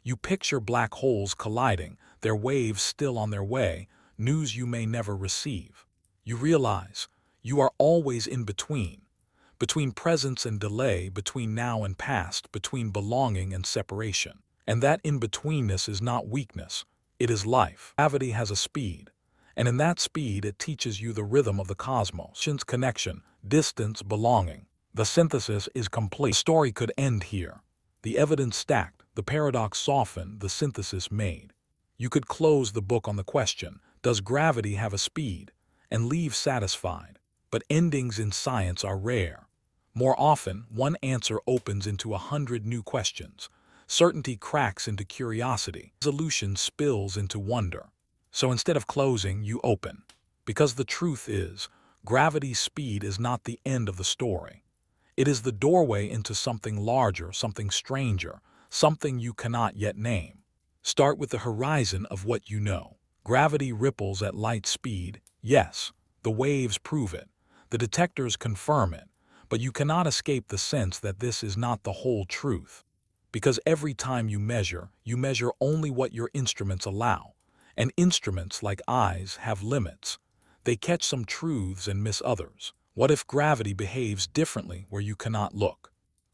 You picture black holes colliding, their waves still on their way, news you may never receive. You realize you are always in between presence and delay, between now and past, between belonging and separation. And that in-betweenness is not weakness, it is life. Gravity has a speed, and in that speed it teaches you the rhythm of the cosmos. Connection, distance, belonging. The synthesis is complete. The story could end here. The evidence stacked, the paradox softened, the synthesis made. You could close the book on the question, does gravity have a speed, and leave satisfied. But endings in science are rare. More often, one answer opens into 100 new questions. Certainty cracks into curiosity. Resolution spills into wonder. So instead of closing, you open. Because the truth is, gravity's speed is not the end of the story. It is the doorway into something larger, something stranger, something you cannot yet name. Start with the horizon of what you know. Gravity ripples at light speed. Yes, the waves prove it. The detectors confirm it. But you cannot escape the sense that this is not the whole truth. Because every time you measure only what your instruments allow. And instruments, like eyes, have limits. They catch some truths and miss others. What if gravity behaves differently where you cannot look?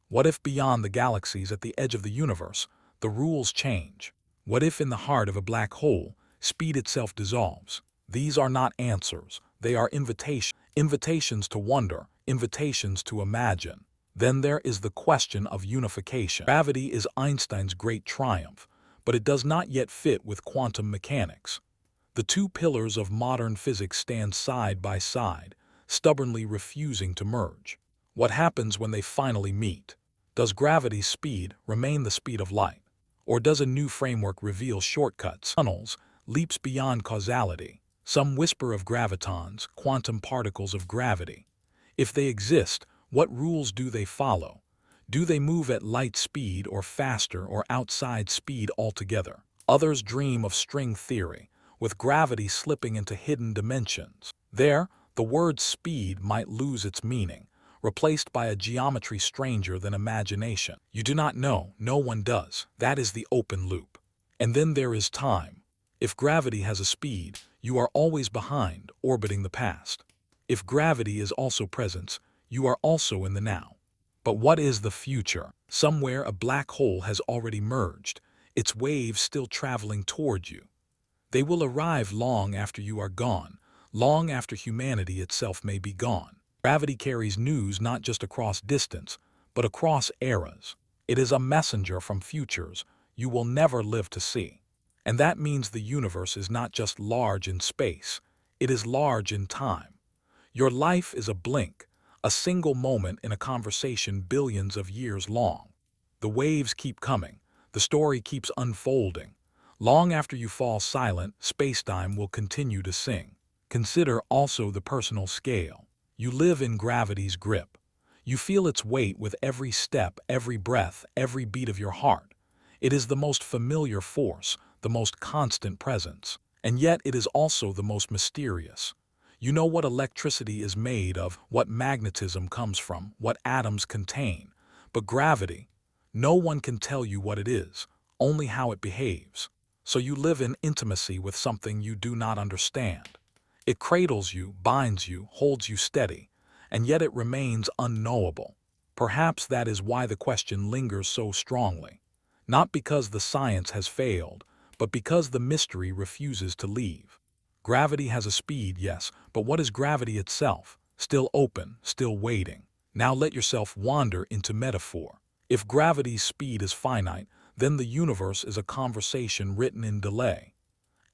What if beyond the galaxies at the edge of the universe, the rules change? What if in the heart of a black hole, speed itself dissolves? These are not answers. They are invitations to wonder, invitations to imagine. Then there is the question of unification. Gravity is Einstein's great triumph, but it does not yet fit with quantum mechanics. The two pillars of modern physics stand side by side, stubbornly refusing to merge. What happens when they finally meet? Does gravity's speed remain the speed of light? Or does a new framework reveal shortcuts, tunnels, leaps beyond causality? Some whisper of gravitons, quantum particles of gravity. If they exist, what rules do they follow? Do they move at light speed or faster or outside speed altogether? Others dream of string theory, with gravity slipping into hidden dimensions. There, the word speed might lose its meaning, replaced by a geometry stranger than imagination. You do not know, no one does. That is the open loop. And then there is time. If gravity has a speed, you are always behind, orbiting the past. If gravity is also presence, you are also in the now. But what is the future? Somewhere a black hole has already merged, its waves still traveling toward you. They will arrive long after you are gone, long after humanity itself may be gone. Gravity carries news not just across distance, but across eras. It is a messenger from futures you will never live to see. And that means the universe is not just large in space, it is large in time. Your life is a blink, a single moment in a conversation billions of years long. The waves keep coming, the story keeps unfolding. Long after you fall silent, spacetime will continue to sing. Consider also the personal scale. You live in gravity's grip. You feel its weight with every step, every breath, every beat of your heart. It is the most familiar force, the most constant presence. And yet it is also the most mysterious. You know what electricity is made of, what magnetism comes from, what atoms contain. But gravity, no one can tell you what it is, only how it behaves. So you live in intimacy with something you do not understand. It cradles you, binds you, holds you steady, and yet it remains unknowable. Perhaps that is why the question lingers so strongly. Not because the science has failed, but because the mystery refuses to leave. Gravity has a speed, yes, but what is gravity itself? Still open, still waiting. Now let yourself wander into metaphor. If gravity's speed is finite, then the universe is a conversation written in delay.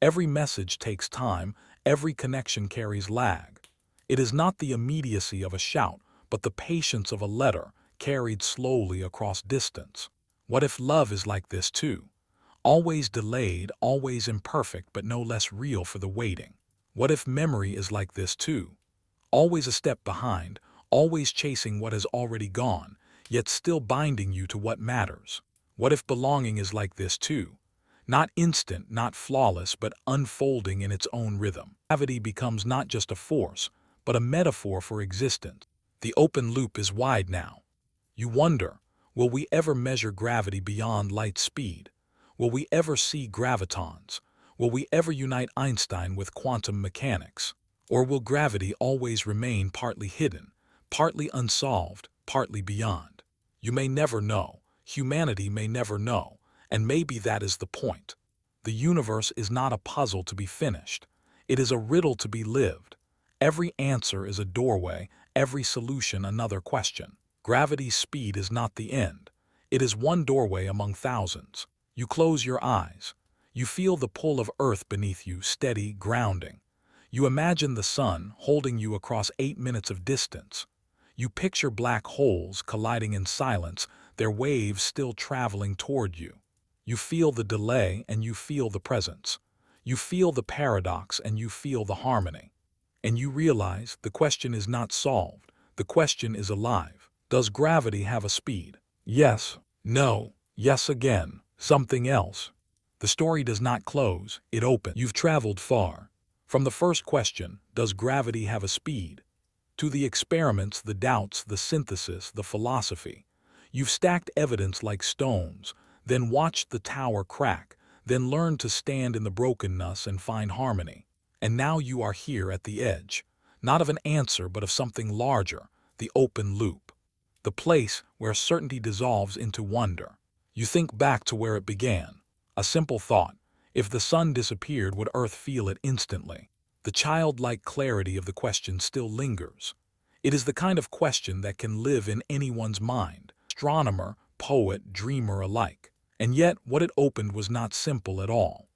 Every message takes time, every connection carries lag. It is not the immediacy of a shout, but the patience of a letter carried slowly across distance. What if love is like this too? Always delayed, always imperfect, but no less real for the waiting. What if memory is like this too? Always a step behind, always chasing what has already gone, yet still binding you to what matters. What if belonging is like this too? Not instant, not flawless, but unfolding in its own rhythm. Gravity becomes not just a force, but a metaphor for existence. The open loop is wide now. You wonder, will we ever measure gravity beyond light speed? Will we ever see gravitons? Will we ever unite Einstein with quantum mechanics? Or will gravity always remain partly hidden, partly unsolved, partly beyond? You may never know. Humanity may never know. And maybe that is the point. The universe is not a puzzle to be finished. It is a riddle to be lived. Every answer is a doorway, every solution another question. Gravity's speed is not the end. It is one doorway among thousands. You close your eyes. You feel the pull of Earth beneath you, steady, grounding. You imagine the sun holding you across 8 minutes of distance. You picture black holes colliding in silence, their waves still traveling toward you. You feel the delay and you feel the presence. You feel the paradox and you feel the harmony. And you realize the question is not solved. The question is alive. Does gravity have a speed? Yes, no, yes again, something else. The story does not close, it opens. You've traveled far. From the first question, does gravity have a speed? To the experiments, the doubts, the synthesis, the philosophy. You've stacked evidence like stones, then watched the tower crack, then learned to stand in the brokenness and find harmony. And now you are here at the edge, not of an answer but of something larger, the open loop. The place where certainty dissolves into wonder. You think back to where it began. A simple thought. If the sun disappeared, would Earth feel it instantly? The childlike clarity of the question still lingers. It is the kind of question that can live in anyone's mind, astronomer, poet, dreamer alike. And yet, what it opened was not simple at all.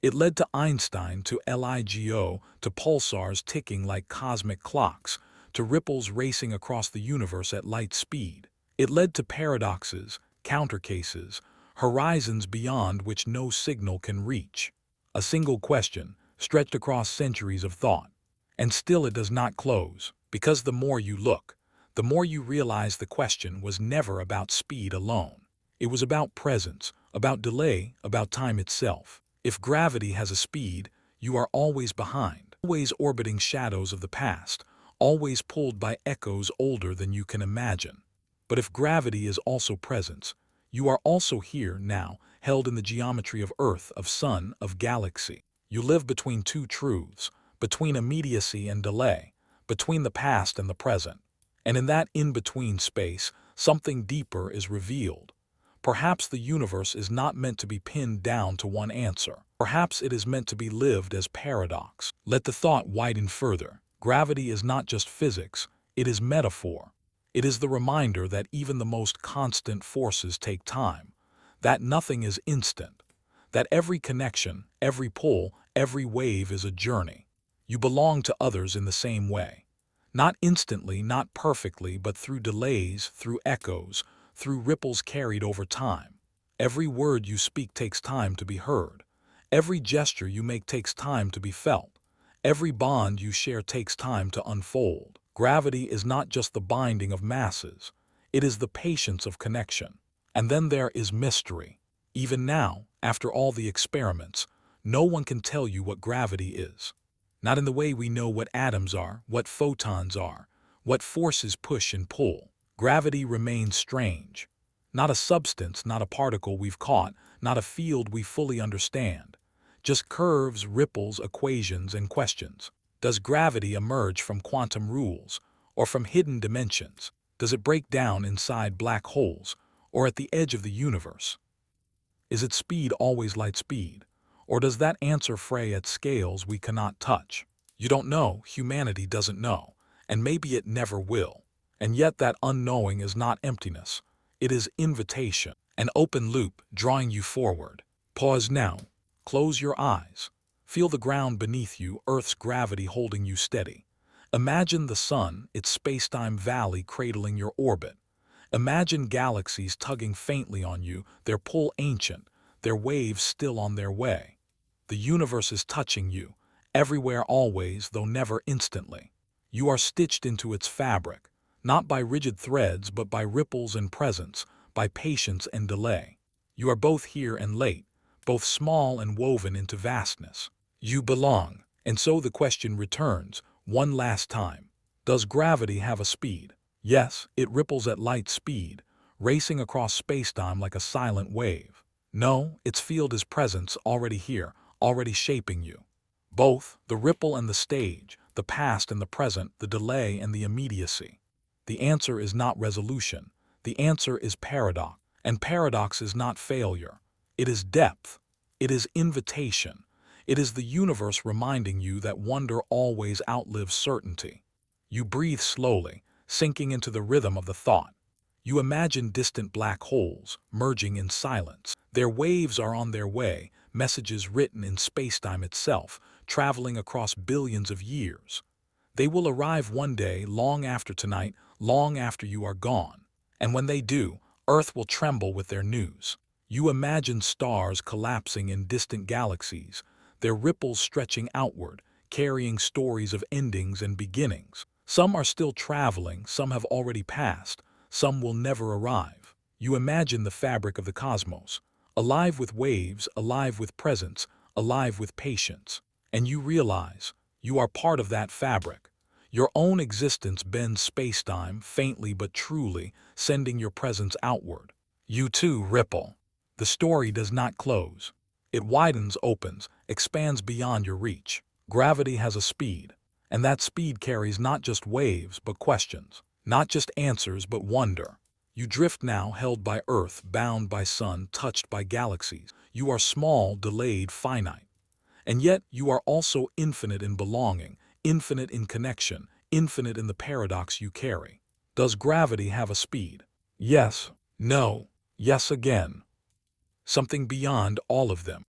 It led to Einstein, to LIGO, to pulsars ticking like cosmic clocks, to ripples racing across the universe at light speed. It led to paradoxes, countercases, horizons beyond which no signal can reach. A single question, stretched across centuries of thought. And still it does not close, because the more you look, the more you realize the question was never about speed alone. It was about presence, about delay, about time itself. If gravity has a speed, you are always behind, always orbiting shadows of the past, always pulled by echoes older than you can imagine. But if gravity is also presence, you are also here now, held in the geometry of Earth, of sun, of galaxy. You live between two truths, between immediacy and delay, between the past and the present. And in that in-between space, something deeper is revealed. Perhaps the universe is not meant to be pinned down to one answer. Perhaps it is meant to be lived as paradox. Let the thought widen further. Gravity is not just physics, it is metaphor. It is the reminder that even the most constant forces take time, that nothing is instant, that every connection, every pull, every wave is a journey. You belong to others in the same way. Not instantly, not perfectly, but through delays, through echoes, through ripples carried over time. Every word you speak takes time to be heard. Every gesture you make takes time to be felt. Every bond you share takes time to unfold. Gravity is not just the binding of masses. It is the patience of connection. And then there is mystery. Even now, after all the experiments, no one can tell you what gravity is. Not in the way we know what atoms are, what photons are, what forces push and pull. Gravity remains strange. Not a substance, not a particle we've caught, not a field we fully understand. Just curves, ripples, equations, and questions. Does gravity emerge from quantum rules, or from hidden dimensions? Does it break down inside black holes, or at the edge of the universe? Is its speed always light speed, or does that answer fray at scales we cannot touch? You don't know, humanity doesn't know, and maybe it never will. And yet that unknowing is not emptiness. It is invitation, an open loop drawing you forward. Pause now. Close your eyes. Feel the ground beneath you, Earth's gravity holding you steady. Imagine the sun, its space-time valley cradling your orbit. Imagine galaxies tugging faintly on you, their pull ancient, their waves still on their way. The universe is touching you, everywhere always, though never instantly. You are stitched into its fabric, not by rigid threads but by ripples and presence, by patience and delay. You are both here and late, both small and woven into vastness. You belong. And so the question returns, one last time. Does gravity have a speed? Yes, it ripples at light speed, racing across spacetime like a silent wave. No, its field is presence, already here, already shaping you. Both, the ripple and the stage, the past and the present, the delay and the immediacy. The answer is not resolution. The answer is paradox. And paradox is not failure. It is depth. It is invitation. It is the universe reminding you that wonder always outlives certainty. You breathe slowly, sinking into the rhythm of the thought. You imagine distant black holes, merging in silence. Their waves are on their way, messages written in spacetime itself, traveling across billions of years. They will arrive one day, long after tonight, long after you are gone. And when they do, Earth will tremble with their news. You imagine stars collapsing in distant galaxies, their ripples stretching outward, carrying stories of endings and beginnings. Some are still traveling, some have already passed, some will never arrive. You imagine the fabric of the cosmos, alive with waves, alive with presence, alive with patience. And you realize you are part of that fabric. Your own existence bends space-time, faintly but truly, sending your presence outward. You too ripple. The story does not close. It widens, opens, expands beyond your reach. Gravity has a speed, and that speed carries not just waves but questions, not just answers but wonder. You drift now, held by Earth, bound by sun, touched by galaxies. You are small, delayed, finite. And yet you are also infinite in belonging, infinite in connection, infinite in the paradox you carry. Does gravity have a speed? Yes. No. Yes again. Something beyond all of them.